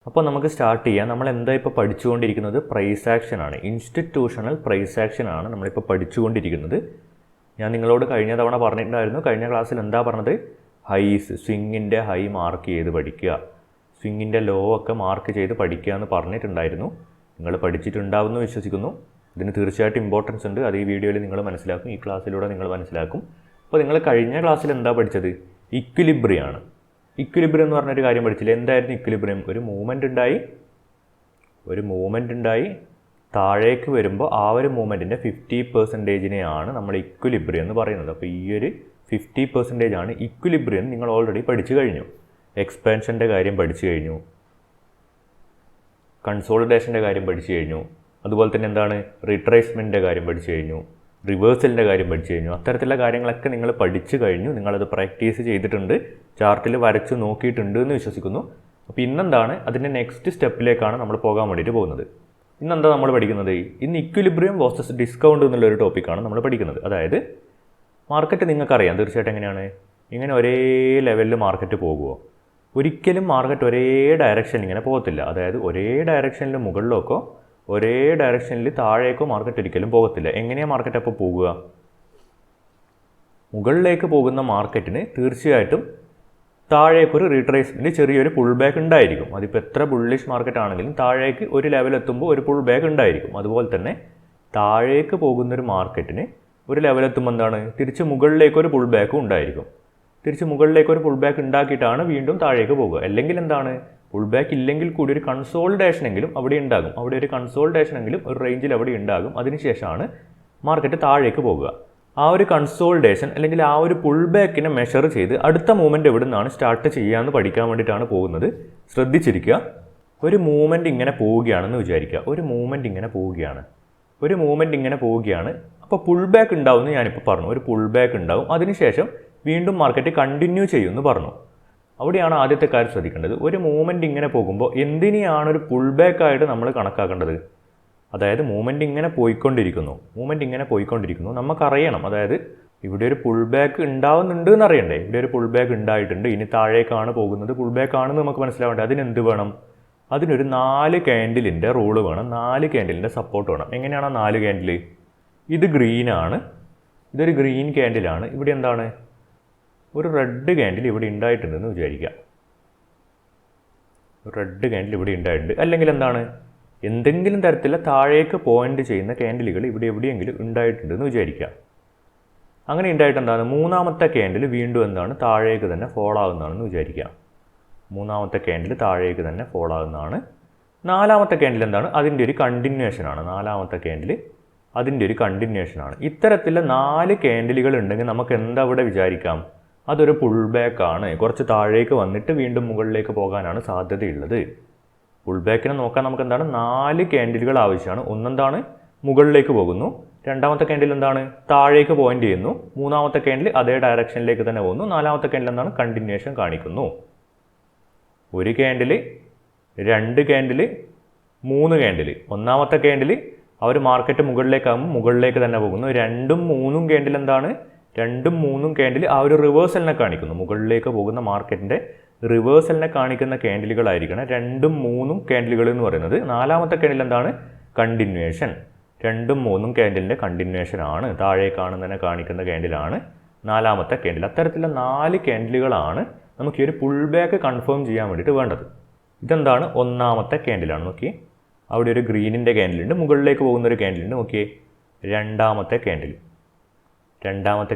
അപ്പോൾ നമുക്ക് സ്റ്റാർട്ട് ചെയ്യാം. നമ്മൾ എന്താ ഇപ്പോൾ പഠിച്ചുകൊണ്ടിരിക്കുന്നത്? പ്രൈസ് ആക്ഷൻ ആണ്. ഇൻസ്റ്റിറ്റ്യൂഷണൽ പ്രൈസ് ആക്ഷൻ ആണ് നമ്മളിപ്പോൾ പഠിച്ചുകൊണ്ടിരിക്കുന്നത്. ഞാൻ നിങ്ങളോട് കഴിഞ്ഞ തവണ പറഞ്ഞിട്ടുണ്ടായിരുന്നു. കഴിഞ്ഞ ക്ലാസ്സിൽ എന്താ പറഞ്ഞത്? ഹൈസ്, സ്വിങ്ങിൻ്റെ ഹൈ മാർക്ക് ചെയ്ത് പഠിക്കുക, സ്വിങ്ങിൻ്റെ ലോ ഒക്കെ മാർക്ക് ചെയ്ത് പഠിക്കുക എന്ന് പറഞ്ഞിട്ടുണ്ടായിരുന്നു. നിങ്ങൾ പഠിച്ചിട്ടുണ്ടാവുമെന്ന് വിശ്വസിക്കുന്നു. ഇതിന് തീർച്ചയായിട്ടും ഇമ്പോർട്ടൻസ് ഉണ്ട്. അത് ഈ വീഡിയോയിൽ നിങ്ങൾ മനസ്സിലാക്കും, ഈ ക്ലാസ്സിലൂടെ നിങ്ങൾ മനസ്സിലാക്കും. അപ്പോൾ നിങ്ങൾ കഴിഞ്ഞ ക്ലാസ്സിൽ എന്താ പഠിച്ചത്? ഇക്വിലിബ്രിയം ആണ്. ഇക്വിലിബ്രിയം എന്ന് പറഞ്ഞൊരു കാര്യം പഠിച്ചില്ല. എന്തായിരുന്നു ഇക്വിലിബ്രിയം? ഒരു മൂവ്മെൻ്റ് ഉണ്ടായി താഴേക്ക് വരുമ്പോൾ ആ ഒരു മൂവ്മെൻറ്റിൻ്റെ 50%-നെയാണ് നമ്മൾ ഇക്വിലിബ്രിയം എന്ന് പറയുന്നത്. അപ്പോൾ ഈ ഒരു 50% ആണ് ഇക്വിലിബ്രിയം. നിങ്ങൾ ഓൾറെഡി പഠിച്ചു കഴിഞ്ഞു. എക്സ്പാൻഷൻ്റെ കാര്യം പഠിച്ചു കഴിഞ്ഞു, കൺസോളിഡേഷൻ്റെ കാര്യം പഠിച്ചു കഴിഞ്ഞു, അതുപോലെ തന്നെ എന്താണ് റിട്രേസ്മെൻറ്റിൻ്റെ കാര്യം പഠിച്ചു കഴിഞ്ഞു, റിവേഴ്സലിൻ്റെ കാര്യം പഠിച്ചു കഴിഞ്ഞു. അത്തരത്തിലുള്ള കാര്യങ്ങളൊക്കെ നിങ്ങൾ പഠിച്ചു കഴിഞ്ഞു. നിങ്ങളത് പ്രാക്ടീസ് ചെയ്തിട്ടുണ്ട്, ചാർട്ടിൽ വരച്ച് നോക്കിയിട്ടുണ്ട് എന്ന് വിശ്വസിക്കുന്നു. അപ്പോൾ ഇന്നെന്താണ് അതിൻ്റെ നെക്സ്റ്റ് സ്റ്റെപ്പിലേക്കാണ് നമ്മൾ പോകാൻ വേണ്ടിയിട്ട് പോകുന്നത്. ഇന്നെന്താ നമ്മൾ പഠിക്കുന്നത്? ഇന്ന് ഇക്വിലിബ്രിയം വേഴ്സസ് ഡിസ്കൗണ്ട് എന്നുള്ളൊരു ടോപ്പിക്കാണ് നമ്മൾ പഠിക്കുന്നത്. അതായത് മാർക്കറ്റ് നിങ്ങൾക്കറിയാം തീർച്ചയായിട്ടും എങ്ങനെയാണ്, ഇങ്ങനെ ഒരേ ലെവലിൽ മാർക്കറ്റ് പോകുമോ? ഒരിക്കലും മാർക്കറ്റ് ഒരേ ഡയറക്ഷനിൽ ഇങ്ങനെ പോകത്തില്ല. അതായത് ഒരേ ഡയറക്ഷനിൽ മുകളിലേക്കോ ഒരേ ഡയറക്ഷനിൽ താഴേക്കോ മാർക്കറ്റ് ഒരിക്കലും പോകത്തില്ല. എങ്ങനെയാണ് മാർക്കറ്റ് അപ്പോൾ പോകുക? മുകളിലേക്ക് പോകുന്ന മാർക്കറ്റിന് തീർച്ചയായിട്ടും താഴേക്കൊരു റീട്രേസ്മെൻറ്റ്, ചെറിയൊരു പുൾ ബാക്ക് ഉണ്ടായിരിക്കും. അതിപ്പോൾ എത്ര ബുള്ളിഷ് മാർക്കറ്റ് ആണെങ്കിലും താഴേക്ക് ഒരു ലെവൽ എത്തുമ്പോൾ ഒരു പുൾ ബാക്ക് ഉണ്ടായിരിക്കും. അതുപോലെ തന്നെ താഴേക്ക് പോകുന്നൊരു മാർക്കറ്റിന് ഒരു ലെവൽ എത്തുമ്പോൾ എന്താണ്, തിരിച്ച് മുകളിലേക്കൊരു പുൾ ബാക്കും ഉണ്ടായിരിക്കും. തിരിച്ച് മുകളിലേക്കൊരു പുൾ ബാക്ക് ഉണ്ടാക്കിയിട്ടാണ് വീണ്ടും താഴേക്ക് പോകുക. അല്ലെങ്കിൽ എന്താണ്, പുൾ ബാക്ക് ഇല്ലെങ്കിൽ കൂടി ഒരു കൺസോൾട്ടേഷനെങ്കിലും അവിടെ ഉണ്ടാകും. അവിടെ ഒരു കൺസോൾട്ടേഷനെങ്കിലും ഒരു റേഞ്ചിൽ അവിടെ ഉണ്ടാകും. അതിനുശേഷമാണ് മാർക്കറ്റ് താഴേക്ക് പോകുക. ആ ഒരു കൺസോൾട്ടേഷൻ അല്ലെങ്കിൽ ആ ഒരു പുൾ ബാക്കിനെ മെഷർ ചെയ്ത് അടുത്ത മൂവ്മെൻറ്റ് എവിടെ നിന്നാണ് സ്റ്റാർട്ട് ചെയ്യാമെന്ന് പഠിക്കാൻ വേണ്ടിയിട്ടാണ് പോകുന്നത്. ശ്രദ്ധിച്ചിരിക്കുക. ഒരു മൂവ്മെൻറ്റ് ഇങ്ങനെ പോവുകയാണെന്ന് വിചാരിക്കുക. ഒരു മൂവ്മെൻറ്റ് ഇങ്ങനെ പോവുകയാണ്. അപ്പോൾ പുൾ ബാക്ക് ഉണ്ടാവും എന്ന് ഞാനിപ്പോൾ പറഞ്ഞു. ഒരു പുൾ ബാക്ക് ഉണ്ടാവും. അതിനുശേഷം വീണ്ടും മാർക്കറ്റ് കണ്ടിന്യൂ ചെയ്യുമെന്ന് പറഞ്ഞു. അവിടെയാണ് ആദ്യത്തെ കാര്യം ശ്രദ്ധിക്കേണ്ടത്. ഒരു മൂവ്മെൻറ്റ് ഇങ്ങനെ പോകുമ്പോൾ എന്തിനെയാണ് ഒരു പുൾ ബാക്ക് ആയിട്ട് നമ്മൾ കണക്കാക്കേണ്ടത്? അതായത് മൂവ്മെൻറ്റ് ഇങ്ങനെ പോയിക്കൊണ്ടിരിക്കുന്നു. നമുക്കറിയണം, അതായത് ഇവിടെ ഒരു പുൾ ബാക്ക് ഉണ്ടാവുന്നുണ്ട് എന്നറിയണ്ടേ? ഇവിടെ ഒരു പുൾ ബാക്ക് ഉണ്ടായിട്ടുണ്ട്, ഇനി താഴേക്കാണ് പോകുന്നത്, പുൾ ബാക്ക് ആണെന്ന് നമുക്ക് മനസ്സിലാവേണ്ടത്. അതിനെന്ത് വേണം? അതിനൊരു 4 ക്യാൻഡിലിൻ്റെ റൂള് വേണം, 4 ക്യാൻഡിലിൻ്റെ സപ്പോർട്ട് വേണം. എങ്ങനെയാണ് 4 ക്യാൻഡിൽ? ഇത് ഗ്രീനാണ്, ഇതൊരു ഗ്രീൻ ക്യാൻഡിലാണ്. ഇവിടെ എന്താണ്, ഒരു റെഡ് ക്യാൻഡിൽ ഇവിടെ ഉണ്ടായിട്ടുണ്ടെന്ന് വിചാരിക്കുക. റെഡ് ക്യാൻഡിൽ ഇവിടെ ഉണ്ടായിട്ടുണ്ട്. അല്ലെങ്കിൽ എന്താണ്, എന്തെങ്കിലും തരത്തിലുള്ള താഴേക്ക് പോയിന്റ് ചെയ്യുന്ന ക്യാൻഡിലുകൾ ഇവിടെ എവിടെയെങ്കിലും ഉണ്ടായിട്ടുണ്ടെന്ന് വിചാരിക്കുക. അങ്ങനെ ഉണ്ടായിട്ട് എന്താണ്, മൂന്നാമത്തെ ക്യാൻഡിൽ വീണ്ടും എന്താണ്, താഴേക്ക് തന്നെ ഫോൾ ആകുന്നതാണെന്ന് വിചാരിക്കുക. മൂന്നാമത്തെ ക്യാൻഡിൽ താഴേക്ക് തന്നെ ഫോൾ ആകുന്നതാണ്. നാലാമത്തെ ക്യാൻഡിൽ എന്താണ്, അതിൻ്റെ ഒരു കണ്ടിന്യൂഷനാണ്. ഇത്തരത്തിലുള്ള 4 ക്യാൻഡിലുകൾ ഉണ്ടെങ്കിൽ നമുക്ക് എന്താ ഇവിടെ വിചാരിക്കാം? അതൊരു പുൾ ബാക്ക് ആണ്. കുറച്ച് താഴേക്ക് വന്നിട്ട് വീണ്ടും മുകളിലേക്ക് പോകാനാണ് സാധ്യതയുള്ളത്. പുൾ ബാക്കിനെ നോക്കാൻ നമുക്ക് എന്താണ്, 4 ക്യാൻഡിലുകൾ ആവശ്യമാണ്. ഒന്നെന്താണ്, മുകളിലേക്ക് പോകുന്നു. രണ്ടാമത്തെ ക്യാൻഡിൽ എന്താണ്, താഴേക്ക് പോയിന്റ് ചെയ്യുന്നു. മൂന്നാമത്തെ ക്യാൻഡിൽ അതേ ഡയറക്ഷനിലേക്ക് തന്നെ പോകുന്നു. നാലാമത്തെ ക്യാൻഡിൽ എന്താണ്, കണ്ടിന്യൂഷൻ കാണിക്കുന്നു. 1 ക്യാൻഡിൽ, 2 ക്യാൻഡിൽ, 3 ക്യാൻഡിൽ. ഒന്നാമത്തെ ക്യാൻഡിൽ ആ ഒരു മാർക്കറ്റ് മുകളിലേക്കാകുമ്പോൾ മുകളിലേക്ക് തന്നെ പോകുന്നു. 2ഉം 3ഉം ക്യാൻഡിൽ എന്താണ്, 2ഉം 3ഉം ക്യാൻഡിൽ ആ ഒരു റിവേഴ്സലിനെ കാണിക്കുന്നു. മുകളിലേക്ക് പോകുന്ന മാർക്കറ്റിൻ്റെ റിവേഴ്സലിനെ കാണിക്കുന്ന ക്യാൻഡിലുകളായിരിക്കണം 2ഉം 3ഉം ക്യാൻഡിലുകൾ എന്ന് പറയുന്നത്. നാലാമത്തെ ക്യാൻഡിൽ എന്താണ്, കണ്ടിന്യൂഷൻ. 2ഉം 3ഉം ക്യാൻഡിലിൻ്റെ കണ്ടിന്യൂഷൻ ആണ്, താഴേക്കാണ് തന്നെ കാണിക്കുന്ന ക്യാൻഡിലാണ് നാലാമത്തെ ക്യാൻഡിൽ. അത്തരത്തിലുള്ള 4 ക്യാൻഡിലുകളാണ് നമുക്ക് ഈ ഒരു പുൾ ബാക്ക് കൺഫേം ചെയ്യാൻ വേണ്ടിയിട്ട് വേണ്ടത്. ഇതെന്താണ്, ഒന്നാമത്തെ ക്യാൻഡിലാണ്. നോക്കി, അവിടെ ഒരു ഗ്രീനിൻ്റെ ക്യാൻഡിലുണ്ട്, മുകളിലേക്ക് പോകുന്നൊരു ക്യാൻഡിലുണ്ട്. നോക്കിയേ, രണ്ടാമത്തെ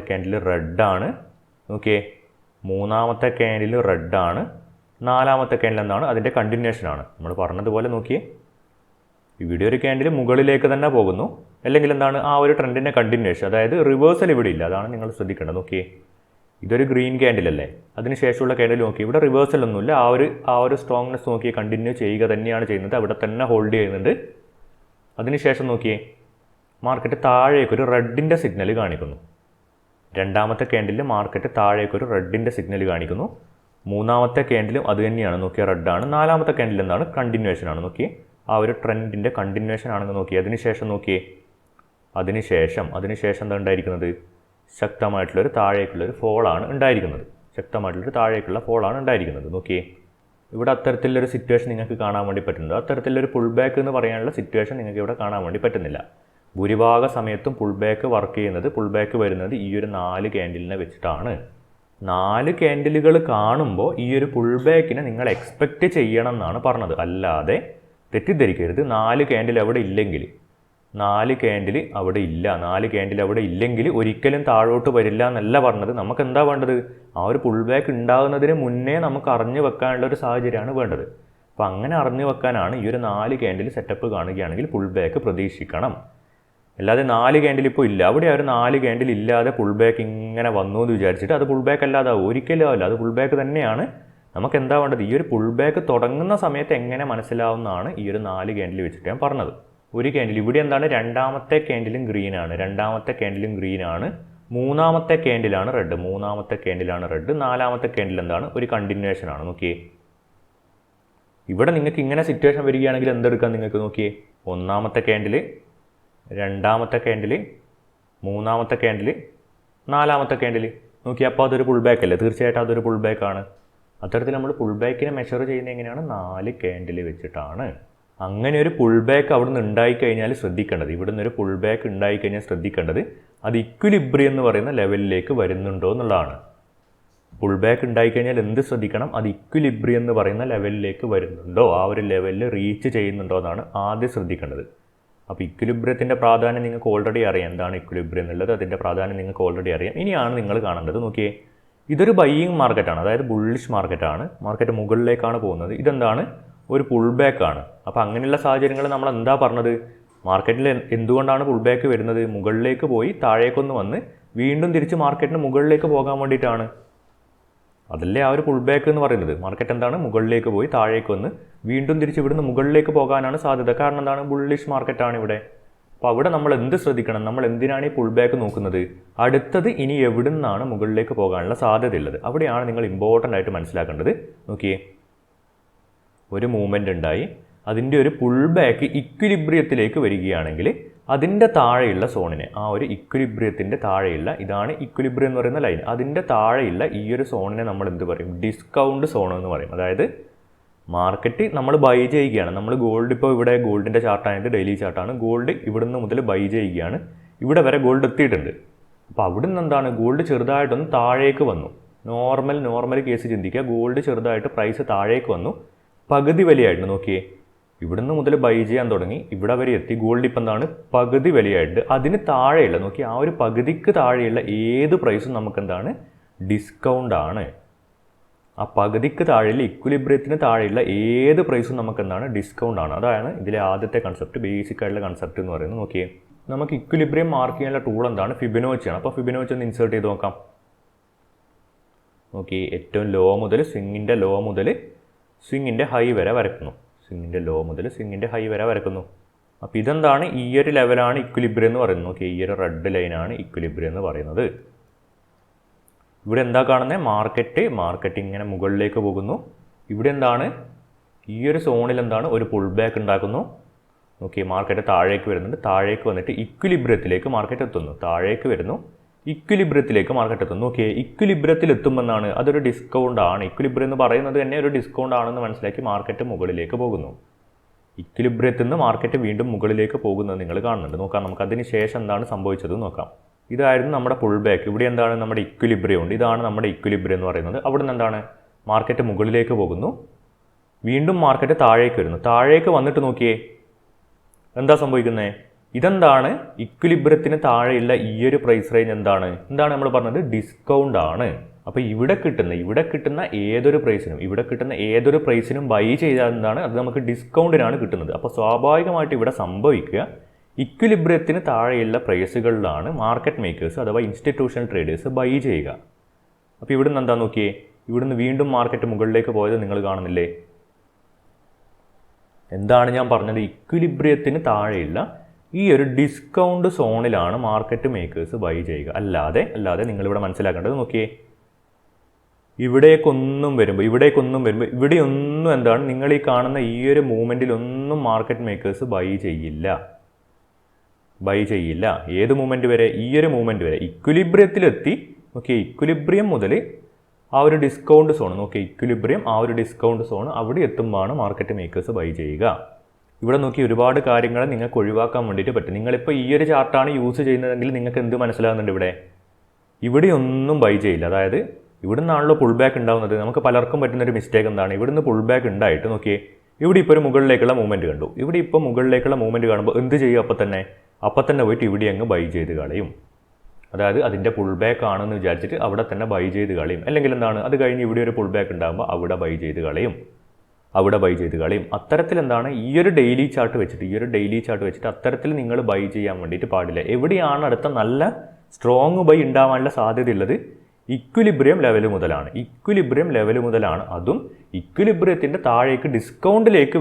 ക്യാൻഡിൽ റെഡാണ്. നോക്കിയേ, മൂന്നാമത്തെ ക്യാൻഡിൽ റെഡാണ്. നാലാമത്തെ ക്യാൻഡിൽ എന്താണ്, അതിൻ്റെ കണ്ടിന്യൂഷനാണ്. നമ്മൾ പറഞ്ഞതുപോലെ നോക്കിയേ, ഇവിടെ ഒരു ക്യാൻഡിൽ മുകളിലേക്ക് തന്നെ പോകുന്നു. അല്ലെങ്കിൽ എന്താണ്, ആ ഒരു ട്രെൻഡിൻ്റെ കണ്ടിന്യൂഷൻ, അതായത് റിവേഴ്സൽ ഇവിടെ ഇല്ല. അതാണ് നിങ്ങൾ ശ്രദ്ധിക്കേണ്ടത്. നോക്കിയേ, ഇതൊരു ഗ്രീൻ ക്യാൻഡിൽ അല്ലേ? അതിനുശേഷമുള്ള ക്യാൻഡിൽ നോക്കി, ഇവിടെ റിവേഴ്സൽ ഒന്നുമില്ല. ആ ഒരു സ്ട്രോങ്നെസ് നോക്കി കണ്ടിന്യൂ ചെയ്യുക തന്നെയാണ് ചെയ്യുന്നത്. അവിടെ തന്നെ ഹോൾഡ് ചെയ്യുന്നുണ്ട്. അതിനുശേഷം നോക്കിയേ, മാർക്കറ്റ് താഴേക്കൊരു റെഡിൻ്റെ സിഗ്നൽ കാണിക്കുന്നു. രണ്ടാമത്തെ ക്യാൻഡിൽ മാർക്കറ്റ് താഴേക്കൊരു റെഡിൻ്റെ സിഗ്നൽ കാണിക്കുന്നു. മൂന്നാമത്തെ ക്യാൻഡിലും അത് തന്നെയാണ്. നോക്കിയാൽ റെഡാണ്. നാലാമത്തെ ക്യാൻഡിൽ എന്താണ്, കണ്ടിന്യൂഷനാണ്. നോക്കി, ആ ഒരു ട്രെൻഡിൻ്റെ കണ്ടിന്യൂഷൻ ആണെന്ന് നോക്കി. അതിനുശേഷം നോക്കിയേ, അതിനുശേഷം എന്താ ഉണ്ടായിരിക്കുന്നത്, ശക്തമായിട്ടുള്ളൊരു താഴേക്കുള്ളൊരു ഫോളാണ് ഉണ്ടായിരിക്കുന്നത്. നോക്കിയേ, ഇവിടെ അത്തരത്തിലുള്ളൊരു സിറ്റുവേഷൻ നിങ്ങൾക്ക് കാണാൻ വേണ്ടി പറ്റുന്നുണ്ട്. അത്തരത്തിലൊരു പുൾ ബാക്ക് എന്ന് പറയാനുള്ള സിറ്റുവേഷൻ നിങ്ങൾക്ക് ഇവിടെ കാണാൻ വേണ്ടി പറ്റുന്നില്ല. ഭൂരിഭാഗ സമയത്തും പുൾ ബാക്ക് വർക്ക് ചെയ്യുന്നത്, പുൾ ബാക്ക് വരുന്നത് ഈ ഒരു 4 ക്യാൻഡിലിനെ വെച്ചിട്ടാണ്. 4 ക്യാൻഡിലുകൾ കാണുമ്പോൾ ഈ ഒരു പുൾ ബാക്കിനെ നിങ്ങൾ എക്സ്പെക്റ്റ് ചെയ്യണം എന്നാണ് പറഞ്ഞത്. അല്ലാതെ തെറ്റിദ്ധരിക്കരുത് 4 ക്യാൻഡിൽ അവിടെ ഇല്ലെങ്കിൽ, 4 ക്യാൻഡിൽ അവിടെ ഇല്ല, 4 ക്യാൻഡിൽ അവിടെ ഇല്ലെങ്കിൽ ഒരിക്കലും താഴോട്ട് വരില്ല എന്നല്ല പറഞ്ഞത്. നമുക്ക് എന്താ വേണ്ടത്? ആ ഒരു പുൾ ബാക്ക് ഉണ്ടാകുന്നതിന് മുന്നേ നമുക്ക് അറിഞ്ഞു വെക്കാനുള്ള ഒരു സാഹചര്യമാണ് വേണ്ടത്. അപ്പോൾ അങ്ങനെ അറിഞ്ഞു വെക്കാനാണ് ഈ ഒരു 4 ക്യാൻഡിൽ സെറ്റപ്പ് കാണുകയാണെങ്കിൽ പുൾ ബാക്ക് പ്രതീക്ഷിക്കണം. അല്ലാതെ 4 ക്യാൻഡിൽ ഇപ്പോൾ ഇല്ല, അവിടെ ഒരു 4 ക്യാൻഡിൽ ഇല്ലാതെ പുൾ ബാക്ക് ഇങ്ങനെ വന്നു എന്ന് വിചാരിച്ചിട്ട് അത് പുൾ ബാക്ക് അല്ലാതാവും, ഒരിക്കലും ആവില്ല. അത് പുൾ ബാക്ക് തന്നെയാണ്. നമുക്ക് എന്താ വേണ്ടത്? ഈ ഒരു പുൾ ബാക്ക് തുടങ്ങുന്ന സമയത്ത് എങ്ങനെ മനസ്സിലാവുന്നതാണ് ഈ ഒരു 4 ക്യാൻഡിൽ വെച്ചിട്ട് ഞാൻ പറഞ്ഞത്. ഒരു ക്യാൻഡിൽ ഇവിടെ എന്താണ്? രണ്ടാമത്തെ ക്യാൻഡിലും ഗ്രീനാണ്, രണ്ടാമത്തെ ക്യാൻഡിലും ഗ്രീനാണ്, മൂന്നാമത്തെ ക്യാൻഡിലാണ് റെഡ്, മൂന്നാമത്തെ ക്യാൻഡിലാണ് റെഡ്, നാലാമത്തെ ക്യാൻഡിൽ എന്താണ്? ഒരു കണ്ടിന്യൂവേഷൻ ആണ്. നോക്കിയേ, ഇവിടെ നിങ്ങൾക്ക് ഇങ്ങനെ സിറ്റുവേഷൻ വരികയാണെങ്കിൽ എന്തെടുക്കാം നിങ്ങൾക്ക്? നോക്കിയേ, ഒന്നാമത്തെ ക്യാൻഡിൽ, രണ്ടാമത്തെ ക്യാൻഡിൽ, മൂന്നാമത്തെ ക്യാൻഡിൽ, നാലാമത്തെ ക്യാൻഡിൽ. നോക്കി, അപ്പോൾ അതൊരു പുൾ ബാക്ക് അല്ലേ? തീർച്ചയായിട്ടും അതൊരു പുൾ ബാക്കാണ്. അത്തരത്തിൽ നമ്മൾ പുൾ ബാക്കിനെ മെഷർ ചെയ്യുന്നത് എങ്ങനെയാണ്? 4 ക്യാൻഡിൽ വെച്ചിട്ടാണ്. അങ്ങനെ ഒരു പുൾ ബാക്ക് അവിടെ നിന്ന് ഉണ്ടായിക്കഴിഞ്ഞാൽ ശ്രദ്ധിക്കേണ്ടത്, ഇവിടെ നിന്നൊരു പുൾ ബാക്ക് ഉണ്ടായിക്കഴിഞ്ഞാൽ ശ്രദ്ധിക്കേണ്ടത് അത് ഇക്വിലിബ്രിയം എന്ന് പറയുന്ന ലെവലിലേക്ക് വരുന്നുണ്ടോ എന്നുള്ളതാണ്. പുൾ ബാക്ക് ഉണ്ടായിക്കഴിഞ്ഞാൽ എന്ത് ശ്രദ്ധിക്കണം? അത് ഇക്വിലിബ്രിയം എന്ന് പറയുന്ന ലെവലിലേക്ക് വരുന്നുണ്ടോ, ആ ഒരു ലെവലിൽ റീച്ച് ചെയ്യുന്നുണ്ടോ എന്നാണ് ആദ്യം ശ്രദ്ധിക്കേണ്ടത്. അപ്പോൾ ഇക്വിലിബ്രിയത്തിൻ്റെ പ്രാധാന്യം നിങ്ങൾക്ക് ഓൾറെഡി അറിയാം. എന്താണ് ഇക്വിലിബ്രിയം എന്നുള്ളത്? അതിൻ്റെ പ്രാധാന്യം നിങ്ങൾക്ക് ഓൾറെഡി അറിയാം. ഇനിയാണ് നിങ്ങൾ കാണേണ്ടത്. നോക്കിയേ, ഇതൊരു ബൈയിങ് മാർക്കറ്റാണ്, അതായത് ബുള്ളിഷ് മാർക്കറ്റാണ്. മാർക്കറ്റ് മുകളിലേക്കാണ് പോകുന്നത്. ഇതെന്താണ്? ഒരു പുൾ ബാക്കാണ്. അപ്പോൾ അങ്ങനെയുള്ള സാഹചര്യങ്ങൾ നമ്മൾ എന്താ പറഞ്ഞത്? മാർക്കറ്റിൽ എന്തുകൊണ്ടാണ് പുൾ ബാക്ക് വരുന്നത്? മുകളിലേക്ക് പോയി താഴേക്കൊന്ന് വന്ന് വീണ്ടും തിരിച്ച് മാർക്കറ്റിന് മുകളിലേക്ക് പോകാൻ വേണ്ടിയിട്ടാണ്. അതല്ലേ ആ ഒരു പുൾ ബാക്ക് എന്ന് പറയുന്നത്. മാർക്കറ്റ് എന്താണ്? മുകളിലേക്ക് പോയി താഴേക്ക് വന്ന് വീണ്ടും തിരിച്ച് ഇവിടുന്ന് മുകളിലേക്ക് പോകാനാണ് സാധ്യത. കാരണം എന്താണ്? ബുള്ളിഷ് മാർക്കറ്റാണ് ഇവിടെ. അപ്പോൾ അവിടെ നമ്മൾ എന്ത് ശ്രദ്ധിക്കണം? നമ്മൾ എന്തിനാണ് ഈ പുൾ ബാക്ക് നോക്കുന്നത്? അടുത്തത് ഇനി എവിടെ നിന്നാണ് മുകളിലേക്ക് പോകാനുള്ള സാധ്യതയുള്ളത്? അവിടെയാണ് നിങ്ങൾ ഇമ്പോർട്ടൻ്റ് ആയിട്ട് മനസ്സിലാക്കേണ്ടത്. നോക്കിയേ, ഒരു മൂവ്മെൻ്റ് ഉണ്ടായി, അതിൻ്റെ ഒരു പുൾ ബാക്ക് ഇക്വിലിബ്രിയത്തിലേക്ക് വരികയാണെങ്കിൽ അതിൻ്റെ താഴെയുള്ള സോണിനെ, ആ ഒരു ഇക്വിലിബ്രിയത്തിൻ്റെ താഴെയുള്ള, ഇതാണ് ഇക്വിലിബ്രിയം എന്ന് പറയുന്ന ലൈൻ, അതിൻ്റെ താഴെയുള്ള ഈ ഒരു സോണിനെ നമ്മൾ എന്ത് പറയും? ഡിസ്കൗണ്ട് സോൺ എന്ന് പറയും. അതായത് മാർക്കറ്റ് നമ്മൾ ബൈ ചെയ്യുകയാണ്. നമ്മൾ ഗോൾഡ്, ഇപ്പോൾ ഇവിടെ ഗോൾഡിൻ്റെ ചാർട്ടായിട്ട് ഡെയിലി ചാർട്ടാണ്. ഗോൾഡ് ഇവിടുന്ന് മുതൽ ബൈ ചെയ്യുകയാണ്. ഇവിടെ വരെ ഗോൾഡ് എത്തിയിട്ടുണ്ട്. അപ്പോൾ അവിടെ നിന്ന് എന്താണ്? ഗോൾഡ് ചെറുതായിട്ടൊന്ന് താഴേക്ക് വന്നു. നോർമൽ കേസ് ചിന്തിക്കുക. ഗോൾഡ് ചെറുതായിട്ട് പ്രൈസ് താഴേക്ക് വന്നു, പകുതി വിലയായിട്ട്. നോക്കിയേ, ഇവിടുന്ന് മുതൽ ബൈ ചെയ്യാൻ തുടങ്ങി, ഇവിടെ വരെ എത്തി. ഗോൾഡ് ഇപ്പം എന്താണ്? പകുതി വിലയായിട്ട്. അതിന് താഴെയുള്ള, നോക്കി, ആ ഒരു പകുതിക്ക് താഴെയുള്ള ഏത് പ്രൈസും നമുക്ക് എന്താണ്? ഡിസ്കൗണ്ട് ആണ്. ആ പകുതിക്ക് താഴെയുള്ള, ഇക്വിലിബ്രിയത്തിന് താഴെയുള്ള ഏത് പ്രൈസും നമുക്ക് എന്താണ്? ഡിസ്കൗണ്ട് ആണ്. അതാണ് ഇതിലെ ആദ്യത്തെ കൺസെപ്റ്റ്, ബേസിക് ആയിട്ടുള്ള കൺസെപ്റ്റ് എന്ന് പറയുന്നത്. നോക്കിയേ, നമുക്ക് ഇക്വിലിബ്രിയം മാർക്ക് ചെയ്യാനുള്ള ടൂൾ എന്താണ്? ഫിബൊനാച്ചിയാണ്. അപ്പോൾ ഫിബൊനാച്ചി ഒന്ന് ഇൻസേർട്ട് ചെയ്ത് നോക്കാം. നോക്കി, ഏറ്റവും ലോ മുതൽ സ്വിങ്ങിൻ്റെ ലോ മുതൽ സ്വിങ്ങിൻ്റെ ഹൈ വരെ വരയ്ക്കുന്നു. സ്വിങ്ങിൻ്റെ ലോ മുതൽ സ്വിങ്ങിൻ്റെ ഹൈ വരെ വരയ്ക്കുന്നു. അപ്പോൾ ഇതെന്താണ്? ഈ ഒരു ലെവലാണ് ഇക്വിലിബ്രിയം എന്ന് പറയുന്നത്. നോക്കി, ഈ ഒരു റെഡ് ലൈനാണ് ഇക്വിലിബ്രിയം എന്ന് പറയുന്നത്. ഇവിടെ എന്താ കാണുന്നത്? മാർക്കറ്റ് ഇങ്ങനെ മുകളിലേക്ക് പോകുന്നു. ഇവിടെ എന്താണ്? ഈ ഒരു സോണിൽ എന്താണ്? ഒരു പുൾ ബാക്ക് ഉണ്ടാക്കുന്നു. നോക്കി, മാർക്കറ്റ് താഴേക്ക് വരുന്നുണ്ട്. താഴേക്ക് വന്നിട്ട് ഇക്വിലിബ്രിയത്തിലേക്ക് മാർക്കറ്റ് എത്തുന്നു. താഴേക്ക് വരുന്നു, ഇക്വിലിബ്രിയത്തിലേക്ക് മാർക്കറ്റ് എത്തുന്നു. നോക്കിയേ, ഇക്വിലിബ്രിയത്തിൽ എത്തുമെന്നാണ്, അതൊരു ഡിസ്കൗണ്ട് ആണ്. ഇക്വിലിബ്രിയം എന്ന് പറയുന്നത് തന്നെ ഒരു ഡിസ്കൗണ്ട് ആണെന്ന് മനസ്സിലാക്കി മാർക്കറ്റ് മുകളിലേക്ക് പോകുന്നു. ഇക്വിലിബ്രിയത്തിൽ നിന്ന് മാർക്കറ്റ് വീണ്ടും മുകളിലേക്ക് പോകുന്നത് നിങ്ങൾ കാണുന്നുണ്ട്. നോക്കാം നമുക്ക് അതിന് ശേഷം എന്താണ് സംഭവിച്ചത് നോക്കാം. ഇതായിരുന്നു നമ്മുടെ പുൾ ബാക്ക്. ഇവിടെ എന്താണ്? നമ്മുടെ ഇക്വിലിബ്രിയം ഉണ്ട്. ഇതാണ് നമ്മുടെ ഇക്വിലിബ്രിയം എന്ന് പറയുന്നത്. അവിടെ നിന്ന് എന്താണ്? മാർക്കറ്റ് മുകളിലേക്ക് പോകുന്നു, വീണ്ടും മാർക്കറ്റ് താഴേക്ക് വരുന്നു. താഴേക്ക് വന്നിട്ട് നോക്കിയേ, എന്താ സംഭവിക്കുന്നത്? ഇതെന്താണ്? ഇക്വിലിബ്രിയത്തിന് താഴെയുള്ള ഈ ഒരു പ്രൈസ് റേഞ്ച് എന്താണ് നമ്മൾ പറഞ്ഞത്? ഡിസ്കൗണ്ട് ആണ്. അപ്പോൾ ഇവിടെ കിട്ടുന്ന ഏതൊരു പ്രൈസിനും ബൈ ചെയ്താൽ എന്താണ്? അത് നമുക്ക് ഡിസ്കൗണ്ടിനാണ് കിട്ടുന്നത്. അപ്പോൾ സ്വാഭാവികമായിട്ട് ഇവിടെ സംഭവിക്കുക, ഇക്വിലിബ്രിയത്തിന് താഴെയുള്ള പ്രൈസുകളിലാണ് മാർക്കറ്റ് മേക്കേഴ്സ് അഥവാ ഇൻസ്റ്റിറ്റ്യൂഷണൽ ട്രേഡേഴ്സ് ബൈ ചെയ്യുക. അപ്പോൾ ഇവിടുന്ന് എന്താ നോക്കിയേ, ഇവിടുന്ന് വീണ്ടും മാർക്കറ്റ് മുകളിലേക്ക് പോയത് നിങ്ങൾ കാണുന്നില്ലേ? എന്താണ് ഞാൻ പറഞ്ഞത്? ഇക്വിലിബ്രിയത്തിന് താഴെയുള്ള ഈ ഒരു ഡിസ്കൗണ്ട് സോണിലാണ് മാർക്കറ്റ് മേക്കേഴ്സ് ബൈ ചെയ്യുക. അല്ലാതെ നിങ്ങളിവിടെ മനസ്സിലാക്കേണ്ടത്, നോക്കിയേ, ഇവിടേക്കൊന്നും വരുമ്പോൾ ഇവിടെയൊന്നും എന്താണ്? നിങ്ങൾ ഈ കാണുന്ന ഈ ഒരു മൂവ്മെൻറ്റിലൊന്നും മാർക്കറ്റ് മേക്കേഴ്സ് ബൈ ചെയ്യില്ല. ഏത് മൂവ്മെൻറ്റ് വരെ? ഈ ഒരു മൂവ്മെൻറ്റ് വരെ. ഇക്വിലിബ്രിയത്തിലെത്തി. ഓക്കെ, ഇക്വിലിബ്രിയം മുതൽ ആ ഒരു ഡിസ്കൗണ്ട് സോൺ നോക്കി, ഇക്വിലിബ്രിയം ആ ഒരു ഡിസ്കൗണ്ട് സോൺ അവിടെ എത്തുമ്പോഴാണ് മാർക്കറ്റ് മേക്കേഴ്സ് ബൈ ചെയ്യുക. ഇവിടെ നോക്കി ഒരുപാട് കാര്യങ്ങൾ നിങ്ങൾക്ക് ഒഴിവാക്കാൻ വേണ്ടിയിട്ട് പറ്റും. നിങ്ങളിപ്പോൾ ഈ ഒരു ചാർട്ടാണ് യൂസ് ചെയ്യുന്നതെങ്കിൽ നിങ്ങൾക്ക് എന്ത് മനസ്സിലാകുന്നുണ്ട്? ഇവിടെ ഒന്നും ബൈ ചെയ്യില്ല. അതായത് ഇവിടെ നിന്നാണല്ലോ പുൾ ബാക്ക് ഉണ്ടാകുന്നത്. നമുക്ക് പലർക്കും പറ്റുന്നൊരു മിസ്റ്റേക്ക് എന്താണ്? ഇവിടുന്ന് പുൾ ബാക്ക് ഉണ്ടായിട്ട് നോക്കിയേ, ഇവിടെ ഇപ്പോൾ ഒരു മുകളിലേക്കുള്ള മൂവ്മെൻറ്റ് കണ്ടു. ഇവിടെ ഇപ്പോൾ മുകളിലേക്കുള്ള മൂവ്മെൻറ്റ് കാണുമ്പോൾ എന്ത് ചെയ്യും? അപ്പം തന്നെ പോയിട്ട് ഇവിടെ അങ്ങ് ബൈ ചെയ്ത് കളയും. അതായത് അതിൻ്റെ പുൾ ബാക്ക് ആണെന്ന് വിചാരിച്ചിട്ട് അവിടെ തന്നെ ബൈ ചെയ്ത് കളയും. അല്ലെങ്കിൽ എന്താണ്, അത് കഴിഞ്ഞ് ഇവിടെ ഒരു പുൾ ബാക്ക് ഉണ്ടാകുമ്പോൾ അവിടെ ബൈ ചെയ്ത് കളയും. അത്തരത്തിൽ എന്താണ്, ഈ ഒരു ഡെയിലി ചാർട്ട് വെച്ചിട്ട് അത്തരത്തിൽ നിങ്ങൾ ബൈ ചെയ്യാൻ വേണ്ടിയിട്ട് പാടില്ല. എവിടെയാണ് അടുത്ത നല്ല സ്ട്രോങ് ബൈ ഉണ്ടാവാനുള്ള സാധ്യതയുള്ളത്? ഇക്വിലിബ്രിയം ലെവൽ മുതലാണ്. അതും ഇക്വിലിബ്രിയത്തിൻ്റെ താഴേക്ക് ഡിസ്കൗണ്ടിലേക്ക്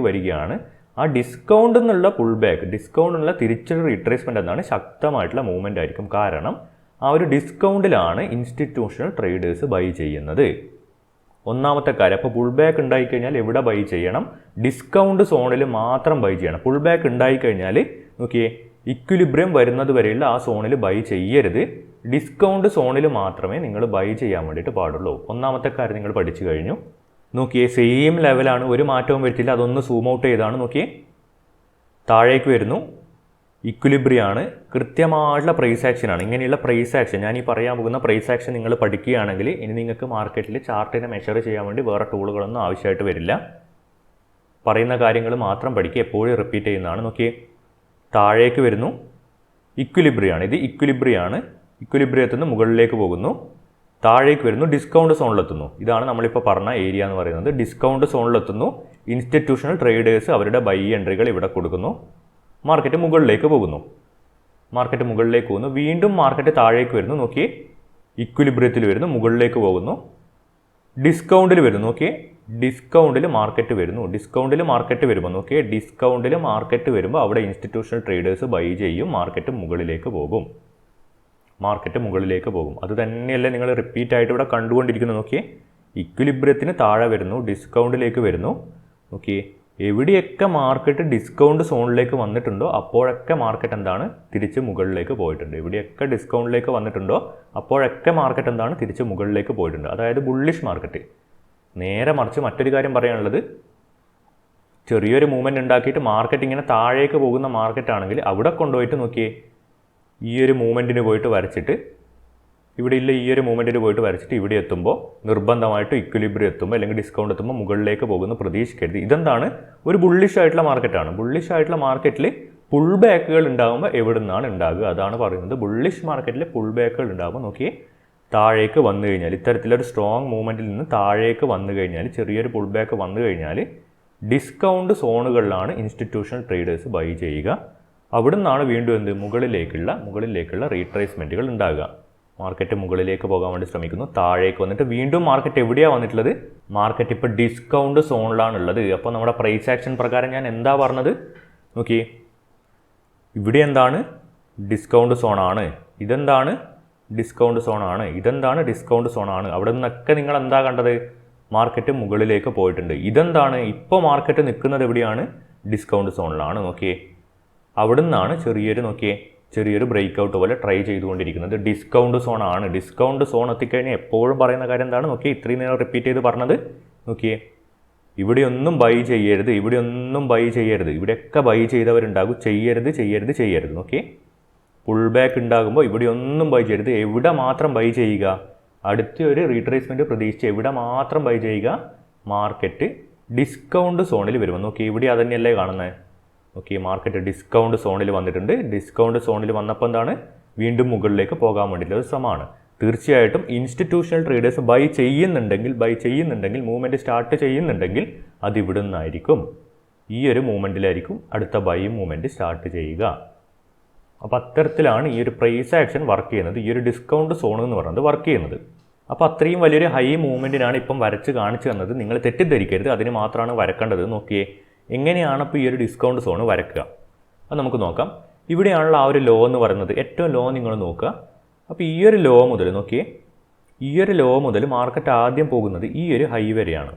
വരികയാണ്. ആ ഡിസ്കൗണ്ട് എന്നുള്ള പുൾ ബാക്ക്, ഡിസ്കൗണ്ട് എന്നുള്ള തിരിച്ചൊരു റീട്രേസ്മെൻറ്റ് എന്നാണ് ശക്തമായിട്ടുള്ള മൂവ്മെൻ്റ് ആയിരിക്കും. കാരണം ആ ഒരു ഡിസ്കൗണ്ടിലാണ് ഇൻസ്റ്റിറ്റ്യൂഷണൽ ട്രേഡേഴ്സ് ബൈ ചെയ്യുന്നത്. ഒന്നാമത്തെ കാര്യം. അപ്പോൾ പുൾ ബാക്ക് ഉണ്ടായിക്കഴിഞ്ഞാൽ എവിടെ ബൈ ചെയ്യണം? ഡിസ്കൗണ്ട് സോണിൽ മാത്രം ബൈ ചെയ്യണം. പുൾ ബാക്ക് ഉണ്ടായിക്കഴിഞ്ഞാൽ നോക്കിയേ, ഇക്വിലിബ്രിയം വരുന്നത് വരെയുള്ള ആ സോണിൽ ബൈ ചെയ്യരുത്. ഡിസ്കൗണ്ട് സോണിൽ മാത്രമേ നിങ്ങൾ ബൈ ചെയ്യാൻ വേണ്ടിയിട്ട് പാടുള്ളൂ. ഒന്നാമത്തെ കാര്യം നിങ്ങൾ പഠിച്ചു കഴിഞ്ഞു. നോക്കിയേ, സെയിം ലെവലാണ്, ഒരു മാറ്റവും വരുത്തില്ല. അതൊന്ന് സൂം ഔട്ട് ചെയ്താണ്. നോക്കിയേ, താഴേക്ക് വരുന്നു, ഇക്വിലിബ്രിയാണ്, കൃത്യമായിട്ടുള്ള പ്രൈസ് ആക്ഷനാണ്. ഇങ്ങനെയുള്ള പ്രൈസ് ആക്ഷൻ, ഞാൻ ഈ പറയാൻ പോകുന്ന പ്രൈസ് ആക്ഷൻ നിങ്ങൾ പഠിക്കുകയാണെങ്കിൽ ഇനി നിങ്ങൾക്ക് മാർക്കറ്റിൽ ചാർട്ടിനെ മെഷർ ചെയ്യാൻ വേണ്ടി വേറെ ടൂളുകളൊന്നും ആവശ്യമായിട്ട് വരില്ല. പറയുന്ന കാര്യങ്ങൾ മാത്രം പഠിക്കുക, എപ്പോഴും റിപ്പീറ്റ് ചെയ്യുന്നതാണ്. നോക്കിയേ, താഴേക്ക് വരുന്നു, ഇക്വിലിബ്രിയാണ്, ഇത് ഇക്വിലിബ്രിയാണ്. ഇക്വിലിബ്രിയത്തിൽ നിന്ന് മുകളിലേക്ക് പോകുന്നു, താഴേക്ക് വരുന്നു, ഡിസ്കൗണ്ട് സോണിലെത്തുന്നു. ഇതാണ് നമ്മളിപ്പോൾ പറഞ്ഞ ഏരിയ എന്ന് പറയുന്നത്. ഡിസ്കൗണ്ട് സോണിലെത്തുന്നു. ഇൻസ്റ്റിറ്റ്യൂഷണൽ ട്രേഡേഴ്സ് അവരുടെ ബൈ എൻട്രികൾ ഇവിടെ കൊടുക്കുന്നു. മാർക്കറ്റ് മുകളിലേക്ക് പോകുന്നു. വീണ്ടും മാർക്കറ്റ് താഴേക്ക് വരുന്നു. നോക്കിയേ, ഇക്വിലിബ്രിയത്തിൽ വരുന്നു, മുകളിലേക്ക് പോകുന്നു, ഡിസ്കൗണ്ടിൽ വരുന്നു. നോക്കിയേ, ഡിസ്കൗണ്ടിൽ മാർക്കറ്റ് വരുമ്പോൾ നോക്കിയേ, ഡിസ്കൗണ്ടിൽ മാർക്കറ്റ് വരുമ്പോൾ അവിടെ ഇൻസ്റ്റിറ്റ്യൂഷണൽ ട്രേഡേഴ്സ് ബൈ ചെയ്യും. മാർക്കറ്റ് മുകളിലേക്ക് പോകും. അത് തന്നെയല്ലേ നിങ്ങൾ റിപ്പീറ്റ് ആയിട്ട് ഇവിടെ കണ്ടുകൊണ്ടിരിക്കുന്നു. നോക്കിയേ, ഇക്വിലിബ്രിയത്തിന് താഴെ വരുന്നു, ഡിസ്കൗണ്ടിലേക്ക് വരുന്നു. നോക്കിയേ, എവിടെയൊക്കെ മാർക്കറ്റ് ഡിസ്കൗണ്ട് സോണിലേക്ക് വന്നിട്ടുണ്ടോ അപ്പോഴൊക്കെ മാർക്കറ്റ് എന്താണ്, തിരിച്ച് മുകളിലേക്ക് പോയിട്ടുണ്ട്. എവിടെയൊക്കെ ഡിസ്കൗണ്ടിലേക്ക് വന്നിട്ടുണ്ടോ അപ്പോഴൊക്കെ മാർക്കറ്റ് എന്താണ്, തിരിച്ച് മുകളിലേക്ക് പോയിട്ടുണ്ട്. അതായത് ബുള്ളിഷ് മാർക്കറ്റ്. നേരെ മറിച്ച് മറ്റൊരു കാര്യം പറയാനുള്ളത്, ചെറിയൊരു മൂവ്മെൻറ്റ് ഉണ്ടാക്കിയിട്ട് മാർക്കറ്റ് ഇങ്ങനെ താഴേക്ക് പോകുന്ന മാർക്കറ്റ് ആണെങ്കിൽ അവിടെ കൊണ്ടുപോയിട്ട് നോക്കിയേ, ഈ ഒരു മൂവ്മെൻറ്റിന് പോയിട്ട് വരച്ചിട്ട് ഇവിടെ ഇല്ല, ഈ ഒരു മൂവ്മെൻറ്റിന് പോയിട്ട് വരച്ചിട്ട് ഇവിടെ എത്തുമ്പോൾ നിർബന്ധമായിട്ട് ഇക്വിലിബ്രിയം എത്തുമ്പോൾ അല്ലെങ്കിൽ ഡിസ്കൗണ്ട് എത്തുമ്പോൾ മുകളിലേക്ക് പോകുന്ന പ്രതീക്ഷിക്കരുത്. ഇതെന്താണ്, ഒരു ബുള്ളിഷ് ആയിട്ടുള്ള മാർക്കറ്റാണ്. ബുള്ളിഷ് ആയിട്ടുള്ള മാർക്കറ്റിൽ പുൾ ബാക്കുകൾ ഉണ്ടാകുമ്പോൾ എവിടെ നിന്നാണ് ഉണ്ടാകുക? അതാണ് പറയുന്നത്. ബുള്ളിഷ് മാർക്കറ്റിൽ പുൾ ബാക്കുകൾ ഉണ്ടാകുമ്പോൾ നോക്കിയേ, താഴേക്ക് വന്നു കഴിഞ്ഞാൽ, ഇത്തരത്തിലൊരു സ്ട്രോങ് മൂവ്മെൻറ്റിൽ നിന്ന് താഴേക്ക് വന്നു കഴിഞ്ഞാൽ, ചെറിയൊരു പുൾ ബാക്ക് വന്നു കഴിഞ്ഞാൽ ഡിസ്കൗണ്ട് സോണുകളിലാണ് ഇൻസ്റ്റിറ്റ്യൂഷണൽ ട്രേഡേഴ്സ് ബൈ ചെയ്യുക. അവിടെ നിന്നാണ് വീണ്ടും മുകളിലേക്കുള്ള റീട്രേസ്മെൻറ്റുകൾ ഉണ്ടാകുക. മാർക്കറ്റ് മുകളിലേക്ക് പോകാൻ വേണ്ടി ശ്രമിക്കുന്നു, താഴേക്ക് വന്നിട്ട് വീണ്ടും മാർക്കറ്റ് എവിടെയാണ് വന്നിട്ടുള്ളത്? മാർക്കറ്റ് ഇപ്പോൾ ഡിസ്കൗണ്ട് സോണിലാണുള്ളത്. അപ്പോൾ നമ്മുടെ പ്രൈസ് ആക്ഷൻ പ്രകാരം ഞാൻ എന്താ പറഞ്ഞത്? നോക്കിയേ, ഇവിടെ എന്താണ്, ഡിസ്കൗണ്ട് സോണാണ്. ഇതെന്താണ്, ഡിസ്കൗണ്ട് സോണാണ്. അവിടെ നിന്നൊക്കെ നിങ്ങൾ എന്താ കണ്ടത്? മാർക്കറ്റ് മുകളിലേക്ക് പോയിട്ടുണ്ട്. ഇതെന്താണ്, ഇപ്പോൾ മാർക്കറ്റ് നിൽക്കുന്നത് എവിടെയാണ്? ഡിസ്കൗണ്ട് സോണിലാണ്. നോക്കിയേ, അവിടെ നിന്നാണ് ചെറിയൊരു ബ്രേക്ക് ഔട്ട് പോലെ ട്രൈ ചെയ്തുകൊണ്ടിരിക്കുന്നത്. ഡിസ്കൗണ്ട് സോൺ എത്തിക്കഴിഞ്ഞാൽ എപ്പോഴും പറയുന്ന കാര്യം എന്താണ്? നോക്കിയേ, ഇത്രയും നേരം റിപ്പീറ്റ് ചെയ്ത് പറഞ്ഞത്. നോക്കിയേ, ഇവിടെയൊന്നും ബൈ ചെയ്യരുത്. ഇവിടെയൊക്കെ ബൈ ചെയ്തവരുണ്ടാകും. ചെയ്യരുത്. നോക്കിയേ, പുൾ ബാക്ക് ഉണ്ടാകുമ്പോൾ ഇവിടെയൊന്നും ബൈ ചെയ്യരുത്. എവിടെ മാത്രം ബൈ ചെയ്യുക? അടുത്തൊരു റീട്രേസ്മെൻറ്റ് പ്രതീക്ഷിച്ച് എവിടെ മാത്രം ബൈ ചെയ്യുക? മാർക്കറ്റ് ഡിസ്കൗണ്ട് സോണിൽ വരുമ്പോൾ. നോക്കിയേ, ഇവിടെ അതന്നെയല്ലേ കാണുന്നത്? ഓക്കെ, മാർക്കറ്റ് ഡിസ്കൗണ്ട് സോണിൽ വന്നിട്ടുണ്ട്. ഡിസ്കൗണ്ട് സോണിൽ വന്നപ്പോൾ എന്താണ്, വീണ്ടും മുകളിലേക്ക് പോകാൻ വേണ്ടിയിട്ടുള്ള ശ്രമമാണ്. തീർച്ചയായിട്ടും ഇൻസ്റ്റിറ്റ്യൂഷണൽ ട്രേഡേഴ്സ് ബൈ ചെയ്യുന്നുണ്ടെങ്കിൽ മൂവ്മെൻറ്റ് സ്റ്റാർട്ട് ചെയ്യുന്നുണ്ടെങ്കിൽ അത് ഇവിടെ നിന്നായിരിക്കും, ഈ ഒരു മൂവ്മെൻറ്റിലായിരിക്കും അടുത്ത ബൈ മൂവ്മെൻറ്റ് സ്റ്റാർട്ട് ചെയ്യുക. അപ്പോൾ അത്തരത്തിലാണ് ഈ ഒരു പ്രൈസ് ആക്ഷൻ വർക്ക് ചെയ്യുന്നത്, ഈ ഒരു ഡിസ്കൗണ്ട് സോൺ എന്ന് പറയുന്നത് വർക്ക് ചെയ്യുന്നത്. അപ്പോൾ അത്രയും വലിയൊരു ഹൈ മൂവ്മെൻറ്റിനാണ് ഇപ്പം വരച്ച് കാണിച്ചു തന്നത്. നിങ്ങൾ തെറ്റിദ്ധരിക്കരുത്, അതിന് മാത്രമാണ് വരക്കേണ്ടത്. നോക്കിയേ, എങ്ങനെയാണ് ഇപ്പോൾ ഈ ഒരു ഡിസ്കൗണ്ട് സോൺ വരയ്ക്കുക? അത് നമുക്ക് നോക്കാം. ഇവിടെയാണല്ലോ ആ ഒരു ലോ എന്ന് പറയുന്നത്. ഏറ്റവും ലോ നിങ്ങൾ നോക്കുക. അപ്പോൾ ഈ ഒരു ലോ മുതൽ നോക്കിയേ, ഈ ഒരു ലോ മുതൽ മാർക്കറ്റ് ആദ്യം പോകുന്നത് ഈ ഒരു ഹൈ വരെയാണ്.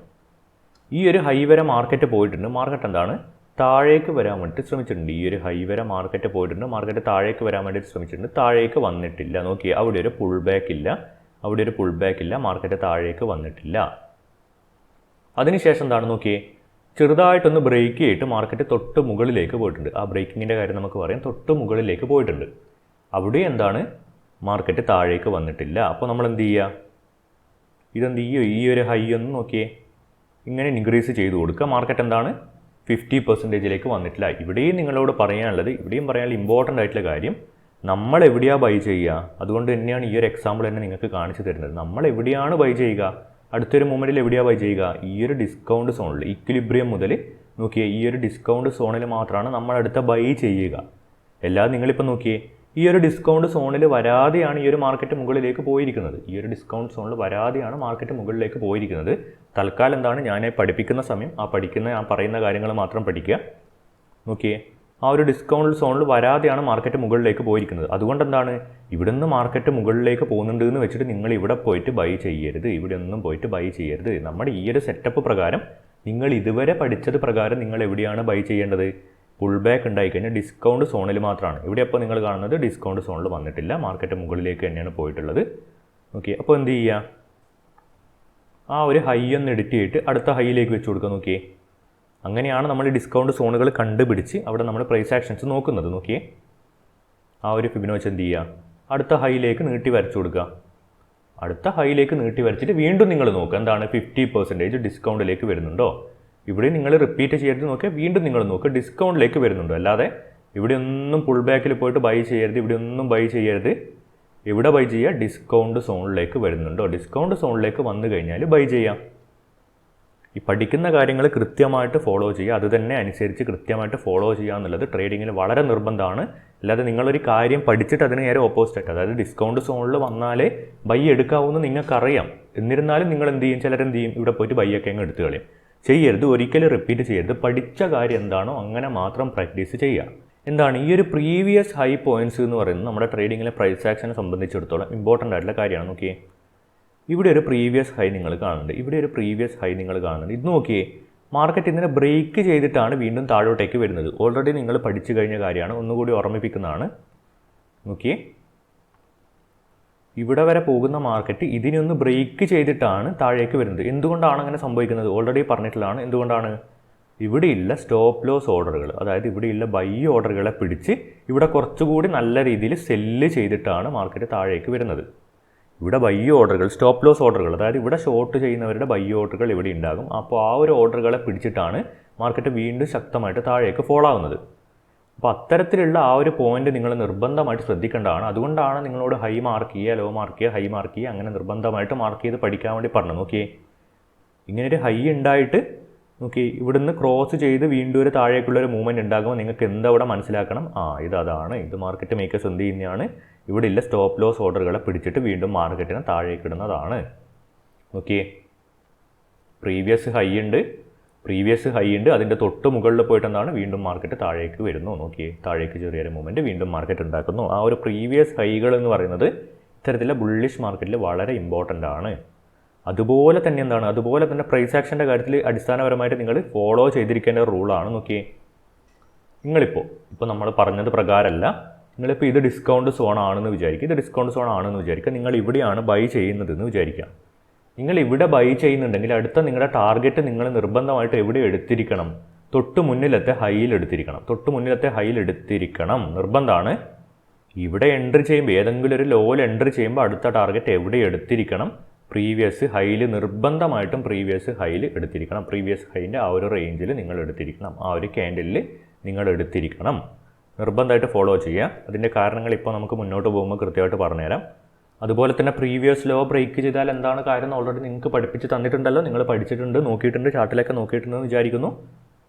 ഈ ഒരു ഹൈ വരെ മാർക്കറ്റ് പോയിട്ടുണ്ട്. മാർക്കറ്റ് എന്താണ്, താഴേക്ക് വരാൻ വേണ്ടിയിട്ട് ശ്രമിച്ചിട്ടുണ്ട്. ഈ ഒരു ഹൈ വരെ മാർക്കറ്റ് പോയിട്ടുണ്ട്. മാർക്കറ്റ് താഴേക്ക് വരാൻ വേണ്ടിയിട്ട് ശ്രമിച്ചിട്ടുണ്ട്. താഴേക്ക് വന്നിട്ടില്ല. നോക്കിയേ, അവിടെ ഒരു പുൾ ബാക്ക് ഇല്ല. അവിടെ ഒരു പുൾ ബാക്ക് ഇല്ല, മാർക്കറ്റ് താഴേക്ക് വന്നിട്ടില്ല. അതിനുശേഷം എന്താണ് നോക്കിയേ, ചെറുതായിട്ടൊന്ന് ബ്രേക്ക് ചെയ്തിട്ട് മാർക്കറ്റ് തൊട്ട് മുകളിലേക്ക് പോയിട്ടുണ്ട്. ആ ബ്രേക്കിങ്ങിൻ്റെ കാര്യം നമുക്ക് പറയാം, തൊട്ട് മുകളിലേക്ക് പോയിട്ടുണ്ട്. അവിടെ എന്താണ്, മാർക്കറ്റ് താഴേക്ക് വന്നിട്ടില്ല. അപ്പോൾ നമ്മൾ എന്ത് ചെയ്യുക, ഇതെന്ത് ചെയ്യുക, ഈ ഒരു ഹൈ ഒന്ന് നോക്കിയേ ഇങ്ങനെ ഇൻക്രീസ് ചെയ്ത് കൊടുക്കുക. മാർക്കറ്റ് എന്താണ് 50% വന്നിട്ടില്ല. ഇവിടെയും നിങ്ങളോട് പറയാനുള്ളത്, ഇവിടെയും പറയാനുള്ള ഇമ്പോർട്ടൻ്റ് ആയിട്ടുള്ള കാര്യം, നമ്മൾ എവിടെയാണ് ബൈ ചെയ്യുക. അതുകൊണ്ട് തന്നെയാണ് ഈ ഒരു എക്സാമ്പിൾ തന്നെ നിങ്ങൾക്ക് കാണിച്ചു തരുന്നത്. നമ്മൾ എവിടെയാണ് ബൈ ചെയ്യുക, അടുത്തൊരു മൊമെൻറ്റിൽ എവിടെയാണ് ബൈ ചെയ്യുക, ഈ ഒരു ഡിസ്കൗണ്ട് സോണിൽ, ഇക്വിലിബ്രിയം മുതൽ നോക്കിയേ ഈ ഒരു ഡിസ്കൗണ്ട് സോണിൽ മാത്രമാണ് നമ്മൾ അടുത്ത ബൈ ചെയ്യുക. അല്ലാതെ നിങ്ങളിപ്പോൾ നോക്കിയേ ഈ ഒരു ഡിസ്കൗണ്ട് സോണിൽ വരാതെയാണ് ഈ ഒരു മാർക്കറ്റ് മുകളിലേക്ക് പോയിരിക്കുന്നത്. ഈ ഒരു ഡിസ്കൗണ്ട് സോണിൽ വരാതെയാണ് മാർക്കറ്റ് മുകളിലേക്ക് പോയിരിക്കുന്നത്. തൽക്കാലം എന്താണ്, ഞാൻ പഠിപ്പിക്കുന്ന സമയം ആ പറയുന്ന കാര്യങ്ങൾ മാത്രം പഠിക്കുക. നോക്കിയേ ആ ഒരു ഡിസ്കൗണ്ട് സോണിൽ വരാതെയാണ് മാർക്കറ്റ് മുകളിലേക്ക് പോയിരിക്കുന്നത്. അതുകൊണ്ട് എന്താണ്, ഇവിടെ നിന്ന് മാർക്കറ്റ് മുകളിലേക്ക് പോകുന്നുണ്ട് എന്ന് വെച്ചിട്ട് നിങ്ങൾ ഇവിടെ പോയിട്ട് ബൈ ചെയ്യരുത്, ഇവിടെ ഒന്നും പോയിട്ട് ബൈ ചെയ്യരുത്. നമ്മുടെ ഈ ഒരു സെറ്റപ്പ് പ്രകാരം, നിങ്ങൾ ഇതുവരെ പഠിച്ചത് പ്രകാരം നിങ്ങൾ എവിടെയാണ് ബൈ ചെയ്യേണ്ടത്, പുൾ ബാക്ക് ഉണ്ടായിക്കഴിഞ്ഞാൽ ഡിസ്കൗണ്ട് സോണിൽ മാത്രമാണ്. ഇവിടെ അപ്പോൾ നിങ്ങൾ കാണുന്നത് ഡിസ്കൗണ്ട് സോണിൽ വന്നിട്ടില്ല, മാർക്കറ്റ് മുകളിലേക്ക് തന്നെയാണ് പോയിട്ടുള്ളത്. ഓക്കെ, അപ്പോൾ എന്ത് ചെയ്യുക, ആ ഒരു ഹൈ ഒന്ന് എഡിറ്റ് ചെയ്തിട്ട് അടുത്ത ഹൈയിലേക്ക് വെച്ച് കൊടുക്കുക. നോക്കിയേ, അങ്ങനെയാണ് നമ്മൾ ഡിസ്കൗണ്ട് സോണുകൾ കണ്ടുപിടിച്ച് അവിടെ നമ്മൾ പ്രൈസ് ആക്ഷൻസ് നോക്കുന്നത്. നോക്കിയേ, ആ ഒരു ഫിബൊനാച്ചി എന്ത് ചെയ്യുക, അടുത്ത ഹൈയിലേക്ക് നീട്ടി വരച്ചു കൊടുക്കുക. അടുത്ത ഹൈയിലേക്ക് നീട്ടി വരച്ചിട്ട് വീണ്ടും നിങ്ങൾ നോക്കുക, എന്താണ് 50% ഡിസ്കൗണ്ടിലേക്ക് വരുന്നുണ്ടോ. ഇവിടെ നിങ്ങൾ റിപ്പീറ്റ് ചെയ്യരുത്, നോക്കിയാൽ വീണ്ടും നിങ്ങൾ നോക്കുക ഡിസ്കൗണ്ടിലേക്ക് വരുന്നുണ്ടോ. അല്ലാതെ ഇവിടെ ഒന്നും പുൾ ബാക്കിൽ പോയിട്ട് ബൈ ചെയ്യരുത്, ഇവിടെ ഒന്നും ബൈ ചെയ്യരുത്. എവിടെ ബൈ ചെയ്യുക, ഡിസ്കൗണ്ട് സോണിലേക്ക് വരുന്നുണ്ടോ, ഡിസ്കൗണ്ട് സോണിലേക്ക് വന്നു കഴിഞ്ഞാൽ ബൈ ചെയ്യാം. ഈ പഠിക്കുന്ന കാര്യങ്ങൾ കൃത്യമായിട്ട് ഫോളോ ചെയ്യുക, അത് തന്നെ അനുസരിച്ച് കൃത്യമായിട്ട് ഫോളോ ചെയ്യുക എന്നുള്ളത് ട്രേഡിങ്ങിൽ വളരെ നിർബന്ധമാണ്. അല്ലാതെ നിങ്ങളൊരു കാര്യം പഠിച്ചിട്ട് അതിന് നേരെ ഓപ്പോസിറ്റ്, അതായത് ഡിസ്കൗണ്ട് സോണിൽ വന്നാലേ ബൈ എടുക്കാവുമെന്ന് നിങ്ങൾക്കറിയാം. എന്നിരുന്നാലും നിങ്ങൾ എന്ത് ചെയ്യും, ചിലരെന്ത് ചെയ്യും, ഇവിടെ പോയിട്ട് ബൈ ഒക്കെ അങ്ങ് എടുത്ത് കളയും. ചെയ്യരുത്, ഒരിക്കലും റിപ്പീറ്റ് ചെയ്യരുത്. പഠിച്ച കാര്യം എന്താണോ അങ്ങനെ മാത്രം പ്രാക്ടീസ് ചെയ്യുക. എന്താണ് ഈ ഒരു പ്രീവിയസ് ഹൈ പോയിന്റ്സ് എന്ന് പറയുന്നത് നമ്മുടെ ട്രേഡിങ്ങിലെ പ്രൈസ് ആക്ഷനെ സംബന്ധിച്ചിടത്തോളം ഇമ്പോർട്ടൻ്റ് ആയിട്ടുള്ള കാര്യമാണ്. നോക്കിയേ, ഇവിടെ ഒരു പ്രീവിയസ് ഹൈ നിങ്ങൾ കാണുന്നുണ്ട്, ഇവിടെ ഒരു പ്രീവിയസ് ഹൈ നിങ്ങൾ കാണുന്നുണ്ട്. ഇത് നോക്കിയേ, മാർക്കറ്റ് ഇതിനെ ബ്രേക്ക് ചെയ്തിട്ടാണ് വീണ്ടും താഴോട്ടേക്ക് വരുന്നത്. ഓൾറെഡി നിങ്ങൾ പഠിച്ചു കഴിഞ്ഞ കാര്യമാണ്, ഒന്നുകൂടി ഓർമ്മിപ്പിക്കുന്നതാണ്. നോക്കിയേ, ഇവിടെ വരെ പോകുന്ന മാർക്കറ്റ് ഇതിനൊന്ന് ബ്രേക്ക് ചെയ്തിട്ടാണ് താഴേക്ക് വരുന്നത്. എന്തുകൊണ്ടാണ് അങ്ങനെ സംഭവിക്കുന്നത്, ഓൾറെഡി പറഞ്ഞിട്ടുള്ളതാണ്. എന്തുകൊണ്ടാണ്, ഇവിടെയുള്ള സ്റ്റോപ്പ് ലോസ് ഓർഡറുകൾ, അതായത് ഇവിടെയുള്ള ബൈ ഓർഡറുകളെ പിടിച്ച് ഇവിടെ കുറച്ചുകൂടി നല്ല രീതിയിൽ സെല്ല് ചെയ്തിട്ടാണ് മാർക്കറ്റ് താഴേക്ക് വരുന്നത്. ഇവിടെ ബൈ ഓർഡറുകൾ, സ്റ്റോപ്പ് ലോസ് ഓർഡറുകൾ, അതായത് ഇവിടെ ഷോർട്ട് ചെയ്യുന്നവരുടെ ബൈ ഓർഡറുകൾ ഇവിടെ ഉണ്ടാകും. അപ്പോൾ ആ ഒരു ഓർഡറുകളെ പിടിച്ചിട്ടാണ് മാർക്കറ്റ് വീണ്ടും ശക്തമായിട്ട് താഴേക്ക് ഫോൾ ആവുന്നത്. അപ്പോൾ അത്തരത്തിലുള്ള ആ ഒരു പോയിന്റ് നിങ്ങൾ നിർബന്ധമായിട്ട് ശ്രദ്ധിക്കേണ്ടതാണ്. അതുകൊണ്ടാണ് നിങ്ങളോട് ഹൈ മാർക്ക് ചെയ്യുക, ലോ മാർക്ക് ചെയ്യുക, ഹൈ മാർക്ക് ചെയ്യുക, അങ്ങനെ നിർബന്ധമായിട്ട് മാർക്ക് ചെയ്ത് പഠിക്കാൻ വേണ്ടി പറഞ്ഞു. നോക്കിയേ, ഇങ്ങനൊരു ഹൈ ഉണ്ടായിട്ട് നോക്കി ഇവിടുന്ന് ക്രോസ് ചെയ്ത് വീണ്ടും ഒരു താഴേക്കുള്ളൊരു മൂവ്മെൻറ്റ് ഉണ്ടാകുമ്പോൾ നിങ്ങൾക്ക് എന്തവിടെ മനസ്സിലാക്കണം, അതാണ് ഇത് മാർക്കറ്റ് മേക്കേഴ്സ് എന്ത് ചെയ്യുന്നതാണ്, ഇവിടെ ഇല്ല സ്റ്റോപ്പ് ലോസ് ഓർഡറുകളെ പിടിച്ചിട്ട് വീണ്ടും മാർക്കറ്റിനെ താഴേക്ക് ഇടുന്നതാണ്. നോക്കിയേ, പ്രീവിയസ് ഹൈ ഉണ്ട്, അതിൻ്റെ തൊട്ട് മുകളിൽ പോയിട്ട് എന്താണ് വീണ്ടും മാർക്കറ്റ് താഴേക്ക് വരുന്നു. നോക്കിയേ, താഴേക്ക് ചെറിയൊരു മൂവ്മെൻറ്റ് വീണ്ടും മാർക്കറ്റ് ഉണ്ടാക്കുന്നു. ആ ഒരു പ്രീവിയസ് ഹൈകൾ എന്ന് പറയുന്നത് ഇത്തരത്തിലുള്ള ബുള്ളിഷ് മാർക്കറ്റിൽ വളരെ ഇമ്പോർട്ടൻ്റ് ആണ്. അതുപോലെ തന്നെ പ്രൈസ് ആക്ഷൻ്റെ കാര്യത്തിൽ അടിസ്ഥാനപരമായിട്ട് നിങ്ങൾ ഫോളോ ചെയ്തിരിക്കേണ്ട റൂളാണ്. നോക്കിയേ, ഇപ്പോൾ നമ്മൾ പറഞ്ഞത് പ്രകാരമല്ല, നിങ്ങളിപ്പോൾ ഇത് ഡിസ്കൗണ്ട് സോൺ ആണെന്ന് വിചാരിക്കുക, നിങ്ങൾ ഇവിടെയാണ് ബൈ ചെയ്യുന്നതെന്ന് വിചാരിക്കുക. നിങ്ങൾ ഇവിടെ ബൈ ചെയ്യുന്നുണ്ടെങ്കിൽ അടുത്ത നിങ്ങളുടെ ടാർഗറ്റ് നിങ്ങൾ നിർബന്ധമായിട്ട് എവിടെ എടുത്തിരിക്കണം, തൊട്ട് മുന്നിലത്തെ ഹൈയിൽ എടുത്തിരിക്കണം, നിർബന്ധമാണ്. ഇവിടെ എൻട്രി ചെയ്യുമ്പോൾ, ഏതെങ്കിലും ഒരു ലോയിൽ എൻട്രി ചെയ്യുമ്പോൾ അടുത്ത ടാർഗറ്റ് എവിടെ എടുത്തിരിക്കണം, പ്രീവിയസ് ഹൈയിൽ, നിർബന്ധമായിട്ടും പ്രീവിയസ് ഹൈയിൽ എടുത്തിരിക്കണം. പ്രീവിയസ് ഹൈൻ്റെ ആ ഒരു റേഞ്ചിൽ നിങ്ങൾ എടുത്തിരിക്കണം, ആ ഒരു ക്യാൻഡിലിൽ നിങ്ങൾ എടുത്തിരിക്കണം. നിർബന്ധമായിട്ട് ഫോളോ ചെയ്യുക. അതിൻ്റെ കാരണങ്ങൾ ഇപ്പോൾ നമുക്ക് മുന്നോട്ട് പോകുമ്പോൾ കൃത്യമായിട്ട് പറഞ്ഞുതരാം. അതുപോലെ തന്നെ പ്രീവിയസ് ലോ ബ്രേക്ക് ചെയ്താൽ എന്താണ് കാര്യം ഓൾറെഡി നിങ്ങൾക്ക് പഠിപ്പിച്ച് തന്നിട്ടുണ്ടല്ലോ, നിങ്ങൾ പഠിച്ചിട്ടുണ്ട്, നോക്കിയിട്ടുണ്ട്, ചാർട്ടിലൊക്കെ നോക്കിയിട്ടുണ്ടെന്ന് വിചാരിക്കുന്നു.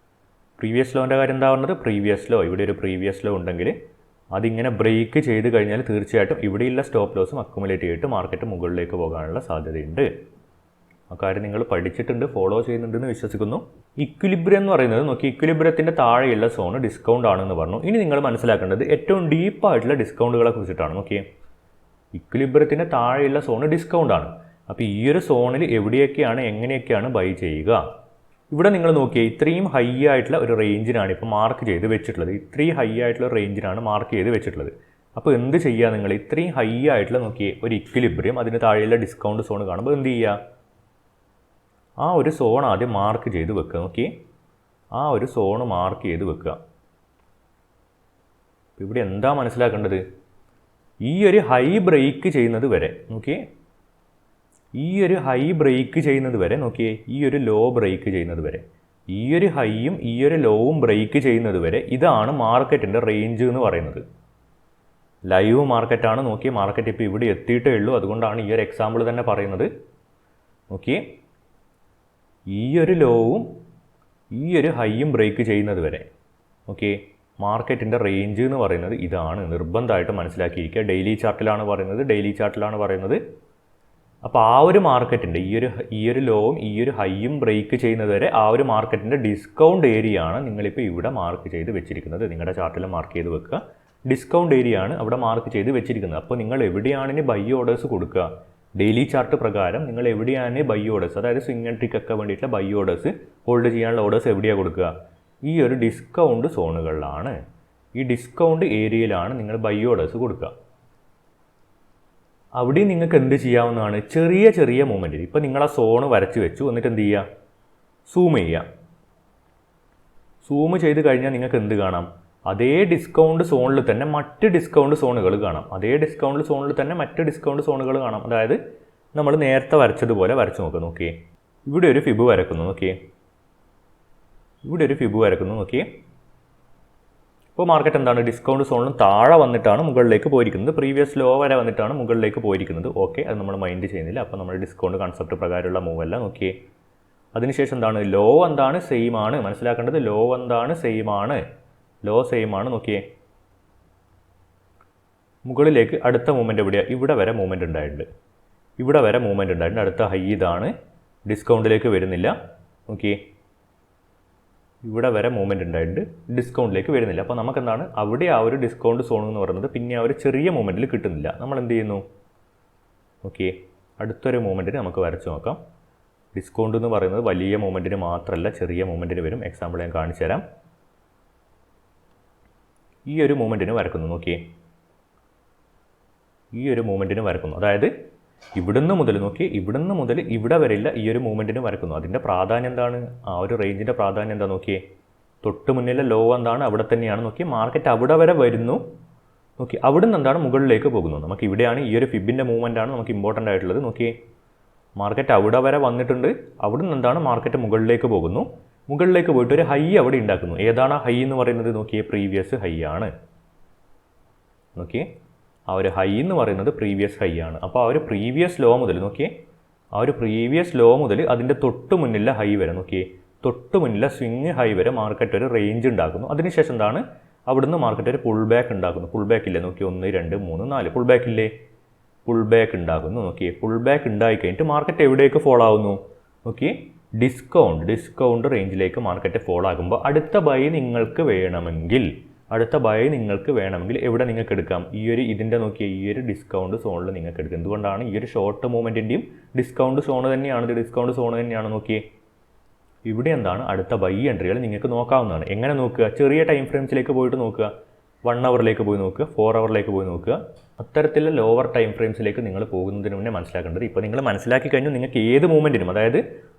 പ്രീവിയസ് ലോൻ്റെ കാര്യം എന്താ പറഞ്ഞത്, ഇവിടെ ഒരു പ്രീവിയസ് ലോ ഉണ്ടെങ്കിൽ അതിങ്ങനെ ബ്രേക്ക് ചെയ്ത് കഴിഞ്ഞാൽ തീർച്ചയായിട്ടും ഇവിടെയുള്ള സ്റ്റോപ്പ് ലോസും അക്യുമുലേറ്റ് ചെയ്തിട്ട് മാർക്കറ്റ് മുകളിലേക്ക് പോകാനുള്ള സാധ്യതയുണ്ട്. ആ കാര്യം നിങ്ങൾ പഠിച്ചിട്ടുണ്ട്, ഫോളോ ചെയ്യുന്നുണ്ടെന്ന് വിശ്വസിക്കുന്നു. ഇക്വിലിബ്രിയം എന്ന് പറയുന്നത് നോക്കി, ഇക്വിലിബ്രിയത്തിൻ്റെ താഴെയുള്ള സോൺ ഡിസ്കൗണ്ട് ആണെന്ന് പറഞ്ഞു. ഇനി നിങ്ങൾ മനസ്സിലാക്കേണ്ടത് ഏറ്റവും ഡീപ്പായിട്ടുള്ള ഡിസ്കൗണ്ടുകളെ കുറിച്ചിട്ടാണ്. നോക്കിയേ, ഇക്വിലിബ്രിയത്തിൻ്റെ താഴെയുള്ള സോണ് ഡിസ്കൗണ്ട് ആണ്. അപ്പോൾ ഈ ഒരു സോണിൽ എങ്ങനെയൊക്കെയാണ് ബൈ ചെയ്യുക. ഇവിടെ നിങ്ങൾ നോക്കിയേ, ഇത്രയും ഹൈ ആയിട്ടുള്ള ഒരു റേഞ്ചിനാണ് ഇപ്പോൾ മാർക്ക് ചെയ്ത് വെച്ചിട്ടുള്ളത്. അപ്പോൾ എന്ത് ചെയ്യുക നിങ്ങൾ? ഇത്രയും ഹൈ ആയിട്ടുള്ള നോക്കിയേ ഒരു ഇക്വിലിബ്രിയം, അതിന് താഴെയുള്ള ഡിസ്കൗണ്ട് സോൺ കാണുമ്പോൾ എന്ത് ചെയ്യുക? ആ ഒരു സോൺ ആദ്യം മാർക്ക് ചെയ്ത് വെക്കുക. നോക്കിയേ, ആ ഒരു സോൺ മാർക്ക് ചെയ്ത് വെക്കുക. ഇവിടെ എന്താ മനസ്സിലാക്കേണ്ടത്? ഈ ഒരു ഹൈ ബ്രേക്ക് ചെയ്യുന്നത് വരെ നോക്കിയേ, ഈ ഒരു ഹൈ ബ്രേക്ക് ചെയ്യുന്നത് വരെ നോക്കിയേ, ഈ ഒരു ലോ ബ്രേക്ക് ചെയ്യുന്നത് വരെ, ഈ ഒരു ഹൈയും ഈ ഒരു ലോവും ബ്രേക്ക് ചെയ്യുന്നത് വരെ ഇതാണ് മാർക്കറ്റിൻ്റെ റേഞ്ച് എന്ന് പറയുന്നത്. ലൈവ് മാർക്കറ്റാണ്. നോക്കിയേ, മാർക്കറ്റ് ഇപ്പോൾ ഇവിടെ എത്തിയിട്ടേ ഉള്ളൂ. അതുകൊണ്ടാണ് ഈ ഒരു എക്സാമ്പിൾ തന്നെ പറയുന്നത്. നോക്കിയേ, ഈ ഒരു ലോവും ഈ ഒരു ഹൈയും ബ്രേക്ക് ചെയ്യുന്നത് വരെ ഓക്കെ മാർക്കറ്റിൻ്റെ റേഞ്ച് എന്ന് പറയുന്നത് ഇതാണ്. നിർബന്ധമായിട്ട് മനസ്സിലാക്കിയിരിക്കുക. ഡെയിലി ചാർട്ടിലാണ് പറയുന്നത്. അപ്പോൾ ആ ഒരു മാർക്കറ്റിൻ്റെ ഈ ഒരു ലോവും ഈ ഒരു ഹൈയും ബ്രേക്ക് ചെയ്യുന്നത് വരെ ആ ഒരു മാർക്കറ്റിൻ്റെ ഡിസ്കൗണ്ട് ഏരിയ ആണ് നിങ്ങളിപ്പോൾ ഇവിടെ മാർക്ക് ചെയ്ത് വെച്ചിരിക്കുന്നത്. നിങ്ങളുടെ ചാർട്ടിൽ മാർക്ക് ചെയ്ത് വെക്കുക. ഡിസ്കൗണ്ട് ഏരിയ ആണ് അവിടെ മാർക്ക് ചെയ്ത് വെച്ചിരിക്കുന്നത്. അപ്പോൾ നിങ്ങൾ എവിടെയാണ് ഇനി ബൈ ഓർഡേഴ്സ് കൊടുക്കുക? ഡെയിലി ചാർട്ട് പ്രകാരം നിങ്ങൾ എവിടെയാണ് ബൈ ഓർഡേഴ്സ്, അതായത് സ്വിംഗ് എൻട്രിക്കൊക്കെ വേണ്ടിയിട്ടുള്ള ബൈ ഓർഡേഴ്സ്, ഹോൾഡ് ചെയ്യാനുള്ള ഓർഡേഴ്സ് എവിടെയാണ് കൊടുക്കുക? ഈ ഒരു ഡിസ്കൗണ്ട് സോണുകളിലാണ്, ഈ ഡിസ്കൗണ്ട് ഏരിയയിലാണ് നിങ്ങൾ ബൈ ഓർഡേഴ്സ് കൊടുക്കുക. അവിടെ നിങ്ങൾക്ക് എന്ത് ചെയ്യാവുന്നതാണ്? ചെറിയ ചെറിയ മൂവ്മെൻറ്റ്. ഇപ്പോൾ നിങ്ങൾ ആ സോണ് വരച്ച് വെച്ചു, എന്നിട്ട് എന്ത് ചെയ്യുക? സൂം ചെയ്യുക. സൂം ചെയ്ത് കഴിഞ്ഞാൽ നിങ്ങൾക്ക് എന്ത് കാണാം? അതേ ഡിസ്കൗണ്ട് സോണിൽ തന്നെ മറ്റ് ഡിസ്കൗണ്ട് സോണുകൾ കാണാം. അതായത് നമ്മൾ നേരത്തെ വരച്ചതുപോലെ വരച്ച് നോക്കുക. നോക്കിയേ, ഇവിടെ ഒരു ഫിബ് വരക്കുന്നു. നോക്കിയേ, ഇപ്പോൾ മാർക്കറ്റ് എന്താണ്? ഡിസ്കൗണ്ട് സോണിലും താഴെ വന്നിട്ടാണ് മുകളിലേക്ക് പോയിരിക്കുന്നത്. പ്രീവിയസ് ലോ വരെ വന്നിട്ടാണ് മുകളിലേക്ക് പോയിരിക്കുന്നത്. ഓക്കെ, അത് നമ്മൾ മൈൻഡ് ചെയ്യുന്നില്ല. അപ്പോൾ നമ്മൾ ഡിസ്കൗണ്ട് കൺസെപ്റ്റ് പ്രകാരമുള്ള മൂവ് അല്ല. നോക്കിയേ, അതിനുശേഷം എന്താണ്? ലോ എന്താണ്? സെയിം ആണ്. മനസ്സിലാക്കേണ്ടത് ലോ എന്താണ്? സെയിം ആണ്. നോക്കിയേ, മുകളിലേക്ക് അടുത്ത മൂവ്മെൻറ്റ് എവിടെയാണ്? ഇവിടെ വരെ മൂവ്മെൻറ്റ് ഉണ്ടായിട്ടുണ്ട്. അടുത്ത ഹൈ ഇതാണ്. ഡിസ്കൗണ്ടിലേക്ക് വരുന്നില്ല. നോക്കിയേ, ഇവിടെ വരെ മൂവ്മെൻറ്റ് ഉണ്ടായിട്ടുണ്ട്, ഡിസ്കൗണ്ടിലേക്ക് വരുന്നില്ല. അപ്പോൾ നമുക്കെന്താണ്? അവിടെ ആ ഒരു ഡിസ്കൗണ്ട് സോൺ എന്ന് പറയുന്നത് പിന്നെ ആ ഒരു ചെറിയ മൂവ്മെൻറ്റിൽ കിട്ടുന്നില്ല. നമ്മൾ എന്ത് ചെയ്യുന്നു? ഓക്കെ, അടുത്തൊരു മൂവ്മെൻറ്റിന് നമുക്ക് വരച്ച് നോക്കാം. ഡിസ്കൗണ്ട് എന്ന് പറയുന്നത് വലിയ മൂവ്മെൻറ്റിന് മാത്രമല്ല, ചെറിയ മൂവ്മെൻറ്റിന് വരും. എക്സാമ്പിൾ ഞാൻ കാണിച്ചു തരാം. ഈ ഒരു മൂവ്മെൻറ്റിന് വരക്കുന്നു. നോക്കിയേ, ഈ ഒരു മൂവ്മെൻറ്റിന് വരക്കുന്നു. അതായത് ഇവിടുന്ന് മുതൽ ഇവിടെ വരെയില്ല ഈ ഒരു മൂവ്മെൻറ്റിന് വരക്കുന്നു. അതിൻ്റെ പ്രാധാന്യം എന്താണ്? ആ ഒരു റേഞ്ചിൻ്റെ പ്രാധാന്യം എന്താ? നോക്കിയേ, തൊട്ട് മുന്നിലെ ലോ എന്താണ്? അവിടെ തന്നെയാണ്. നോക്കിയേ, മാർക്കറ്റ് അവിടെ വരെ വരുന്നു. നോക്കി, അവിടെ നിന്ന് എന്താണ്? മുകളിലേക്ക് പോകുന്നു. നമുക്ക് ഇവിടെയാണ് ഈ ഒരു ഫിബിൻ്റെ മൂവ്മെൻ്റ് ആണ് നമുക്ക് ഇമ്പോർട്ടൻ്റ് ആയിട്ടുള്ളത്. നോക്കിയേ, മാർക്കറ്റ് അവിടെ വരെ വന്നിട്ടുണ്ട്. അവിടെ നിന്ന് എന്താണ്? മാർക്കറ്റ് മുകളിലേക്ക് പോകുന്നു. മുകളിലേക്ക് പോയിട്ട് ഒരു ഹൈ അവിടെ ഉണ്ടാക്കുന്നു. ഏതാണ് ഹൈ എന്ന് പറയുന്നത്? നോക്കിയേ, പ്രീവിയസ് ഹൈ ആണ്. നോക്കിയേ, ആ ഒരു ഹൈ എന്ന് പറയുന്നത് പ്രീവിയസ് ഹൈ ആണ്. അപ്പോൾ ആ ഒരു പ്രീവിയസ് ലോ മുതൽ നോക്കിയേ, അതിൻ്റെ തൊട്ട് മുന്നിലെ ഹൈ വരെ നോക്കിയേ, തൊട്ട് മുന്നിലെ സ്വിങ് ഹൈ വരെ മാർക്കറ്റ് ഒരു റേഞ്ച് ഉണ്ടാക്കുന്നു. അതിനുശേഷം എന്താണ്? അവിടുന്ന് മാർക്കറ്റ് ഒരു പുൾ ബാക്ക് ഉണ്ടാക്കുന്നു. പുൾ ബാക്ക് ഇല്ലേ? നോക്കി, 1 2 3 4 പുൾ ബാക്ക് ഇല്ലേ? പുൾ ബാക്ക് ഉണ്ടാക്കുന്നു. നോക്കിയേ, പുൾ ബാക്ക് ഉണ്ടായി കഴിഞ്ഞിട്ട് മാർക്കറ്റ് എവിടേക്ക് ഫോളോ ആവുന്നു? നോക്കിയേ, ഡിസ്കൗണ്ട് റേഞ്ചിലേക്ക് മാർക്കറ്റ് ഫോളോ ആകുമ്പോൾ അടുത്ത ബൈ നിങ്ങൾക്ക് വേണമെങ്കിൽ എവിടെ നിങ്ങൾക്ക് എടുക്കാം? ഇതിൻ്റെ നോക്കിയാൽ ഈ ഒരു ഡിസ്കൗണ്ട് സോണിൽ നിങ്ങൾക്ക് എടുക്കാം. എന്തുകൊണ്ടാണ്? ഈ ഒരു ഷോർട്ട് മൂവ്മെൻറ്റിൻ്റെയും ഡിസ്കൗണ്ട് സോൺ തന്നെയാണ്. നോക്കിയേ, ഇവിടെ എന്താണ്? അടുത്ത ബൈ എൻട്രികൾ നിങ്ങൾക്ക് നോക്കാവുന്നതാണ്. എങ്ങനെ നോക്കുക? ചെറിയ ടൈം ഫ്രെയിംസിലേക്ക് പോയിട്ട് നോക്കുക. 1 അവറിലേക്ക് പോയി നോക്കുക, 4 അവറിലേക്ക് പോയി നോക്കുക. അത്തരത്തിലുള്ള ലോവർ ടൈം ഫ്രെയിംസിലേക്ക് നിങ്ങൾ പോകുന്നതിന് മുന്നേ മനസ്സിലാക്കേണ്ടത്, ഇപ്പോൾ നിങ്ങൾ മനസ്സിലാക്കി കഴിഞ്ഞു നിങ്ങൾക്ക് ഏത് മൂവ്മെൻറ്റിനും, അതായത്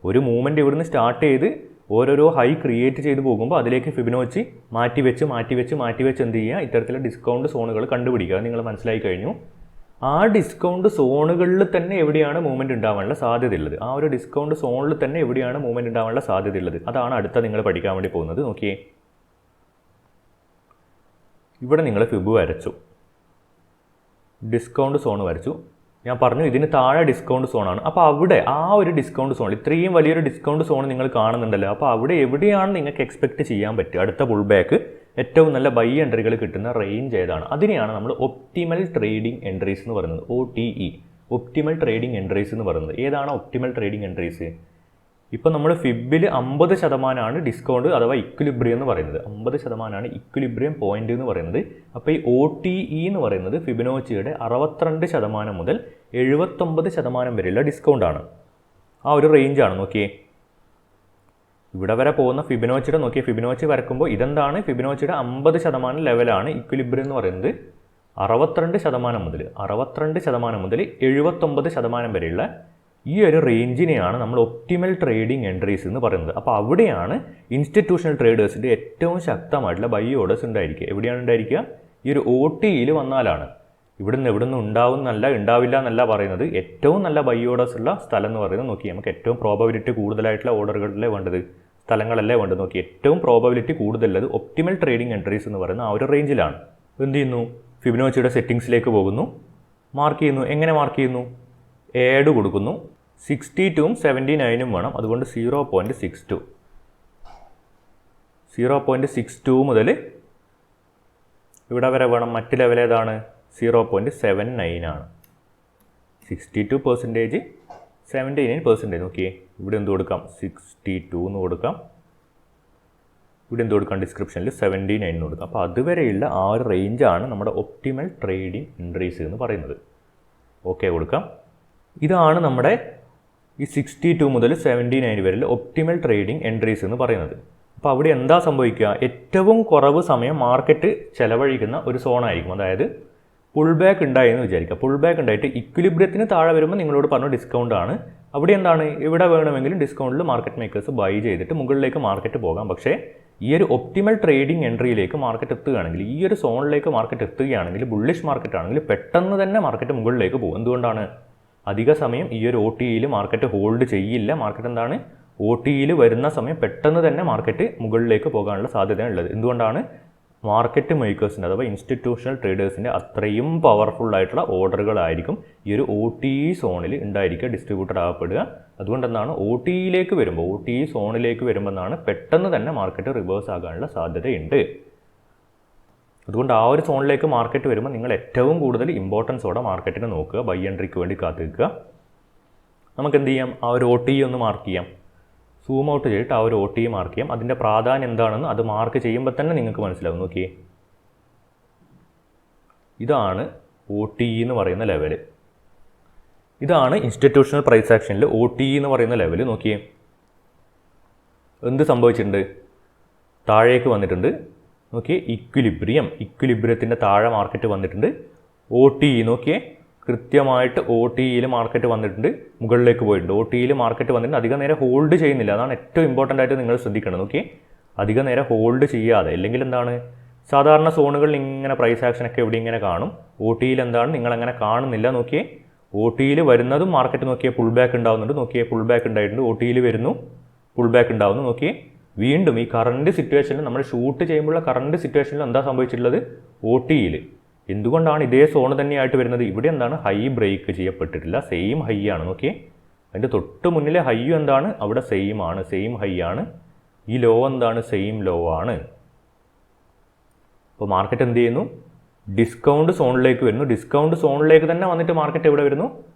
ഒരു മൂവ്മെൻറ്റ് ഇവിടുന്ന് സ്റ്റാർട്ട് ചെയ്ത് ഓരോരോ ഹൈ ക്രിയേറ്റ് ചെയ്ത് പോകുമ്പോൾ അതിലേക്ക് ഫിബൊനാച്ചി മാറ്റി വെച്ച് എന്ത് ചെയ്യുക? ഇത്തരത്തിലുള്ള ഡിസ്കൗണ്ട് സോണുകൾ കണ്ടുപിടിക്കുക. നിങ്ങൾ മനസ്സിലാക്കി കഴിഞ്ഞു. ആ ഡിസ്കൗണ്ട് സോണുകളിൽ തന്നെ എവിടെയാണ് മൂവ്മെൻറ്റ് ഉണ്ടാവാനുള്ള സാധ്യതയുള്ളത്? അതാണ് അടുത്ത നിങ്ങൾ പഠിക്കാൻ വേണ്ടി പോകുന്നത്. നോക്കിയേ, ഇവിടെ നിങ്ങൾ ഫിബ് വരച്ചു, ഡിസ്കൗണ്ട് സോൺ വരച്ചു. ഞാൻ പറഞ്ഞു ഇതിന് താഴെ ഡിസ്കൗണ്ട് സോണാണ്. അപ്പോൾ അവിടെ ആ ഒരു ഡിസ്കൗണ്ട് സോൺ, ഇത്രയും വലിയൊരു ഡിസ്കൗണ്ട് സോൺ നിങ്ങൾ കാണുന്നുണ്ടല്ലോ. അപ്പോൾ അവിടെ എവിടെയാണ് നിങ്ങൾക്ക് എക്സ്പെക്റ്റ് ചെയ്യാൻ പറ്റുക? അടുത്ത പുൾ ബാക്ക് ഏറ്റവും നല്ല ബൈ എൻട്രികൾ കിട്ടുന്ന റേഞ്ച് ഏതാണ്? അതിനെയാണ് നമ്മൾ ഒപ്റ്റിമൽ ട്രേഡിംഗ് എൻട്രീസ് എന്ന് പറയുന്നത്. OTE, ഒപ്റ്റിമൽ ട്രേഡിംഗ് എൻട്രീസ് എന്ന് പറയുന്നത്. ഏതാണ് ഒപ്റ്റിമൽ ട്രേഡിംഗ് എൻട്രീസ്? ഇപ്പോൾ നമ്മൾ ഫിബിൽ 50% ഡിസ്കൗണ്ട് അഥവാ ഇക്വിലിബ്രിയം എന്ന് പറയുന്നത്. 50% ഇക്വിലിബ്രിയം പോയിന്റ് എന്ന് പറയുന്നത്. അപ്പോൾ ഈ OTE എന്ന് പറയുന്നത് ഫിബൊനാച്ചിയുടെ 62% മുതൽ 79% വരെയുള്ള ഡിസ്കൗണ്ടാണ്. ആ ഒരു റേഞ്ചാണ്. നോക്കിയേ, ഇവിടെ വരെ പോകുന്ന ഫിബൊനാച്ചിയുടെ ഫിബൊനാച്ചി വരക്കുമ്പോൾ ഇതെന്താണ്? ഫിബൊനാച്ചിയുടെ 50% ലെവലാണ് ഇക്വിലിബ്രിയം എന്ന് പറയുന്നത്. 62% മുതൽ 79% വരെയുള്ള ഈ ഒരു റേഞ്ചിനെയാണ് നമ്മൾ ഒപ്റ്റിമൽ ട്രേഡിംഗ് എൻട്രീസ് എന്ന് പറയുന്നത്. അപ്പോൾ അവിടെയാണ് ഇൻസ്റ്റിറ്റ്യൂഷണൽ ട്രേഡേഴ്സിൻ്റെ ഏറ്റവും ശക്തമായിട്ടുള്ള ബൈ ഓർഡേഴ്സ് ഉണ്ടായിരിക്കുക. എവിടെയാണ് ഉണ്ടായിരിക്കുക? ഈ ഒരു OTEയിൽ വന്നാലാണ്. ഇവിടുന്ന് ഉണ്ടാവില്ല എന്നല്ല പറയുന്നത്. ഏറ്റവും നല്ല ബൈ ഓർഡേഴ്സ് ഉള്ള സ്ഥലം എന്ന് പറയുന്നത് നോക്കി, നമുക്ക് ഏറ്റവും പ്രോബബിലിറ്റി കൂടുതലായിട്ടുള്ള ഓർഡറുകളല്ലേ വേണ്ടത്, സ്ഥലങ്ങളല്ലേ വേണ്ടത്. നോക്കി, ഏറ്റവും പ്രോബബിലിറ്റി കൂടുതലുള്ളത് ഒപ്റ്റിമൽ ട്രേഡിംഗ് എൻട്രീസ് എന്ന് പറയുന്ന ആ ഒരു റേഞ്ചിലാണ്. എന്ത് ചെയ്യുന്നു? ഫിബൊനാച്ചിയുടെ സെറ്റിങ്സിലേക്ക് പോകുന്നു, മാർക്ക് ചെയ്യുന്നു. എങ്ങനെ മാർക്ക് ചെയ്യുന്നു? ആഡ് കൊടുക്കുന്നു. 62ഉം 79ഉം വേണം, അതുകൊണ്ട് 0.62 മുതൽ ഇവിടെ വരെ വേണം. മറ്റ് ലെവൽ ഏതാണ്? 0.79 ആണ്. 62%, 79%. നോക്കിയേ, ഇവിടെ എന്ത് കൊടുക്കാം? 62 എന്ന് കൊടുക്കാം. ഇവിടെ എന്ത് കൊടുക്കാം? ഡിസ്ക്രിപ്ഷനിൽ 79 എന്ന് കൊടുക്കാം. അപ്പോൾ അതുവരെയുള്ള ആ ഒരു റേഞ്ചാണ് നമ്മുടെ ഒപ്റ്റിമൽ ട്രേഡിംഗ് എൻട്രീസ് എന്ന് പറയുന്നത്. ഓക്കെ കൊടുക്കാം. ഇതാണ് നമ്മുടെ ഈ 62 മുതൽ 79 വരെയുള്ള ഒപ്റ്റിമൽ ട്രേഡിംഗ് എൻട്രീസ് എന്ന് പറയുന്നത്. അപ്പോൾ അവിടെ എന്താ സംഭവിക്കുക? ഏറ്റവും കുറവ് സമയം മാർക്കറ്റ് ചെലവഴിക്കുന്ന ഒരു സോണായിരിക്കും. അതായത് പുൾ ബാക്ക് ഉണ്ടായെന്ന് വിചാരിക്കുക. പുൾ ബാക്ക് ഉണ്ടായിട്ട് ഇക്വിലിബ്രിയത്തിന് താഴെ വരുമ്പോൾ നിങ്ങളോട് പറഞ്ഞ ഡിസ്കൗണ്ട് ആണ്. അവിടെ എന്താണ്? ഇവിടെ വേണമെങ്കിലും ഡിസ്കൗണ്ടിൽ മാർക്കറ്റ് മേക്കേഴ്സ് ബൈ ചെയ്തിട്ട് മുകളിലേക്ക് മാർക്കറ്റ് പോകാം. പക്ഷേ ഈ ഒരു ഒപ്റ്റിമൽ ട്രേഡിംഗ് എൻട്രിയിലേക്ക് മാർക്കറ്റ് എത്തുകയാണെങ്കിൽ, ഈ ഒരു സോണിലേക്ക് മാർക്കറ്റ് എത്തുകയാണെങ്കിൽ, ബുള്ളിഷ് മാർക്കറ്റ് ആണെങ്കിൽ പെട്ടെന്ന് തന്നെ മാർക്കറ്റ് മുകളിലേക്ക് പോകും. എന്തുകൊണ്ടാണ്? അധിക സമയം ഈ ഒരു OTEയിൽ മാർക്കറ്റ് ഹോൾഡ് ചെയ്യില്ല. മാർക്കറ്റ് എന്താണ്? OTEയിൽ വരുന്ന സമയം പെട്ടെന്ന് തന്നെ മാർക്കറ്റ് മുകളിലേക്ക് പോകാനുള്ള സാധ്യതയുള്ളത്. എന്തുകൊണ്ടാണ്? മാർക്കറ്റ് മേക്കേഴ്സിൻ്റെ അഥവാ ഇൻസ്റ്റിറ്റ്യൂഷണൽ ട്രേഡേഴ്സിൻ്റെ അത്രയും പവർഫുൾ ആയിട്ടുള്ള ഓർഡറുകളായിരിക്കും ഈ ഒരു OTE സോണിൽ ഉണ്ടായിരിക്കുക, ഡിസ്ട്രിബ്യൂട്ടഡ് ആകപ്പെടുക. അതുകൊണ്ട് എന്താണ്? OTEയിലേക്ക് വരുമ്പോൾ, OTE സോണിലേക്ക് വരുമ്പോൾ എന്നാണ് പെട്ടെന്ന് തന്നെ മാർക്കറ്റ് റിവേഴ്സ് ആകാനുള്ള സാധ്യതയുണ്ട്. അതുകൊണ്ട് ആ ഒരു സോണിലേക്ക് മാർക്കറ്റ് വരുമ്പോൾ നിങ്ങൾ ഏറ്റവും കൂടുതൽ ഇമ്പോർട്ടൻസോടെ മാർക്കറ്റിനെ നോക്കുക, ബൈ എൻട്രിക്ക് വേണ്ടി കാത്തിരിക്കുക. നമുക്ക് എന്ത് ചെയ്യാം? ആ ഒരു OTE ഒന്ന് മാർക്ക് ചെയ്യാം. സൂം ഔട്ട് ചെയ്തിട്ട് ആ ഒരു OTE മാർക്ക് ചെയ്യാം. അതിൻ്റെ പ്രാധാന്യം എന്താണെന്ന് അത് മാർക്ക് ചെയ്യുമ്പോൾ തന്നെ നിങ്ങൾക്ക് മനസ്സിലാവും. നോക്കിയേ, ഇതാണ് OTE എന്ന് പറയുന്ന ലെവൽ. ഇതാണ് ഇൻസ്റ്റിറ്റ്യൂഷണൽ പ്രൈസ് ആക്ഷനിൽ OTE എന്ന് പറയുന്ന ലെവൽ. നോക്കിയേ, എന്ത് സംഭവിച്ചിട്ടുണ്ട്? താഴേക്ക് വന്നിട്ടുണ്ട്. നോക്കിയേ, ഇക്വിലിബ്രിയത്തിൻ്റെ താഴെ മാർക്കറ്റ് വന്നിട്ടുണ്ട്. OTE നോക്കിയേ, കൃത്യമായിട്ട് OTEയിൽ മാർക്കറ്റ് വന്നിട്ടുണ്ട്, മുകളിലേക്ക് പോയിട്ടുണ്ട്. OTEയിൽ മാർക്കറ്റ് വന്നിട്ടുണ്ട്, അധികം നേരം ഹോൾഡ് ചെയ്യുന്നില്ല. അതാണ് ഏറ്റവും ഇമ്പോർട്ടൻ്റ് ആയിട്ട് നിങ്ങൾ ശ്രദ്ധിക്കണം. നോക്കിയേ, അധികം നേരം ഹോൾഡ് ചെയ്യാതെ, അല്ലെങ്കിൽ എന്താണ്? സാധാരണ സോണുകളിൽ ഇങ്ങനെ പ്രൈസ് ആക്ഷനൊക്കെ എവിടെ ഇങ്ങനെ കാണും. OTEയിൽ എന്താണ്? നിങ്ങളങ്ങനെ കാണുന്നില്ല. നോക്കിയേ, OTEയിൽ വരുന്നതും മാർക്കറ്റ് നോക്കിയേ പുൾ ബാക്ക് ഉണ്ടാവുന്നുണ്ട്. നോക്കിയേ, പുൾ ബാക്ക് ഉണ്ടായിട്ടുണ്ട്. OTEയിൽ വരുന്നു, പുൾ ബാക്ക് ഉണ്ടാവുന്നു. നോക്കിയേ, വീണ്ടും ഈ കറണ്ട് സിറ്റുവേഷനിൽ, നമ്മൾ ഷൂട്ട് ചെയ്യുമ്പോഴുള്ള കറണ്ട് സിറ്റുവേഷനിൽ എന്താ സംഭവിച്ചിട്ടുള്ളത്? OTEയിൽ എന്തുകൊണ്ടാണ് ഇതേ സോൺ തന്നെയായിട്ട് വരുന്നത്? ഇവിടെ എന്താണ്? ഹൈ ബ്രേക്ക് ചെയ്യപ്പെട്ടിട്ടില്ല, സെയിം ഹൈ ആണ്. നോക്കിയേ, അതിൻ്റെ തൊട്ട് മുന്നിലെ ഹൈയും എന്താണ്? അവിടെ സെയിം ആണ്, സെയിം ഹൈ ആണ്. ഈ ലോ എന്താണ്? സെയിം ലോ ആണ്. അപ്പോൾ മാർക്കറ്റ് എന്ത് ചെയ്യുന്നു? ഡിസ്കൗണ്ട് സോണിലേക്ക് വരുന്നു. ഡിസ്കൗണ്ട് സോണിലേക്ക് തന്നെ വന്നിട്ട് മാർക്കറ്റ് എവിടെ വരുന്നു?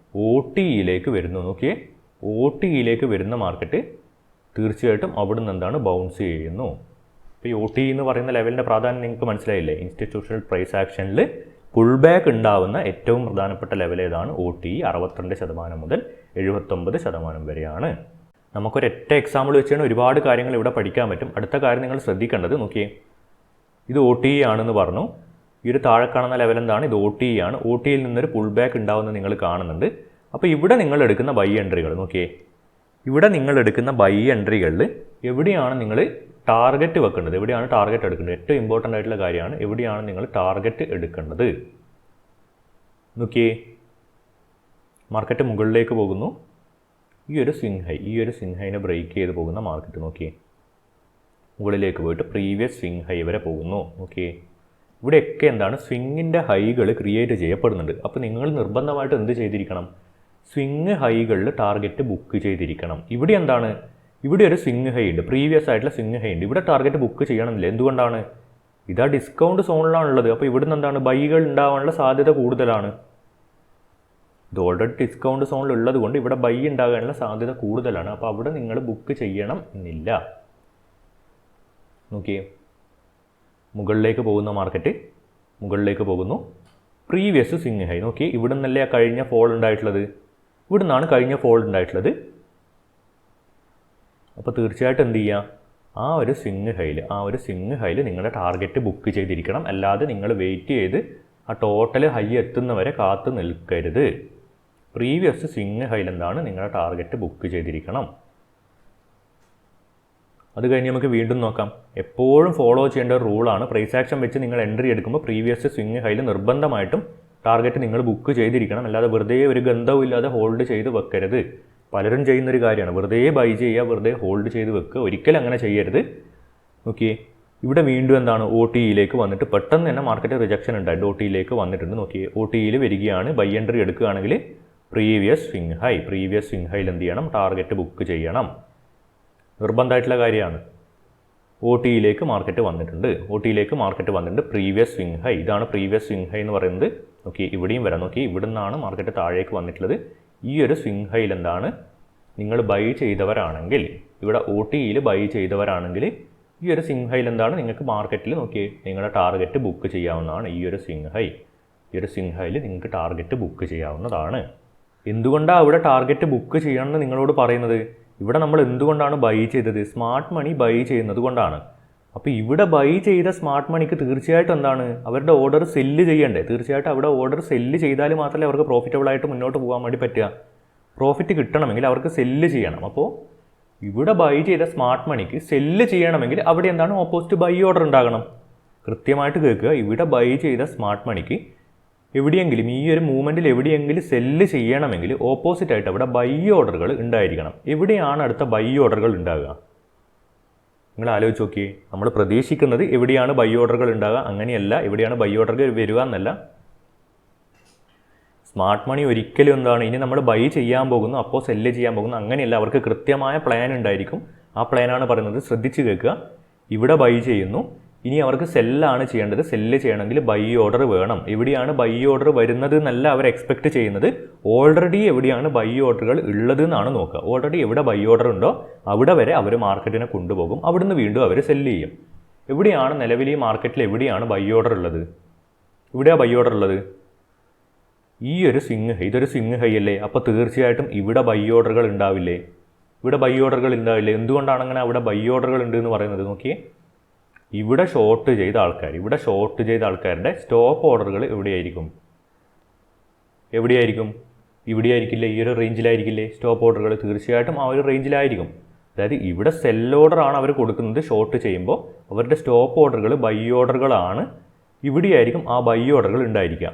OTEയിലേക്ക് വരുന്നു. നോക്കിയേ, OTEയിലേക്ക് വരുന്ന മാർക്കറ്റ് തീർച്ചയായിട്ടും അവിടുന്ന് എന്താണ്? ബൗൺസ് ചെയ്യുന്നു. ഇപ്പോൾ ഈ OTE എന്ന് പറയുന്ന ലെവലിൻ്റെ പ്രാധാന്യം നിങ്ങൾക്ക് മനസ്സിലായില്ലേ? ഇൻസ്റ്റിറ്റ്യൂഷണൽ പ്രൈസ് ആക്ഷനിൽ പുൾ ബാക്ക് ഉണ്ടാവുന്ന ഏറ്റവും പ്രധാനപ്പെട്ട ലെവൽ ഏതാണ്? OTE 62% മുതൽ 79% വരെയാണ്. നമുക്കൊരൊറ്റ എക്സാമ്പിൾ വെച്ചാണ് ഒരുപാട് കാര്യങ്ങൾ ഇവിടെ പഠിക്കാൻ പറ്റും. അടുത്ത കാര്യം നിങ്ങൾ ശ്രദ്ധിക്കേണ്ടത്, നോക്കിയേ, ഇത് OTE ആണെന്ന് പറഞ്ഞു. ഈ ഒരു താഴെ കാണുന്ന ലെവൽ എന്താണ്? ഇത് OTE ആണ്. OTEയിൽ നിന്നൊരു പുൾ ബാക്ക് ഉണ്ടാവുന്നത് നിങ്ങൾ കാണുന്നുണ്ട്. അപ്പോൾ ഇവിടെ നിങ്ങൾ എടുക്കുന്ന ബൈ എൻട്രികൾ നോക്കിയേ, ഇവിടെ നിങ്ങൾ എടുക്കുന്ന ബൈ എൻട്രികളിൽ എവിടെയാണ് നിങ്ങൾ ടാർഗറ്റ് വെക്കേണ്ടത്? എവിടെയാണ് ടാർഗറ്റ് എടുക്കേണ്ടത്? ഏറ്റവും ഇമ്പോർട്ടൻ്റ് ആയിട്ടുള്ള കാര്യമാണ്. എവിടെയാണ് നിങ്ങൾ ടാർഗറ്റ് എടുക്കേണ്ടത്? നോക്കിയേ, മാർക്കറ്റ് മുകളിലേക്ക് പോകുന്നു. ഈ ഒരു സ്വിംഗ് ഹൈനെ ബ്രേക്ക് ചെയ്ത് പോകുന്ന മാർക്കറ്റ് നോക്കിയേ, മുകളിലേക്ക് പോയിട്ട് പ്രീവിയസ് സ്വിംഗ് ഹൈ വരെ പോകുന്നു. നോക്കിയേ, ഇവിടെയൊക്കെ എന്താണ്? സ്വിങ്ങിൻ്റെ ഹൈകൾ ക്രിയേറ്റ് ചെയ്യപ്പെടുന്നുണ്ട്. അപ്പോൾ നിങ്ങൾ നിർബന്ധമായിട്ട് എന്ത് ചെയ്തിരിക്കണം? സ്വിങ് ഹൈകളിൽ ടാർഗറ്റ് ബുക്ക് ചെയ്തിരിക്കണം. ഇവിടെ എന്താണ്? ഇവിടെ ഒരു സ്വിങ് ഹൈ ഉണ്ട്, പ്രീവിയസ് ആയിട്ടുള്ള സ്വിങ് ഹൈ ഉണ്ട്. ഇവിടെ ടാർഗറ്റ് ബുക്ക് ചെയ്യണമെന്നില്ല. എന്തുകൊണ്ടാണ്? ഇതാ ഡിസ്കൗണ്ട് സോണിലാണുള്ളത്. അപ്പോൾ ഇവിടുന്ന് എന്താണ്? ബൈകൾ ഉണ്ടാകാനുള്ള സാധ്യത കൂടുതലാണ്. ഇത് ഓൾറെഡി ഡിസ്കൗണ്ട് സോണിൽ ഉള്ളത് കൊണ്ട് ഇവിടെ ബൈ ഉണ്ടാകാനുള്ള സാധ്യത കൂടുതലാണ്. അപ്പോൾ അവിടെ നിങ്ങൾ ബുക്ക് ചെയ്യണം എന്നില്ല. നോക്കിയേ, മുകളിലേക്ക് പോകുന്ന മാർക്കറ്റ് മുകളിലേക്ക് പോകുന്നു. പ്രീവിയസ് സ്വിങ് ഹൈ നോക്കി, ഇവിടെ നിന്നല്ലേ കഴിഞ്ഞ ഫോൾ ഉണ്ടായിട്ടുള്ളത്, ഇവിടെ നിന്നാണ് കഴിഞ്ഞ ഫോൾ ഉണ്ടായിട്ടുള്ളത്. അപ്പോൾ തീർച്ചയായിട്ടും എന്ത് ചെയ്യുക? ആ ഒരു സ്വിങ് ഹൈയിൽ നിങ്ങളുടെ ടാർഗറ്റ് ബുക്ക് ചെയ്തിരിക്കണം. അല്ലാതെ നിങ്ങൾ വെയിറ്റ് ചെയ്ത് ആ ടോട്ടൽ ഹൈ എത്തുന്നവരെ കാത്തു നിൽക്കരുത്. പ്രീവിയസ് സ്വിങ് ഹൈയിൽ എന്താണ് നിങ്ങളുടെ ടാർഗറ്റ് ബുക്ക് ചെയ്തിരിക്കണം. അത് കഴിഞ്ഞ് നമുക്ക് വീണ്ടും നോക്കാം. എപ്പോഴും ഫോളോ ചെയ്യേണ്ട ഒരു റൂളാണ്, പ്രൈസ് ആക്ഷൻ വെച്ച് നിങ്ങൾ എൻട്രി എടുക്കുമ്പോൾ പ്രീവിയസ് സ്വിങ് ഹൈയിൽ നിർബന്ധമായിട്ടും ടാർഗറ്റ് നിങ്ങൾ ബുക്ക് ചെയ്തിരിക്കണം. അല്ലാതെ വെറുതെ ഒരു ഗന്ധവും ഇല്ലാതെ ഹോൾഡ് ചെയ്ത് വെക്കരുത്. പലരും ചെയ്യുന്നൊരു കാര്യമാണ്, വെറുതെ ബൈ ചെയ്യുക, വെറുതെ ഹോൾഡ് ചെയ്ത് വെക്കുക. ഒരിക്കലും അങ്ങനെ ചെയ്യരുത്. നോക്കിയേ, ഇവിടെ വീണ്ടും എന്താണ് ഒ ടിയിലേക്ക് വന്നിട്ട് പെട്ടെന്ന് തന്നെ മാർക്കറ്റ് റിജക്ഷൻ ഉണ്ടായിട്ട് ഒ ടിയിലേക്ക് വന്നിട്ടുണ്ട്. നോക്കിയേ, ഒ ടിയിൽ വരികയാണ്. ബൈ എൻട്രി എടുക്കുകയാണെങ്കിൽ പ്രീവിയസ് സ്വിങ് ഹൈയിൽ എന്ത് ചെയ്യണം? ടാർഗറ്റ് ബുക്ക് ചെയ്യണം. നിർബന്ധമായിട്ടുള്ള കാര്യമാണ്. ഒ ടിയിലേക്ക് മാർക്കറ്റ് വന്നിട്ടുണ്ട്. പ്രീവിയസ് സ്വിങ് ഹൈ, ഇതാണ് പ്രീവിയസ് സ്വിങ് ഹൈ എന്ന് പറയുന്നത്. നോക്കി ഇവിടെയും വരാം. നോക്കി ഇവിടെ നിന്നാണ് മാർക്കറ്റ് താഴേക്ക് വന്നിട്ടുള്ളത്. ഈ ഒരു സ്വിങ് ഹൈയിൽ എന്താണ് നിങ്ങൾ ബൈ ചെയ്തവരാണെങ്കിൽ, ഇവിടെ ഒ ടിയിൽ ബൈ ചെയ്തവരാണെങ്കിൽ ഈ ഒരു സ്വിങ് ഹൈയിൽ എന്താണ് നിങ്ങൾക്ക് മാർക്കറ്റിൽ നോക്കി നിങ്ങളുടെ ടാർഗറ്റ് ബുക്ക് ചെയ്യാവുന്നതാണ്. ഈ ഒരു സ്വിങ് ഹൈയിൽ നിങ്ങൾക്ക് ടാർഗറ്റ് ബുക്ക് ചെയ്യാവുന്നതാണ്. എന്തുകൊണ്ടാണ് അവിടെ ടാർഗറ്റ് ബുക്ക് ചെയ്യണമെന്ന് നിങ്ങളോട് പറയുന്നത്? ഇവിടെ നമ്മൾ എന്തുകൊണ്ടാണ് ബൈ ചെയ്തത്? സ്മാർട്ട് മണി ബൈ ചെയ്യുന്നത് കൊണ്ടാണ്. അപ്പോൾ ഇവിടെ ബൈ ചെയ്ത സ്മാർട്ട് മണിക്ക് തീർച്ചയായിട്ടും എന്താണ് അവരുടെ ഓർഡർ സെല്ല് ചെയ്യണ്ടേ? തീർച്ചയായിട്ടും അവിടെ ഓർഡർ സെല്ല് ചെയ്താൽ മാത്രമേ അവർക്ക് പ്രോഫിറ്റബിളായിട്ട് മുന്നോട്ട് പോകാൻ വേണ്ടി പറ്റുക. പ്രോഫിറ്റ് കിട്ടണമെങ്കിൽ അവർക്ക് സെല്ല് ചെയ്യണം. അപ്പോൾ ഇവിടെ ബൈ ചെയ്ത സ്മാർട്ട് മണിക്ക് സെല്ല് ചെയ്യണമെങ്കിൽ അവിടെ എന്താണ് ഓപ്പോസിറ്റ് ബൈ ഓർഡർ ഉണ്ടാകണം. കൃത്യമായിട്ട് കേൾക്കുക. ഇവിടെ ബൈ ചെയ്ത സ്മാർട്ട് മണിക്ക് എവിടെയെങ്കിലും ഈ ഒരു മൂവ്മെൻറ്റിൽ എവിടെയെങ്കിലും സെല്ല് ചെയ്യണമെങ്കിൽ ഓപ്പോസിറ്റായിട്ട് അവിടെ ബൈ ഓർഡറുകൾ ഉണ്ടായിരിക്കണം. എവിടെയാണ് അടുത്ത ബൈ ഓർഡറുകൾ ഉണ്ടാകുക? നിങ്ങൾ ആലോചിച്ച് നോക്കിയേ. നമ്മൾ പ്രതീക്ഷിക്കുന്നത് എവിടെയാണ് ബൈ ഓർഡറുകൾ ഉണ്ടാകുക, അങ്ങനെയല്ല. എവിടെയാണ് ബൈ ഓർഡറുകൾ വരിക എന്നല്ല. സ്മാർട്ട് മണി ഒരിക്കലും എന്താണ് ഇനി നമ്മൾ ബൈ ചെയ്യാൻ പോകുന്നു, അപ്പോൾ സെല്ല് ചെയ്യാൻ പോകുന്നു, അങ്ങനെയല്ല. അവർക്ക് കൃത്യമായ പ്ലാൻ ഉണ്ടായിരിക്കും. ആ പ്ലാനാണ് പറയുന്നത്. ശ്രദ്ധിച്ച് കേൾക്കുക. ഇവിടെ ബൈ ചെയ്യുന്നു, ഇനി അവർക്ക് സെല്ലാണ് ചെയ്യേണ്ടത്. സെല്ല് ചെയ്യണമെങ്കിൽ ബൈ ഓർഡർ വേണം. എവിടെയാണ് ബൈ ഓർഡർ വരുന്നത് എന്നല്ല അവർ എക്സ്പെക്ട് ചെയ്യുന്നത്. ഓൾറെഡി എവിടെയാണ് ബൈ ഓർഡറുകൾ ഉള്ളത് എന്നാണ് നോക്കുക. ഓൾറെഡി എവിടെ ബൈ ഓർഡർ ഉണ്ടോ അവിടെ വരെ അവർ മാർക്കറ്റിനെ കൊണ്ടുപോകും. അവിടുന്ന് വീണ്ടും അവർ സെല്ല് ചെയ്യും. എവിടെയാണ് നിലവിൽ ഈ മാർക്കറ്റിൽ എവിടെയാണ് ബൈ ഓർഡർ ഉള്ളത്? ഇവിടെയാണ് ബൈ ഓർഡർ ഉള്ളത്. ഈ ഒരു സ്വിങ് ഹൈ, ഇതൊരു സ്വിങ് ഹൈ അല്ലേ? അപ്പോൾ തീർച്ചയായിട്ടും ഇവിടെ ബൈ ഓർഡറുകൾ ഉണ്ടാവില്ലേ? എന്തുകൊണ്ടാണ് അങ്ങനെ അവിടെ ബൈ ഓർഡറുകൾ ഉണ്ട് എന്ന് പറയുന്നത്? നോക്കിയേ, ഇവിടെ ഷോർട്ട് ചെയ്ത ആൾക്കാരുടെ സ്റ്റോപ്പ് ഓർഡറുകൾ എവിടെയായിരിക്കും? ഇവിടെ ആയിരിക്കില്ലേ? ഈ ഒരു റേഞ്ചിലായിരിക്കില്ലേ സ്റ്റോപ്പ് ഓർഡറുകൾ? തീർച്ചയായിട്ടും ആ ഒരു റേഞ്ചിലായിരിക്കും. അതായത് ഇവിടെ സെൽ ഓർഡറാണ് അവർ കൊടുക്കുന്നത്. ഷോർട്ട് ചെയ്യുമ്പോൾ അവരുടെ സ്റ്റോപ്പ് ഓർഡറുകൾ ബൈ ഓർഡറുകളാണ്. ഇവിടെയായിരിക്കും ആ ബൈ ഓർഡറുകൾ ഉണ്ടായിരിക്കുക.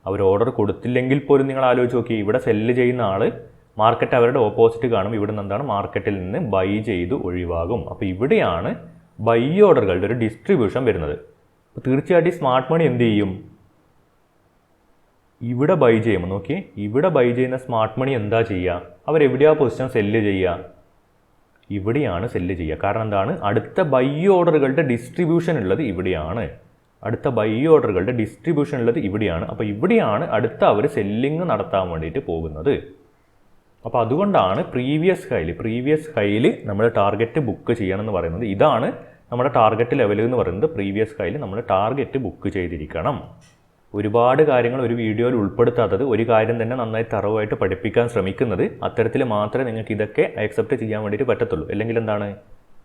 അവർ ഓർഡർ കൊടുത്തില്ലെങ്കിൽ പോലും നിങ്ങൾ ആലോചിച്ച് നോക്കി, ഇവിടെ സെല്ല് ചെയ്യുന്ന ആൾ മാർക്കറ്റ് അവരുടെ ഓപ്പോസിറ്റ് കാണും. ഇവിടെ നിന്ന് എന്താണ് മാർക്കറ്റിൽ നിന്ന് ബൈ ചെയ്ത് ഒഴിവാകും. അപ്പോൾ ഇവിടെയാണ് ബൈ ഓർഡറുകളുടെ ഒരു ഡിസ്ട്രിബ്യൂഷൻ വരുന്നത്. അപ്പോൾ തീർച്ചയായിട്ടും സ്മാർട്ട് മണി എന്ത് ചെയ്യും? ഇവിടെ ബൈ ചെയ്യുമ്പോൾ നോക്കിയേ, ഇവിടെ ബൈ ചെയ്യുന്ന സ്മാർട്ട് മണി എന്താ ചെയ്യുക? അവരെവിടെയാണ് പൊസിഷൻ സെല്ല് ചെയ്യുക? ഇവിടെയാണ് സെല്ല് ചെയ്യുക. കാരണം എന്താണ്? അടുത്ത ബൈ ഓർഡറുകളുടെ ഡിസ്ട്രിബ്യൂഷൻ ഉള്ളത് ഇവിടെയാണ്. അപ്പോൾ ഇവിടെയാണ് അടുത്ത അവർ സെല്ലിങ് നടത്താൻ വേണ്ടിയിട്ട് പോകുന്നത്. അപ്പോൾ അതുകൊണ്ടാണ് പ്രീവിയസ് ഹൈയിൽ നമ്മൾ ടാർഗറ്റ് ബുക്ക് ചെയ്യണം എന്ന് പറയുന്നത്. ഇതാണ് നമ്മുടെ ടാർഗറ്റ് ലെവൽ എന്ന് പറയുന്നത്. പ്രീവിയസ് ഹൈയിൽ നമ്മൾ ടാർഗറ്റ് ബുക്ക് ചെയ്തിരിക്കണം. ഒരുപാട് കാര്യങ്ങൾ ഒരു വീഡിയോയിൽ ഉൾപ്പെടുത്താത്തത്, ഒരു കാര്യം തന്നെ നന്നായി തറവായിട്ട് പഠിപ്പിക്കാൻ ശ്രമിക്കുന്നത്, അത്തരത്തിൽ മാത്രമേ നിങ്ങൾക്ക് ഇതൊക്കെ അക്സെപ്റ്റ് ചെയ്യാൻ വേണ്ടിയിട്ട് പറ്റത്തുള്ളൂ. അല്ലെങ്കിൽ എന്താണ്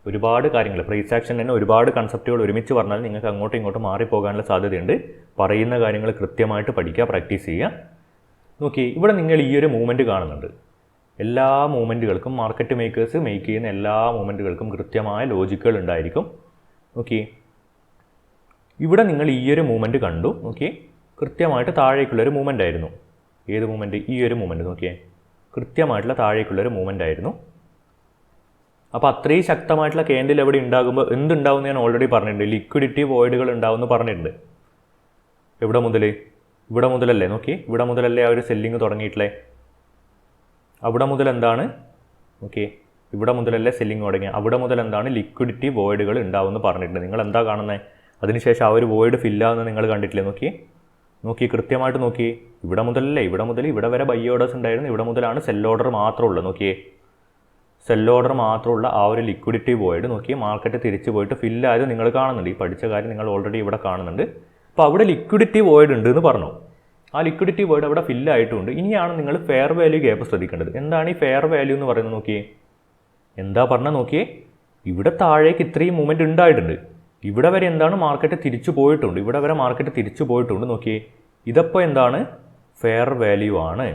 ഒരുപാട് കാര്യങ്ങൾ പ്രൈസ് ആക്ഷൻ തന്നെ ഒരുപാട് കൺസെപ്റ്റുകൾ ഒരുമിച്ച് പറഞ്ഞാൽ നിങ്ങൾക്ക് അങ്ങോട്ടും ഇങ്ങോട്ടും മാറിപ്പോകാനുള്ള സാധ്യതയുണ്ട്. പറയുന്ന കാര്യങ്ങൾ കൃത്യമായിട്ട് പഠിക്കുക, പ്രാക്ടീസ് ചെയ്യുക. നോക്കി ഇവിടെ നിങ്ങൾ ഈ ഒരു മൂവ്മെൻറ്റ് കാണുന്നുണ്ട്. എല്ലാ മൂവ്മെൻറ്റുകൾക്കും മാർക്കറ്റ് മേക്കേഴ്സ് മേക്ക് ചെയ്യുന്ന എല്ലാ മൂവ്മെൻറ്റുകൾക്കും കൃത്യമായ ലോജിക്കുകൾ ഉണ്ടായിരിക്കും. നോക്കി ഇവിടെ നിങ്ങൾ ഈ ഒരു മൂവ്മെൻറ്റ് കണ്ടു. നോക്കി കൃത്യമായിട്ട് താഴേക്കുള്ളൊരു മൂവ്മെൻ്റ് ആയിരുന്നു. ഏത് മൂവ്മെൻറ്റ്? ഈ ഒരു മൂവ്മെൻറ്റ്. നോക്കിയേ, കൃത്യമായിട്ടുള്ള താഴേക്കുള്ളൊരു മൂവ്മെൻ്റ് ആയിരുന്നു. അപ്പോൾ അത്രയും ശക്തമായിട്ടുള്ള ക്യാൻഡിൽ എവിടെ ഉണ്ടാകുമ്പോൾ എന്തുണ്ടാവും എന്ന് ഞാൻ ഓൾറെഡി പറഞ്ഞിട്ടുണ്ട്. ലിക്വിഡിറ്റി വോയിഡുകൾ ഉണ്ടാവുമെന്ന് പറഞ്ഞിട്ടുണ്ട്. എവിടെ മുതൽ? ഇവിടെ മുതലല്ലേ? നോക്കി ഇവിടെ മുതലല്ലേ ആ ഒരു സെല്ലിങ് തുടങ്ങിയിട്ടില്ലേ? അവിടെ മുതൽ എന്താണ്? ഓക്കെ, ഇവിടെ മുതലല്ലേ സെല്ലിങ് തുടങ്ങിയ? അവിടെ മുതൽ എന്താണ്? ലിക്വിഡിറ്റി വോയിഡുകൾ ഉണ്ടാവുമെന്ന് പറഞ്ഞിട്ടുണ്ട്. നിങ്ങൾ എന്താ കാണുന്നത്? അതിനുശേഷം ആ ഒരു വോയിഡ് ഫില്ലാവുന്നത് നിങ്ങൾ കണ്ടിട്ടില്ലേ? നോക്കി കൃത്യമായിട്ട് നോക്കി. ഇവിടെ മുതലല്ലേ? ഇവിടെ വരെ ബൈ ഓർഡേഴ്സ് ഉണ്ടായിരുന്നു. ഇവിടെ മുതലാണ് സെൽ ഓർഡർ മാത്രമുള്ളത്. നോക്കിയേ, സെൽ ഓർഡർ മാത്രമുള്ള ആ ഒരു ലിക്വിഡിറ്റി വോയിഡ് നോക്കി മാർക്കറ്റ് തിരിച്ചു പോയിട്ട് ഫില്ലായത് നിങ്ങൾ കാണുന്നുണ്ട്. ഈ പഠിച്ച കാര്യം നിങ്ങൾ ഓൾറെഡി ഇവിടെ കാണുന്നുണ്ട്. അപ്പോൾ അവിടെ ലിക്വിഡിറ്റി വോയിഡ് ഉണ്ട് എന്ന് പറഞ്ഞു. ആ ലിക്വിഡിറ്റി വോയിഡ് അവിടെ ഫില്ലായിട്ടുണ്ട്. ഇനിയാണ് നിങ്ങൾ ഫെയർ വാല്യൂ ഗ്യാപ്പ് ശ്രദ്ധിക്കേണ്ടത്. എന്താണ് ഈ ഫെയർ വാല്യൂ എന്ന് പറയുന്നത്? നോക്കിയേ, എന്താ പറഞ്ഞാൽ നോക്കിയേ, ഇവിടെ താഴേക്ക് ഇത്രയും മൂവ്മെൻറ്റ് ഉണ്ടായിട്ടുണ്ട്. ഇവിടെ വരെ എന്താണ് മാർക്കറ്റ് തിരിച്ചു പോയിട്ടുണ്ട്. നോക്കിയേ, ഇതപ്പോൾ എന്താണ്? ഫെയർ വാല്യൂ ആണ്.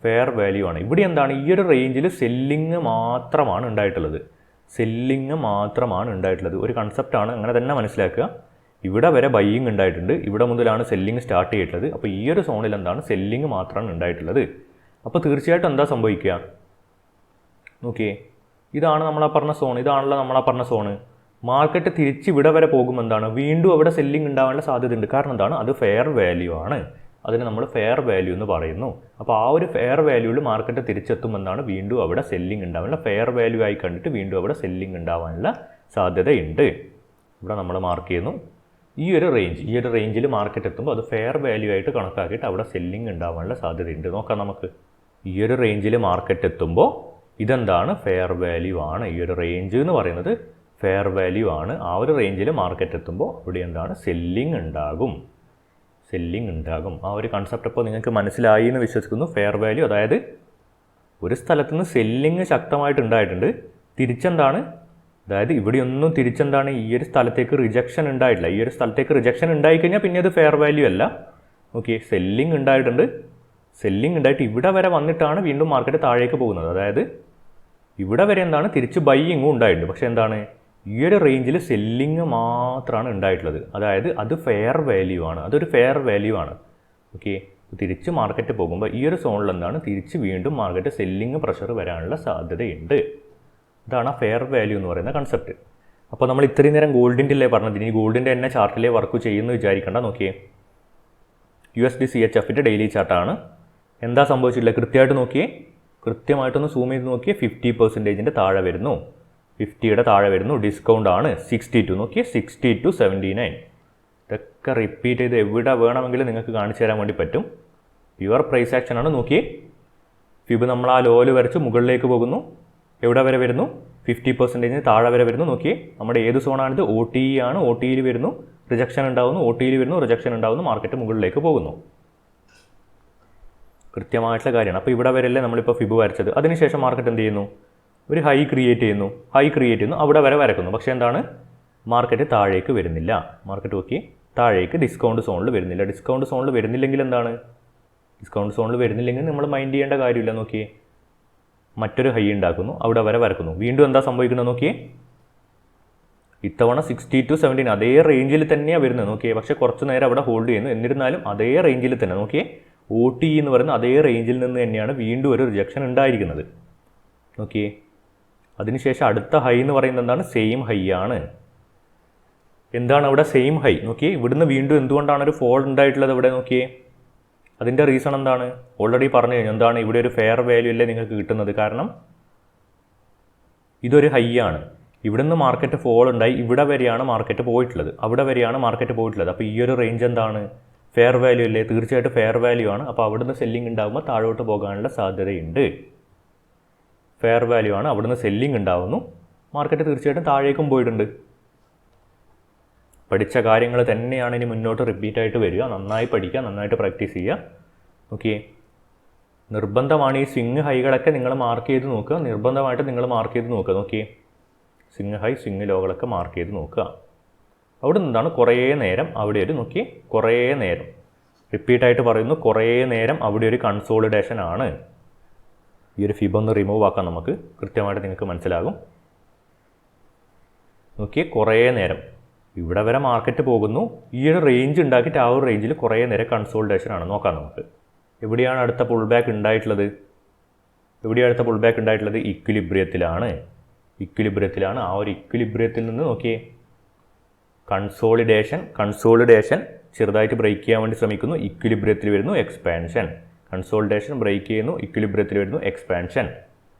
ഫെയർ വാല്യൂ ആണ്. ഇവിടെ എന്താണ്? ഈ ഒരു റേഞ്ചിൽ സെല്ലിങ് മാത്രമാണ് ഉണ്ടായിട്ടുള്ളത്. സെല്ലിങ് മാത്രമാണ് ഉണ്ടായിട്ടുള്ളത്. ഒരു കൺസെപ്റ്റാണ്, അങ്ങനെ തന്നെ മനസ്സിലാക്കുക. ഇവിടെ വരെ ബൈയിങ് ഉണ്ടായിട്ടുണ്ട്, ഇവിടെ മുതലാണ് സെല്ലിങ് സ്റ്റാർട്ട് ചെയ്തിട്ടുള്ളത്. അപ്പോൾ ഈ ഒരു സോണിൽ എന്താണ്? സെല്ലിങ് മാത്രമാണ് ഉണ്ടായിട്ടുള്ളത്. അപ്പോൾ തീർച്ചയായിട്ടും എന്താ സംഭവിക്കുക? നോക്കിയേ, ഇതാണ് നമ്മളാ പറഞ്ഞ സോൺ, ഇതാണല്ലോ നമ്മളാ പറഞ്ഞ സോണ്. മാർക്കറ്റ് തിരിച്ച് ഇവിടെ വരെ പോകുമ്പോൾ എന്താണ്? വീണ്ടും അവിടെ സെല്ലിംഗ് ഉണ്ടാവാനുള്ള സാധ്യതയുണ്ട്. കാരണം എന്താണ്? അത് ഫെയർ വാല്യൂ ആണ്. അതിന് നമ്മൾ ഫെയർ വാല്യൂ എന്ന് പറയുന്നു. അപ്പോൾ ആ ഒരു ഫെയർ വാല്യൂവിൽ മാർക്കറ്റ് തിരിച്ചെത്തുമെന്നാണ് വീണ്ടും അവിടെ സെല്ലിംഗ് ഉണ്ടാവാനുള്ള, ഫെയർ വാല്യൂ ആയി കണ്ടിട്ട് വീണ്ടും അവിടെ സെല്ലിംഗ് ഉണ്ടാവാനുള്ള സാധ്യതയുണ്ട്. ഇവിടെ നമ്മൾ മാർക്ക് ചെയ്യുന്നു ഈ ഒരു റേഞ്ചിൽ മാർക്കറ്റ് എത്തുമ്പോൾ അത് ഫെയർ വാല്യൂ ആയിട്ട് കണക്കാക്കിയിട്ട് അവിടെ സെല്ലിംഗ് ഉണ്ടാവാനുള്ള സാധ്യതയുണ്ട്. നോക്കാം നമുക്ക്. ഈ ഒരു റേഞ്ചിൽ മാർക്കറ്റ് എത്തുമ്പോൾ ഇതെന്താണ്? ഫെയർ വാല്യൂ ആണ്. ഈ ഒരു റേഞ്ച് എന്ന് പറയുന്നത് ഫെയർ വാല്യൂ ആണ്. ആ ഒരു റേഞ്ചിൽ മാർക്കറ്റ് എത്തുമ്പോൾ ഇവിടെ എന്താണ്? സെല്ലിംഗ് ഉണ്ടാകും. ആ ഒരു കൺസെപ്റ്റ് ഇപ്പോൾ നിങ്ങൾക്ക് മനസ്സിലായി എന്ന് വിശ്വസിക്കുന്നു. ഫെയർ വാല്യൂ, അതായത് ഒരു സ്ഥലത്ത് നിന്ന് സെല്ലിംഗ് ശക്തമായിട്ടുണ്ടായിട്ടുണ്ട്, തിരിച്ചെന്താണ്? അതായത് ഇവിടെയൊന്നും തിരിച്ചെന്താണ്? ഈ ഒരു സ്ഥലത്തേക്ക് റിജക്ഷൻ ഉണ്ടായിട്ടില്ല. ഈ ഒരു സ്ഥലത്തേക്ക് റിജക്ഷൻ ഉണ്ടായിക്കഴിഞ്ഞാൽ പിന്നെ അത് ഫെയർ വാല്യൂ അല്ല. ഓക്കെ, സെല്ലിംഗ് ഉണ്ടായിട്ടുണ്ട്. സെല്ലിംഗ് ഉണ്ടായിട്ട് ഇവിടെ വരെ വന്നിട്ടാണ് വീണ്ടും മാർക്കറ്റ് താഴേക്ക് പോകുന്നത്. അതായത് ഇവിടെ വരെ എന്താണ്? തിരിച്ച് ബൈയിങ്ങും ഉണ്ടായിട്ടുണ്ട്. പക്ഷേ എന്താണ്? ഈ ഒരു റേഞ്ചിൽ സെല്ലിങ് മാത്രമാണ് ഉണ്ടായിട്ടുള്ളത്. അതായത് അത് ഫെയർ വാല്യൂ ആണ്. അതൊരു ഫെയർ വാല്യൂ ആണ്. ഓക്കെ, തിരിച്ച് മാർക്കറ്റ് പോകുമ്പോൾ ഈ ഒരു സോണിൽ എന്താണ്? തിരിച്ച് വീണ്ടും മാർക്കറ്റ് സെല്ലിങ് പ്രഷർ വരാനുള്ള സാധ്യതയുണ്ട്. ഇതാണ് ആ ഫെയർ വാല്യൂ എന്ന് പറയുന്ന കൺസെപ്റ്റ്. അപ്പോൾ നമ്മൾ ഇത്രയും നേരം ഗോൾഡിൻ്റെ അല്ലേ പറഞ്ഞത്, ഇനി ഗോൾഡിൻ്റെ തന്നെ ചാർട്ടിലേ വർക്ക് ചെയ്യുന്നു വിചാരിക്കേണ്ട. നോക്കിയേ, USD CHFൻ്റെ ഡെയിലി ചാർട്ടാണ്. എന്താ സംഭവിച്ചിട്ടില്ല? കൃത്യമായിട്ട് നോക്കിയേ, കൃത്യമായിട്ടൊന്ന് സൂം ചെയ്ത് നോക്കിയേ. 50% താഴെ വരുന്നു, 50യുടെ താഴെ വരുന്നു. ഡിസ്കൗണ്ട് ആണ് 62. നോക്കിയേ, 60 to 79. ഇതൊക്കെ റിപ്പീറ്റ് ചെയ്ത് എവിടെ വേണമെങ്കിലും നിങ്ങൾക്ക് കാണിച്ചു തരാൻ വേണ്ടി പറ്റും. പ്യുവർ പ്രൈസ് ആക്ഷൻ ആണ്. നോക്കിയേ, ഫിബ് നമ്മൾ ആ ലോല് വരച്ച് മുകളിലേക്ക് പോകുന്നു. എവിടെ വരെ വരുന്നു? 50% താഴെ വരെ വരുന്നു. നോക്കിയേ, നമ്മുടെ ഏത് സോണാണിത്? OTE ആണ്. OTEയിൽ വരുന്നു, റിജക്ഷൻ ഉണ്ടാവുന്നു. OTEയിൽ വരുന്നു, റിജക്ഷൻ ഉണ്ടാവുന്നു. മാർക്കറ്റ് മുകളിലേക്ക് പോകുന്നു. കൃത്യമായിട്ടുള്ള കാര്യമാണ്. അപ്പോൾ ഇവിടെ വരെയല്ലേ നമ്മളിപ്പോൾ ഫിബ് വരച്ചത്. അതിനുശേഷം മാർക്കറ്റ് എന്ത് ചെയ്യുന്നു? ഒരു ഹൈ ക്രിയേറ്റ് ചെയ്യുന്നു. അവിടെ വരെ വരക്കുന്നു. പക്ഷേ എന്താണ്? മാർക്കറ്റ് താഴേക്ക് വരുന്നില്ല. മാർക്കറ്റ് നോക്കി താഴേക്ക് ഡിസ്കൗണ്ട് സോണിൽ വരുന്നില്ല. ഡിസ്കൗണ്ട് സോണിൽ വരുന്നില്ലെങ്കിൽ എന്താണ്? ഡിസ്കൗണ്ട് സോണിൽ വരുന്നില്ലെങ്കിൽ നമ്മൾ മൈൻഡ് ചെയ്യേണ്ട കാര്യമില്ല. നോക്കിയേ, മറ്റൊരു ഹൈ ഉണ്ടാക്കുന്നു, അവിടെ വരെ വരക്കുന്നു. വീണ്ടും എന്താ സംഭവിക്കുന്നത്? നോക്കിയേ, ഇത്തവണ 60 to 70 അതേ റേഞ്ചിൽ തന്നെയാണ് വരുന്നത്. നോക്കിയേ, പക്ഷേ കുറച്ച് നേരം അവിടെ ഹോൾഡ് ചെയ്യുന്നു. എന്നിരുന്നാലും അതേ റേഞ്ചിൽ തന്നെ. നോക്കിയേ, OTE എന്ന് പറയുന്ന അതേ റേഞ്ചിൽ നിന്ന് തന്നെയാണ് വീണ്ടും ഒരു റിജക്ഷൻ ഉണ്ടായിരിക്കുന്നത്. നോക്കിയേ, അതിനുശേഷം അടുത്ത ഹൈ എന്ന് പറയുന്നത് എന്താണ്? സെയിം ഹൈ ആണ്. എന്താണ് അവിടെ സെയിം ഹൈ? നോക്കിയേ, ഇവിടുന്ന് വീണ്ടും എന്തുകൊണ്ടാണ് ഒരു ഫോൾ ഉണ്ടായിട്ടുള്ളത്? ഇവിടെ നോക്കിയേ, അതിൻ്റെ റീസൺ എന്താണ്? ഓൾറെഡി പറഞ്ഞു കഴിഞ്ഞു. എന്താണ്? ഇവിടെ ഒരു ഫെയർ വാല്യൂ അല്ലേ നിങ്ങൾക്ക് കിട്ടുന്നത്. കാരണം ഇതൊരു ഹൈ ആണ്. ഇവിടുന്ന് മാർക്കറ്റ് ഫോൾ ഉണ്ടായി, ഇവിടെ വരെയാണ് മാർക്കറ്റ് പോയിട്ടുള്ളത്, അവിടെ വരെയാണ് മാർക്കറ്റ് പോയിട്ടുള്ളത്. അപ്പോൾ ഈ ഒരു റേഞ്ച് എന്താണ്? ഫെയർ വാല്യൂ അല്ലേ? തീർച്ചയായിട്ടും ഫെയർ വാല്യൂ ആണ്. അപ്പോൾ അവിടുന്ന് സെല്ലിംഗ് ഉണ്ടാകുമ്പോൾ താഴോട്ട് പോകാനുള്ള സാധ്യതയുണ്ട്. ഫെയർ വാല്യൂ ആണ്, അവിടുന്ന് സെല്ലിംഗ് ഉണ്ടാവുന്നു. മാർക്കറ്റ് തീർച്ചയായിട്ടും താഴേക്കും പോയിട്ടുണ്ട്. പഠിച്ച കാര്യങ്ങൾ തന്നെയാണ് ഇനി മുന്നോട്ട് റിപ്പീറ്റായിട്ട് വരിക. നന്നായി പഠിക്കുക, നന്നായിട്ട് പ്രാക്ടീസ് ചെയ്യുക. ഓക്കെ, നിർബന്ധമാണ് ഈ സ്വിങ് ഹൈകളൊക്കെ നിങ്ങൾ മാർക്ക് ചെയ്ത് നോക്കുക. നിർബന്ധമായിട്ട് നിങ്ങൾ മാർക്ക് ചെയ്ത് നോക്കുക. നോക്കിയേ, സ്വിങ് ഹൈ, സ്വിങ് ലോകളൊക്കെ മാർക്ക് ചെയ്ത് നോക്കുക. അവിടെ നിന്നാണ് കുറേ നേരം അവിടെ ഒരു നോക്കി, കുറേ നേരം റിപ്പീറ്റായിട്ട് പറയുന്നു, കുറേ നേരം അവിടെ ഒരു കൺസോളിഡേഷൻ ആണ്. ഈ ഒരു ഫിബ് ഒന്ന് റിമൂവ് ആക്കാം നമുക്ക്, കൃത്യമായിട്ട് നിങ്ങൾക്ക് മനസ്സിലാകും. നോക്കിയേ, കുറേ നേരം ഇവിടെ വരെ മാർക്കറ്റ് പോകുന്നു. ഈ ഒരു റേഞ്ച് ഉണ്ടാക്കിയിട്ട് ആ ഒരു റേഞ്ചിൽ കുറേ നേരം കൺസോളിഡേഷൻ ആണ്. നോക്കാം നമുക്ക്. എവിടെയാണ് അടുത്ത പുൾ ബാക്ക് ഉണ്ടായിട്ടുള്ളത്? ഇക്വിലിബ്രിയത്തിലാണ്. ആ ഒരു ഇക്വിലിബ്രിയത്തിൽ നിന്ന് നോക്കിയേ, കൺസോളിഡേഷൻ ചെറുതായിട്ട് ബ്രേക്ക് ചെയ്യാൻ വേണ്ടി ശ്രമിക്കുന്നു. ഇക്വിലിബ്രിയത്തിൽ വരുന്നു എക്സ്പാൻഷൻ. കൺസോളിഡേഷൻ ബ്രേക്ക് ചെയ്യുന്നു, ഇക്വിലിബ്രിയത്തിൽ വരുന്നു എക്സ്പാൻഷൻ.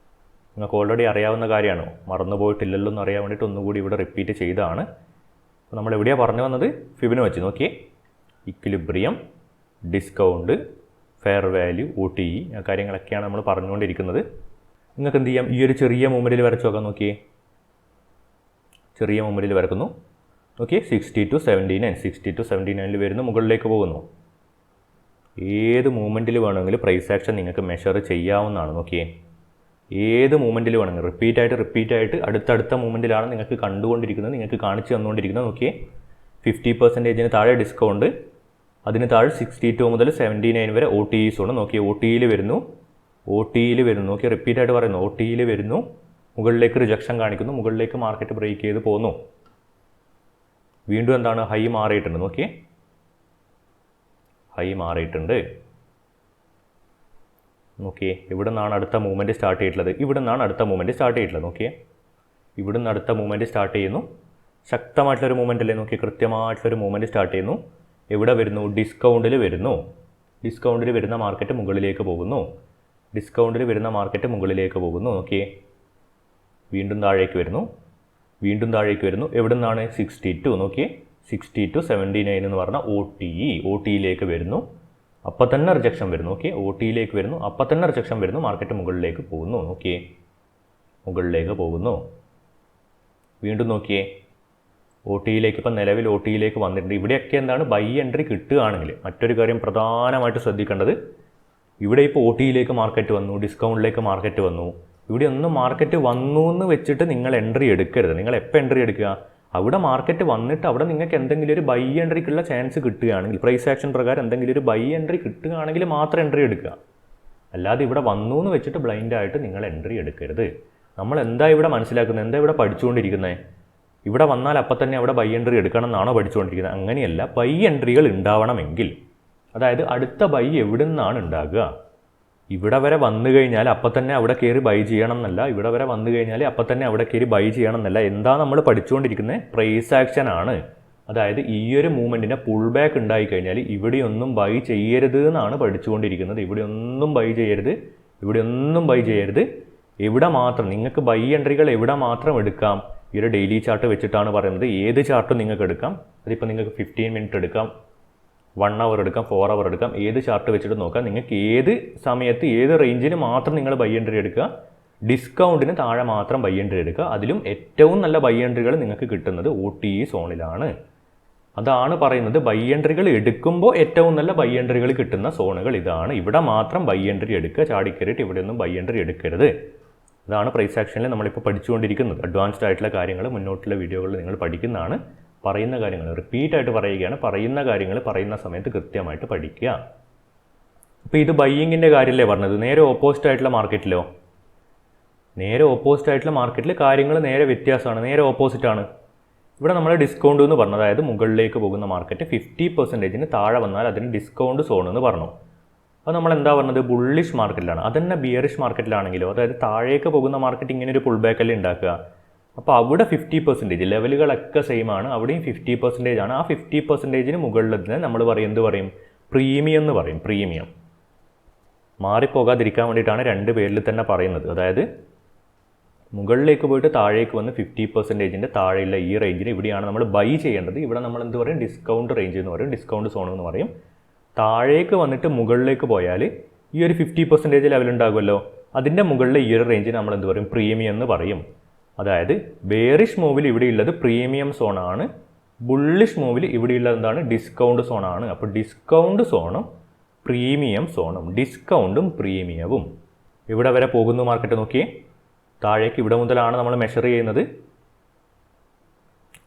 നിങ്ങൾക്ക് ഓൾറെഡി അറിയാവുന്ന കാര്യമാണ്, മറന്നുപോയിട്ടില്ലല്ലോ എന്ന് അറിയാൻ വേണ്ടിയിട്ട് ഒന്നുകൂടി ഇവിടെ റിപ്പീറ്റ് ചെയ്തതാണ്. അപ്പോൾ നമ്മൾ എവിടെയാണ് പറഞ്ഞു വന്നത്? ഫിബിനെ വെച്ച് നോക്കിയേ, equilibrium, discount, fair value, OTE, ആ കാര്യങ്ങളൊക്കെയാണ് നമ്മൾ പറഞ്ഞുകൊണ്ടിരിക്കുന്നത്. നിങ്ങൾക്ക് എന്ത് ചെയ്യാം? ഈ ഒരു ചെറിയ മൂവ്മെൻറ്റിൽ വരച്ച് നോക്കാം. നോക്കിയേ, ചെറിയ മൂവ്മെൻറ്റിൽ വരക്കുന്നു. നോക്കിയേ, 60 to 79 വരുന്നു, മുകളിലേക്ക് പോകുന്നു. ഏത് മൂവ്മെൻറ്റിൽ വേണമെങ്കിലും പ്രൈസ് ആക്ഷൻ നിങ്ങൾക്ക് മെഷർ ചെയ്യാവുന്നതാണ്. നോക്കിയേ, ഏത് മൂവ്മെൻറ്റിൽ വേണമെങ്കിലും റിപ്പീറ്റായിട്ട് അടുത്തടുത്ത മൂവ്മെൻറ്റിലാണ് നിങ്ങൾക്ക് കണ്ടുകൊണ്ടിരിക്കുന്നത്, നിങ്ങൾക്ക് കാണിച്ചു തന്നുകൊണ്ടിരിക്കുന്നത്. നോക്കിയേ, 50% താഴെ ഡിസ്കൗണ്ട്, അതിന് താഴെ 62 മുതൽ 79 വരെ OTE സോൺ. നോക്കി ഒ ടിയിൽ വരുന്നു, നോക്കി റിപ്പീറ്റ് ആയിട്ട് പറയുന്നു, OTEയിൽ വരുന്നു, മുകളിലേക്ക് റിജക്ഷൻ കാണിക്കുന്നു, മുകളിലേക്ക് മാർക്കറ്റ് ബ്രേക്ക് ചെയ്ത് പോകുന്നു. വീണ്ടും എന്താണ് ഹൈ മാറിയിട്ടുണ്ട്. നോക്കിയേ, ഹൈ മാറിയിട്ടുണ്ട്. നോക്കിയേ, ഇവിടെ നിന്നാണ് അടുത്ത മൂവ്മെൻറ്റ് സ്റ്റാർട്ട് ചെയ്തിട്ടുള്ളത്. ഇവിടെ നിന്നാണ് അടുത്ത മൂവ്മെൻറ്റ് സ്റ്റാർട്ട് ചെയ്തിട്ടുള്ളത്. നോക്കിയേ, ഇവിടെ നിന്ന് അടുത്ത മൂവ്മെൻറ്റ് സ്റ്റാർട്ട് ചെയ്യുന്നു. ശക്തമായിട്ടുള്ളൊരു മൂവ്മെൻ്റ് അല്ലേ? നോക്കി, കൃത്യമായിട്ടുള്ളൊരു മൂവ്മെൻറ്റ് സ്റ്റാർട്ട് ചെയ്യുന്നു. എവിടെ വരുന്നു? ഡിസ്കൗണ്ടിൽ വരുന്നു. ഡിസ്കൗണ്ടിൽ വരുന്ന മാർക്കറ്റ് മുകളിലേക്ക് പോകുന്നു. ഡിസ്കൗണ്ടിൽ വരുന്ന മാർക്കറ്റ് മുകളിലേക്ക് പോകുന്നു. നോക്കിയേ, വീണ്ടും താഴേക്ക് വരുന്നു, വീണ്ടും താഴേക്ക് വരുന്നു. എവിടെ നിന്നാണ്? 62. നോക്കിയേ, 62 79 എന്ന് പറഞ്ഞാൽ OTEയിലേക്ക് വരുന്നു. അപ്പം തന്നെ റിജക്ഷൻ വരുന്നു. ഓക്കെ, OTEയിലേക്ക് വരുന്നു, അപ്പം തന്നെ റിജക്ഷൻ വരുന്നു. മാർക്കറ്റ് മുകളിലേക്ക് പോകുന്നു. നോക്കിയേ, മുകളിലേക്ക് പോകുന്നു. വീണ്ടും നോക്കിയേ, OTEയിലേക്ക് ഇപ്പം നിലവിൽ OTEയിലേക്ക് വന്നിട്ടുണ്ട്. ഇവിടെയൊക്കെ എന്താണ് ബൈ എൻട്രി കിട്ടുകയാണെങ്കിൽ, മറ്റൊരു കാര്യം പ്രധാനമായിട്ട് ശ്രദ്ധിക്കേണ്ടത്, ഇവിടെ ഇപ്പോൾ OTEയിലേക്ക് മാർക്കറ്റ് വന്നു, ഡിസ്കൗണ്ടിലേക്ക് മാർക്കറ്റ് വന്നു. ഇവിടെ ഒന്നും മാർക്കറ്റ് വന്നു എന്ന് വെച്ചിട്ട് നിങ്ങൾ എൻട്രി എടുക്കരുത്. നിങ്ങൾ എപ്പോൾ എൻട്രി എടുക്കുക? അവിടെ മാർക്കറ്റ് വന്നിട്ട് അവിടെ നിങ്ങൾക്ക് എന്തെങ്കിലും ഒരു ബൈ എൻട്രിക്കുള്ള ചാൻസ് കിട്ടുകയാണെങ്കിൽ, പ്രൈസ് ആക്ഷൻ പ്രകാരം എന്തെങ്കിലും ഒരു ബൈ എൻട്രി കിട്ടുകയാണെങ്കിൽ മാത്രം എൻട്രി എടുക്കുക. അല്ലാതെ ഇവിടെ വന്നു എന്ന് വെച്ചിട്ട് ബ്ലൈൻഡായിട്ട് നിങ്ങൾ എൻട്രി എടുക്കരുത്. നമ്മൾ എന്താ ഇവിടെ മനസ്സിലാക്കുന്നത്, എന്താ ഇവിടെ പഠിച്ചുകൊണ്ടിരിക്കുന്നത്? ഇവിടെ വന്നാൽ അപ്പം തന്നെ അവിടെ ബൈ എൻട്രി എടുക്കണം എന്നാണോ പഠിച്ചുകൊണ്ടിരിക്കുന്നത്? അങ്ങനെയല്ല. ബൈ എൻട്രികൾ ഉണ്ടാവണമെങ്കിൽ, അതായത് അടുത്ത ബൈ എവിടെ നിന്നാണ് ഉണ്ടാകുക? ഇവിടെ വരെ വന്നു കഴിഞ്ഞാൽ അപ്പം തന്നെ അവിടെ കയറി ബൈ ചെയ്യണം എന്നല്ല. ഇവിടെ വരെ വന്നു കഴിഞ്ഞാൽ അപ്പം തന്നെ അവിടെ കയറി ബൈ ചെയ്യണം എന്നല്ല. എന്താ നമ്മൾ പഠിച്ചുകൊണ്ടിരിക്കുന്നത്? പ്രൈസ് ആക്ഷൻ ആണ്. അതായത് ഈ ഒരു മൂവ്മെൻറ്റിൻ്റെ പുൾ ബാക്ക് ഉണ്ടായിക്കഴിഞ്ഞാൽ ഇവിടെയൊന്നും ബൈ ചെയ്യരുത് എന്നാണ് പഠിച്ചുകൊണ്ടിരിക്കുന്നത്. ഇവിടെയൊന്നും ബൈ ചെയ്യരുത്, ഇവിടെയൊന്നും ബൈ ചെയ്യരുത്. എവിടെ മാത്രം നിങ്ങൾക്ക് ബൈ എൻട്രികൾ എവിടെ മാത്രം എടുക്കാം? ഈ ഒരു ഡെയിലി ചാർട്ട് വെച്ചിട്ടാണ് പറയുന്നത്. ഏത് ചാർട്ടും നിങ്ങൾക്ക് എടുക്കാം. അതിപ്പോൾ നിങ്ങൾക്ക് 15 മിനിറ്റ് എടുക്കാം, 1 അവർ എടുക്കാം, 4 അവർ എടുക്കാം. ഏത് ചാർട്ട് വെച്ചിട്ട് നോക്കാം. നിങ്ങൾക്ക് ഏത് സമയത്ത് ഏത് റേഞ്ചിൽ മാത്രം നിങ്ങൾ ബൈ എൻട്രി എടുക്കുക. ഡിസ്കൗണ്ടിന് താഴെ മാത്രം ബൈ എൻട്രി എടുക്കുക. അതിലും ഏറ്റവും നല്ല ബൈ എൻട്രികൾ നിങ്ങൾക്ക് കിട്ടുന്നത് OTE സോണിലാണ്. അതാണ് പറയുന്നത്. ബൈ എൻട്രികൾ എടുക്കുമ്പോൾ ഏറ്റവും നല്ല ബൈ എൻട്രികൾ കിട്ടുന്ന സോണുകൾ ഇതാണ്. ഇവിടെ മാത്രം ബൈ എൻട്രി എടുക്കുക. ചാടിക്കയറിയിട്ട് ഇവിടെയൊന്നും ബൈ എൻട്രി എടുക്കരുത്. ഇതാണ് പ്രൈസ് ആക്ഷനിൽ നമ്മളിപ്പോൾ പഠിച്ചുകൊണ്ടിരിക്കുന്നത്. അഡ്വാൻസ്ഡ് ആയിട്ടുള്ള കാര്യങ്ങൾ മുന്നോട്ടുള്ള വീഡിയോകളിൽ നിങ്ങൾ പഠിക്കുന്നതാണ്. പറയുന്ന കാര്യങ്ങൾ റിപ്പീറ്റായിട്ട് പറയുകയാണ്. പറയുന്ന കാര്യങ്ങൾ പറയുന്ന സമയത്ത് കൃത്യമായിട്ട് പഠിക്കുക. അപ്പോൾ ഇത് ബൈയിങ്ങിൻ്റെ കാര്യമല്ലേ പറഞ്ഞത്. നേരെ ഓപ്പോസിറ്റ് ആയിട്ടുള്ള മാർക്കറ്റിലോ? നേരെ ഓപ്പോസിറ്റ് ആയിട്ടുള്ള മാർക്കറ്റിൽ കാര്യങ്ങൾ നേരെ വ്യത്യാസമാണ്, നേരെ ഓപ്പോസിറ്റാണ്. ഇവിടെ നമ്മൾ ഡിസ്കൗണ്ട് എന്ന് പറഞ്ഞു, അതായത് മുകളിലേക്ക് പോകുന്ന മാർക്കറ്റ് 50% താഴെ വന്നാൽ അതിന് ഡിസ്കൗണ്ട് സോൺ എന്ന് പറഞ്ഞു. അത് നമ്മൾ എന്താ പറഞ്ഞത്? ബുള്ളിഷ് മാർക്കറ്റിലാണ്. അതന്നെ ബിയറിഷ് മാർക്കറ്റിലാണെങ്കിലോ, അതായത് താഴേക്ക് പോകുന്ന മാർക്കറ്റ് ഇങ്ങനെ ഒരു പുൾ ബാക്കല്ലേ ഉണ്ടാക്കുക. അപ്പോൾ അവിടെ 50% ലെവലുകളൊക്കെ സെയിം ആണ്. അവിടെയും 50% ആണ്. ആ 50%-ന് മുകളിലതിന് നമ്മൾ എന്ത് പറയും? പ്രീമിയം എന്ന് പറയും. പ്രീമിയം മാറിപ്പോകാതിരിക്കാൻ വേണ്ടിയിട്ടാണ് രണ്ട് പേരിൽ തന്നെ പറയുന്നത്. അതായത് മുകളിലേക്ക് പോയിട്ട് താഴേക്ക് വന്ന് 50%-ൻ്റെ താഴെയുള്ള ഈ റേഞ്ചിന് ഇവിടെയാണ് നമ്മൾ ബൈ ചെയ്യേണ്ടത്. ഇവിടെ നമ്മൾ എന്ത് പറയും? ഡിസ്കൗണ്ട് റേഞ്ച് എന്ന് പറയും, ഡിസ്കൗണ്ട് സോൺ എന്ന് പറയും. താഴേക്ക് വന്നിട്ട് മുകളിലേക്ക് പോയാൽ ഈ ഒരു 50% ലെവൽ ഉണ്ടാകുമല്ലോ, അതിൻ്റെ മുകളിൽ ഈ ഒരു റേഞ്ചിന് നമ്മൾ എന്ത് പറയും? പ്രീമിയം എന്ന് പറയും. അതായത് ബേറിഷ് മൂവിൽ ഇവിടെയുള്ളത് പ്രീമിയം സോണാണ്, ബുള്ളിഷ് മൂവിൽ ഇവിടെയുള്ളത് എന്താണ്? ഡിസ്കൗണ്ട് സോണാണ്. അപ്പോൾ ഡിസ്കൗണ്ട് സോണും പ്രീമിയം സോണും, ഡിസ്കൗണ്ടും പ്രീമിയവും ഇവിടെ വരെ പോകുന്നു മാർക്കറ്റ്. നോക്കിയേ, താഴേക്ക് ഇവിടെ മുതലാണ് നമ്മൾ മെഷർ ചെയ്യുന്നത്.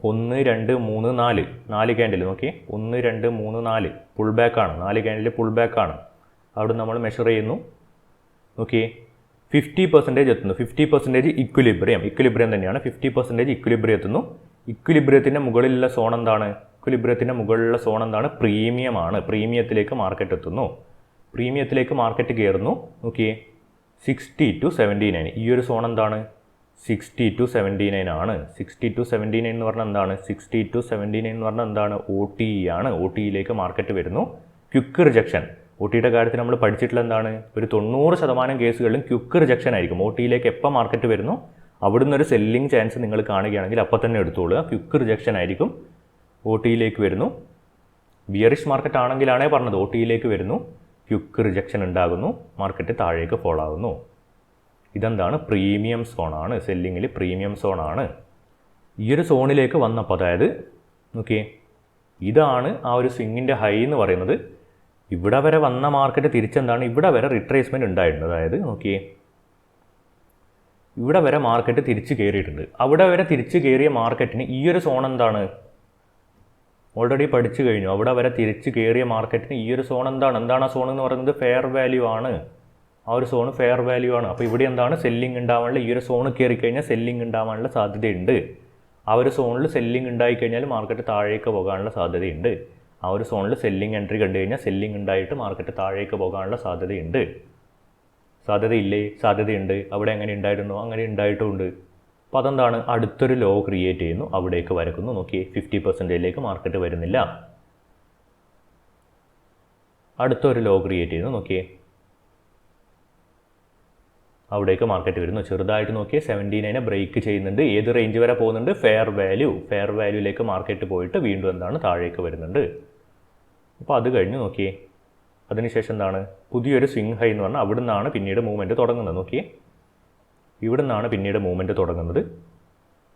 1 2 3 4 4 ക്യാൻഡിൽ നോക്കിയേ, 1 2 3 4 പുൾ ബാക്കാണ്. 4 ക്യാൻഡിൽ പുൾ ബാക്കാണ്. അവിടെ നമ്മൾ മെഷർ ചെയ്യുന്നു. നോക്കിയേ, 50% എത്തുന്നു. 50% ഇക്വിലിബ്രിയം തന്നെയാണ്. 50% ഇക്വിലിബ്രിയം എത്തുന്നു. ഇക്വിലിബ്രിയത്തിൻ്റെ മുകളിലുള്ള സോൺ എന്താണ്? ഇക്വിലിബ്രിയത്തിൻ്റെ മുകളിലുള്ള സോൺ എന്താണ്? പ്രീമിയമാണ്. പ്രീമിയത്തിലേക്ക് മാർക്കറ്റ് എത്തുന്നു. പ്രീമിയത്തിലേക്ക് മാർക്കറ്റ് കയറുന്നു. നോക്കിയേ, 60 to 79. ഈ ഒരു സോൺ എന്താണ്? 60 to 79 ആണ്. 60 to 79 എന്ന് പറഞ്ഞാൽ എന്താണ്? 60 to 79 എന്ന് പറഞ്ഞാൽ എന്താണ്? OTE ആണ്. OTEയിലേക്ക് മാർക്കറ്റ് വരുന്നു. Quick rejection. OTEയുടെ കാര്യത്തിൽ നമ്മൾ പഠിച്ചിട്ടുള്ള എന്താണ്? ഒരു 90% കേസുകളിലും ക്വിക്ക് റിജക്ഷൻ ആയിരിക്കും. OTEയിലേക്ക് എപ്പോൾ മാർക്കറ്റ് വരുന്നു അവിടുന്ന് ഒരു സെല്ലിംഗ് ചാൻസ് നിങ്ങൾ കാണുകയാണെങ്കിൽ അപ്പം തന്നെ എടുത്തോളുക. ക്വിക്ക് റിജക്ഷൻ ആയിരിക്കും. OTEയിലേക്ക് വരുന്നു. ബിയറിഷ് മാർക്കറ്റ് ആണെങ്കിലാണേ പറഞ്ഞത്. OTEയിലേക്ക് വരുന്നു, ക്വിക്ക് റിജക്ഷൻ ഉണ്ടാകുന്നു, മാർക്കറ്റ് താഴേക്ക് ഫോൾ ആകുന്നു. ഇതെന്താണ്? പ്രീമിയം സോണാണ്. സെല്ലിങ്ങിൽ പ്രീമിയം സോണാണ്. ഈ ഒരു സോണിലേക്ക് വന്നപ്പോൾ, അതായത് നോക്കിയേ, ഇതാണ് ആ ഒരു സ്വിങ്ങിൻ്റെ ഹൈ എന്ന് പറയുന്നത്. ഇവിടെ വരെ വന്ന മാർക്കറ്റ് തിരിച്ചെന്താണ്? ഇവിടെ വരെ റിട്രേസ്മെൻറ്റ് ഉണ്ടായിട്ടുണ്ട്. അതായത് നോക്കിയേ, ഇവിടെ വരെ മാർക്കറ്റ് തിരിച്ച് കയറിയിട്ടുണ്ട്. അവിടെ വരെ തിരിച്ച് കയറിയ മാർക്കറ്റിന് ഈ ഒരു സോൺ എന്താണ്? ഓൾറെഡി പഠിച്ചു കഴിഞ്ഞു. അവിടെ വരെ തിരിച്ച് കയറിയ മാർക്കറ്റിന് ഈ ഒരു സോൺ എന്താണ് ആ സോൺ എന്ന് പറയുന്നത്? ഫെയർ വാല്യൂ ആണ്. ആ ഒരു സോൺ ഫെയർ വാല്യൂ ആണ്. അപ്പോൾ ഇവിടെ എന്താണ്? സെല്ലിംഗ് ഉണ്ടാവാനുള്ള, ഈ ഒരു സോൺ കയറി കഴിഞ്ഞാൽ സെല്ലിംഗ് ഉണ്ടാവാനുള്ള സാധ്യതയുണ്ട്. ആ ഒരു സോണിൽ സെല്ലിംഗ് ഉണ്ടായിക്കഴിഞ്ഞാൽ മാർക്കറ്റ് താഴേക്ക് പോകാനുള്ള സാധ്യതയുണ്ട്. ആ ഒരു സോണിൽ സെല്ലിംഗ് എൻട്രി കണ്ടു കഴിഞ്ഞാൽ സെല്ലിംഗ് ഉണ്ടായിട്ട് മാർക്കറ്റ് താഴേക്ക് പോകാനുള്ള സാധ്യതയുണ്ട്. സാധ്യതയില്ലേ? സാധ്യതയുണ്ട്. അവിടെ എങ്ങനെ ഉണ്ടായിരുന്നു? അങ്ങനെ ഉണ്ടായിട്ടുമുണ്ട്. അപ്പോൾ അതെന്താണ്? അടുത്തൊരു ലോ ക്രിയേറ്റ് ചെയ്യുന്നു, അവിടേക്ക് വരക്കുന്നു. നോക്കിയേ, 50% മാർക്കറ്റ് വരുന്നില്ല. അടുത്തൊരു ലോ ക്രിയേറ്റ് ചെയ്യുന്നു, നോക്കിയേ, അവിടേക്ക് മാർക്കറ്റ് വരുന്നു. ചെറുതായിട്ട് നോക്കിയേ 79 ബ്രേക്ക് ചെയ്യുന്നുണ്ട്. ഏത് റേഞ്ച് വരെ പോകുന്നുണ്ട്? ഫെയർ വാല്യൂയിലേക്ക് മാർക്കറ്റ് പോയിട്ട് വീണ്ടും എന്താണ്? താഴേക്ക് വരുന്നുണ്ട്. അപ്പോൾ അത് കഴിഞ്ഞ് നോക്കിയേ, അതിനുശേഷം എന്താണ്? പുതിയൊരു സ്വിംഗ് ഹൈ എന്ന് പറഞ്ഞാൽ അവിടെ നിന്നാണ് പിന്നീട് മൂവ്മെൻറ്റ് തുടങ്ങുന്നത്. നോക്കിയേ, ഇവിടെ നിന്നാണ് പിന്നീട് മൂവ്മെൻറ്റ് തുടങ്ങുന്നത്.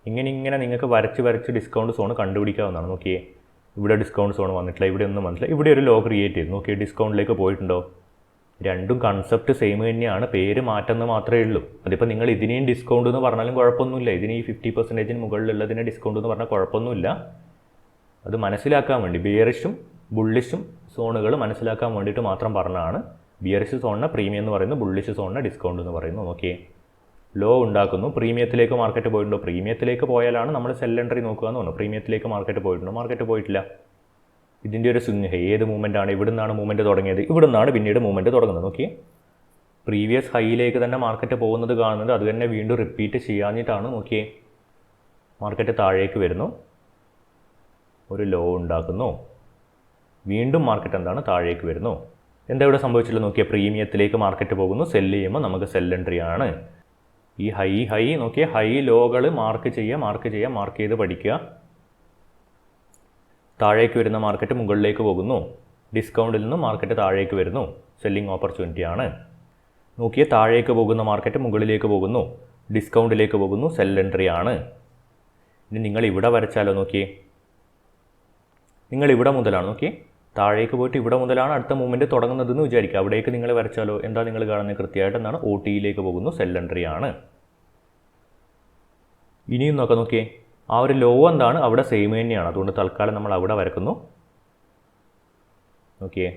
ഇങ്ങനെ നിങ്ങൾക്ക് വരച്ച് ഡിസ്കൗണ്ട് സോൺ കണ്ടുപിടിക്കാവുന്നതാണ്. നോക്കിയേ, ഇവിടെ ഡിസ്കൗണ്ട് സോൺ വന്നിട്ടില്ല, ഇവിടെ ഒന്നും വന്നിട്ടില്ല. ഇവിടെ ഒരു ലോ ക്രിയേറ്റ് ചെയ്തു. നോക്കിയേ, ഡിസ്കൗണ്ടിലേക്ക് പോയിട്ടുണ്ടോ? രണ്ടും കൺസെപ്റ്റ് സെയിം തന്നെയാണ്, പേര് മാറ്റുന്നത് മാത്രമേ ഉള്ളൂ. അതിപ്പോൾ നിങ്ങൾ ഇതിനെയും ഡിസ്കൗണ്ട് എന്ന് പറഞ്ഞാലും കുഴപ്പമൊന്നുമില്ല. ഇതിന് ഈ 50% മുകളിലുള്ളതിനെ ഡിസ്കൗണ്ട് എന്ന് പറഞ്ഞാൽ കുഴപ്പമൊന്നുമില്ല. അത് മനസ്സിലാക്കാൻ വേണ്ടി, ബിയറിഷും ബുള്ളിഷും സോണുകൾ മനസ്സിലാക്കാൻ വേണ്ടിയിട്ട് മാത്രം പറഞ്ഞതാണ്. ബിയറിഷ് സോണിനെ പ്രീമിയം എന്ന് പറയുന്നു, ബുള്ളിഷ് സോണിനെ ഡിസ്കൗണ്ട് എന്ന് പറയുന്നു. നോക്കിയേ, ലോ ഉണ്ടാക്കുന്നു. പ്രീമിയത്തിലേക്ക് മാർക്കറ്റ് പോയിട്ടുണ്ടോ? പ്രീമിയത്തിലേക്ക് പോയാലാണ് നമ്മൾ സെൽ എൻട്രി നോക്കുക എന്ന് പറഞ്ഞു. പ്രീമിയത്തിലേക്ക് മാർക്കറ്റ് പോയിട്ടുണ്ടോ? മാർക്കറ്റ് പോയിട്ടില്ല. ഇതിൻ്റെ ഒരു സ്വിംഗ് ഹൈ ഏത് മൂവ്മെൻ്റ് ആണ്? ഇവിടെ നിന്നാണ് മൂവ്മെൻറ്റ് തുടങ്ങിയത്, ഇവിടെ നിന്നാണ് പിന്നീട് മൂവ്മെൻറ്റ് തുടങ്ങുന്നത്. നോക്കിയേ, പ്രീവിയസ് ഹൈയിലേക്ക് തന്നെ മാർക്കറ്റ് പോകുന്നത് കാണുന്നുണ്ട്. അത് തന്നെ വീണ്ടും റിപ്പീറ്റ് ചെയ്യാഞ്ഞിട്ടാണ്. നോക്കിയേ, മാർക്കറ്റ് താഴേക്ക് വരുന്നു, ഒരു ലോ ഉണ്ടാക്കുന്നു, വീണ്ടും മാർക്കറ്റ് എന്താണ്? താഴേക്ക് വരുന്നു. എന്താ ഇവിടെ സംഭവിച്ചില്ല? നോക്കിയാൽ പ്രീമിയത്തിലേക്ക് മാർക്കറ്റ് പോകുന്നു. സെല്ല് ചെയ്യുമ്പോൾ നമുക്ക് സെൽ എൻട്രി ആണ്. ഈ ഹൈ നോക്കിയാൽ ഹൈ ലോകൾ മാർക്ക് ചെയ്ത് പഠിക്കുക. താഴേക്ക് വരുന്ന മാർക്കറ്റ് മുകളിലേക്ക് പോകുന്നു. ഡിസ്കൗണ്ടിൽ നിന്നും മാർക്കറ്റ് താഴേക്ക് വരുന്നു, സെല്ലിംഗ് ഓപ്പർച്യൂണിറ്റി ആണ്. നോക്കിയാൽ താഴേക്ക് പോകുന്ന മാർക്കറ്റ് മുകളിലേക്ക് പോകുന്നു, ഡിസ്കൗണ്ടിലേക്ക് പോകുന്നു, സെൽ എൻട്രി ആണ്. ഇനി നിങ്ങൾ ഇവിടെ വരച്ചാലോ? നോക്കിയേ, നിങ്ങൾ ഇവിടെ മുതലാണ്, നോക്കിയേ, താഴേക്ക് പോയിട്ട് ഇവിടെ മുതലാണ് അടുത്ത മൂവ്മെൻറ്റ് തുടങ്ങുന്നതെന്ന് വിചാരിക്കുക. അവിടേക്ക് നിങ്ങൾ വരച്ചാലോ? എന്താ നിങ്ങൾ കാണുന്നത്? കൃത്യമായിട്ട് എന്താണ്? OT പോകുന്നു, സെൽ എൻട്രി ആണ്. ഇനിയും നോക്കാം. നോക്കിയേ, ആ ഒരു ലോ എന്താണ്? അവിടെ സെയിം തന്നെയാണ്. അതുകൊണ്ട് തൽക്കാലം നമ്മൾ അവിടെ വരക്കുന്നു. നോക്കിയേ,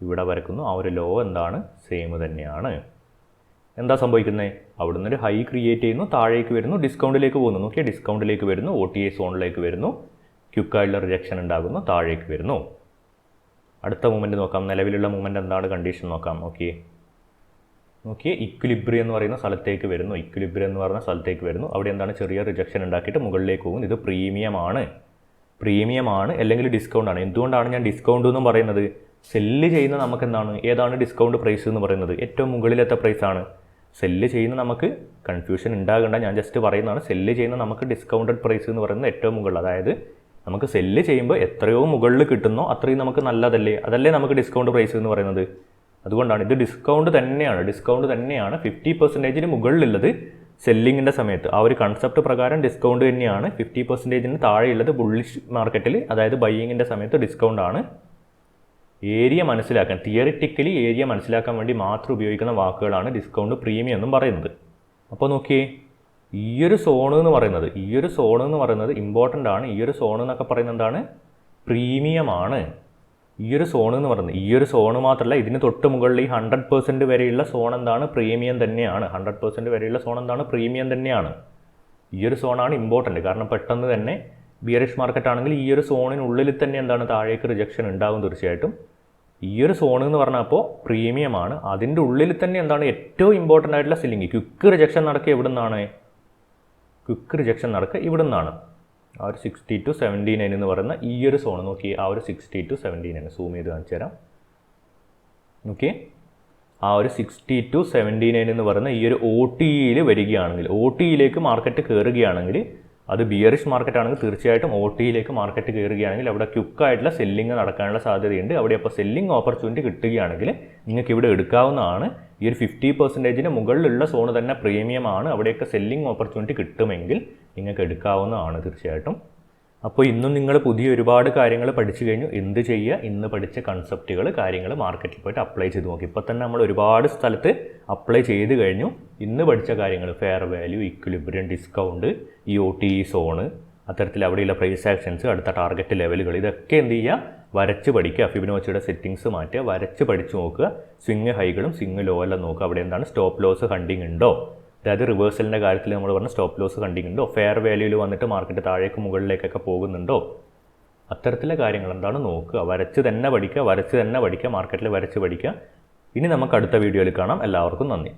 ഇവിടെ വരക്കുന്നു. ആ ഒരു ലോ എന്താണ്? സെയിം തന്നെയാണ്. എന്താ സംഭവിക്കുന്നത്? അവിടെ നിന്നൊരു ഹൈ ക്രിയേറ്റ് ചെയ്യുന്നു, താഴേക്ക് വരുന്നു, ഡിസ്കൗണ്ടിലേക്ക് പോകുന്നു. നോക്കിയാൽ ഡിസ്കൗണ്ടിലേക്ക് വരുന്നു, OTA സോണിലേക്ക് വരുന്നു, ക്വിക്കായിട്ടുള്ള റിജക്ഷൻ ഉണ്ടാകുന്നു, താഴേക്ക് വരുന്നു. അടുത്ത മൂവ്മെൻറ്റ് നോക്കാം. നിലവിലുള്ള മൂവ്മെൻറ്റ് എന്താണ്? കണ്ടീഷൻ നോക്കാം. നോക്കിയേ, ഇക്വിലിബ്രിയം എന്ന് പറയുന്ന സ്ഥലത്തേക്ക് വരുന്നു. അവിടെ എന്താണ്? ചെറിയ റിജക്ഷൻ ഉണ്ടാക്കിയിട്ട് മുകളിലേക്ക് പോകുന്നു. ഇത് പ്രീമിയം ആണ് അല്ലെങ്കിൽ ഡിസ്കൗണ്ട് ആണ്. എന്തുകൊണ്ടാണ് ഞാൻ ഡിസ്കൗണ്ട് എന്നും പറയുന്നത്? സെല്ല് ചെയ്യുന്ന നമുക്ക് എന്താണ്? ഏതാണ് ഡിസ്കൗണ്ട് പ്രൈസ് എന്ന് പറയുന്നത്? ഏറ്റവും മുകളിലത്തെ പ്രൈസാണ്. സെല്ല് ചെയ്യുന്ന നമുക്ക് കൺഫ്യൂഷൻ ഉണ്ടാകേണ്ട, ഞാൻ ജസ്റ്റ് പറയുന്നതാണ്. സെല്ല് ചെയ്യുന്ന നമുക്ക് ഡിസ്കൗണ്ടഡ് പ്രൈസ് എന്ന് പറയുന്നത് ഏറ്റവും മുകളിൽ. അതായത് നമുക്ക് സെല്ല് ചെയ്യുമ്പോൾ എത്രയോ മുകളിൽ കിട്ടുന്നോ അത്രയും നമുക്ക് നല്ലതല്ലേ? അതല്ലേ നമുക്ക് ഡിസ്കൗണ്ട് പ്രൈസ് എന്ന് പറയുന്നത്. അതുകൊണ്ടാണ് ഇത് ഡിസ്കൗണ്ട് തന്നെയാണ്. 50%-ന് മുകളിലുള്ളത് സെല്ലിങ്ങിൻ്റെ സമയത്ത് ആ ഒരു കൺസെപ്റ്റ് പ്രകാരം ഡിസ്കൗണ്ട് തന്നെയാണ്. 50%-ന് താഴെയുള്ളത് ബുള്ളിഷ് മാർക്കറ്റിൽ, അതായത് ബയ്യിങ്ങിൻ്റെ സമയത്ത് ഡിസ്കൗണ്ട് ആണ്. ഏരിയ മനസ്സിലാക്കാൻ, തിയറിറ്റിക്കലി ഏരിയ മനസ്സിലാക്കാൻ വേണ്ടി മാത്രം ഉപയോഗിക്കുന്ന വാക്കുകളാണ് ഡിസ്കൗണ്ട്, പ്രീമിയം എന്നും പറയുന്നത്. അപ്പോൾ നോക്കിയേ, ഈ ഒരു സോൺ എന്ന് പറയുന്നത് ഇമ്പോർട്ടൻ്റ് ആണ്. ഈ ഒരു സോൺ എന്നൊക്കെ പറയുന്നത് എന്താണ്? പ്രീമിയമാണ്. ഈ ഒരു സോൺ മാത്രമല്ല, ഇതിന് തൊട്ട് മുകളിൽ ഈ 100% വരെയുള്ള സോൺ എന്താണ്? പ്രീമിയം തന്നെയാണ്. 100% വരെയുള്ള സോൺ എന്താണ്? പ്രീമിയം തന്നെയാണ്. ഈ ഒരു സോണാണ് ഇമ്പോർട്ടൻ്റ്. കാരണം പെട്ടെന്ന് തന്നെ ബിയറിഷ് മാർക്കറ്റ് ആണെങ്കിൽ ഈ ഒരു സോണിനുള്ളിൽ തന്നെ എന്താണ്? താഴേക്ക് റിജക്ഷൻ ഉണ്ടാകും തീർച്ചയായിട്ടും. ഈ ഒരു സോൺ എന്ന് പറഞ്ഞപ്പോൾ പ്രീമിയമാണ്. അതിൻ്റെ ഉള്ളിൽ തന്നെ എന്താണ്? ഏറ്റവും ഇമ്പോർട്ടൻ്റ് ആയിട്ടുള്ള സെല്ലിങ്. ക്വിക്ക് റിജക്ഷൻ നടക്കുക എവിടെ നിന്നാണ്? ഇവിടെ നിന്നാണ്. ആ ഒരു 60 to 79 എന്ന് പറയുന്ന ഈ ഒരു സോൺ നോക്കി. ആ ഒരു 60 to 79 സൂം ചെയ്ത് കാണിച്ചു തരാം. നോക്കി, ആ ഒരു 60 to 79 എന്ന് പറയുന്ന ഈ ഒരു OTയിൽ വരികയാണെങ്കിൽ, OTയിലേക്ക് മാർക്കറ്റ് കയറുകയാണെങ്കിൽ, അത് ബിയറിഷ് മാർക്കറ്റ് ആണെങ്കിൽ തീർച്ചയായിട്ടും OTയിലേക്ക് മാർക്കറ്റ് കയറുകയാണെങ്കിൽ അവിടെ ക്വിക്കായിട്ടുള്ള സെല്ലിങ് നടക്കാനുള്ള സാധ്യതയുണ്ട്. അവിടെ അപ്പോൾ സെല്ലിങ് ഓപ്പർച്യൂണിറ്റി കിട്ടുകയാണെങ്കിൽ നിങ്ങൾക്ക് ഇവിടെ എടുക്കാവുന്നതാണ്. ഈ ഒരു 50%-ന് മുകളിലുള്ള സോൺ തന്നെ പ്രീമിയമാണ്. അവിടെയൊക്കെ സെല്ലിങ് ഓപ്പർച്യൂണിറ്റി കിട്ടുമെങ്കിൽ നിങ്ങൾക്ക് എടുക്കാവുന്നതാണ് തീർച്ചയായിട്ടും. അപ്പോൾ ഇന്നും നിങ്ങൾ പുതിയ ഒരുപാട് കാര്യങ്ങൾ പഠിച്ചു കഴിഞ്ഞു. എന്ത് ചെയ്യുക? ഇന്ന് പഠിച്ച കാര്യങ്ങൾ മാർക്കറ്റിൽ പോയിട്ട് അപ്ലൈ ചെയ്ത് നോക്കി. ഇപ്പോൾ തന്നെ നമ്മൾ ഒരുപാട് സ്ഥലത്ത് അപ്ലൈ ചെയ്ത് കഴിഞ്ഞു. ഇന്ന് പഠിച്ച കാര്യങ്ങൾ ഫെയർ വാല്യൂ, ഇക്വിലിബ്രിയം, ഡിസ്കൗണ്ട്, ഈ OTE സോണ്, അത്തരത്തിൽ അവിടെയുള്ള പ്രൈസ് ആക്ഷൻസ്, അടുത്ത ടാർഗറ്റ് ലെവലുകൾ, ഇതൊക്കെ എന്ത് ചെയ്യുക, വരച്ച് പഠിക്കുക. ഫിബൊനാച്ചിയുടെ സെറ്റിങ്സ് മാറ്റുക, വരച്ച് പഠിച്ച് നോക്കുക. സ്വിങ് ഹൈകളും സ്വിങ് ലോ എല്ലാം നോക്കുക. അവിടെ എന്താണ് സ്റ്റോപ്പ് ലോസ് ഹണ്ടിങ് ഉണ്ടോ, അതായത് റിവേഴ്സലിൻ്റെ കാര്യത്തിൽ നമ്മൾ പറഞ്ഞ സ്റ്റോപ്പ് ലോസ് ഹണ്ടിങ് ഉണ്ടോ, ഫെയർ വാല്യൂയിൽ വന്നിട്ട് മാർക്കറ്റ് താഴേക്ക് മുകളിലേക്കൊക്കെ പോകുന്നുണ്ടോ, അത്തരത്തിലെ കാര്യങ്ങൾ എന്താണ് നോക്കുക. വരച്ച് തന്നെ പഠിക്കുക, മാർക്കറ്റിൽ വരച്ച് പഠിക്കുക. ഇനി നമുക്ക് അടുത്ത വീഡിയോയിൽ കാണാം. എല്ലാവർക്കും നന്ദി.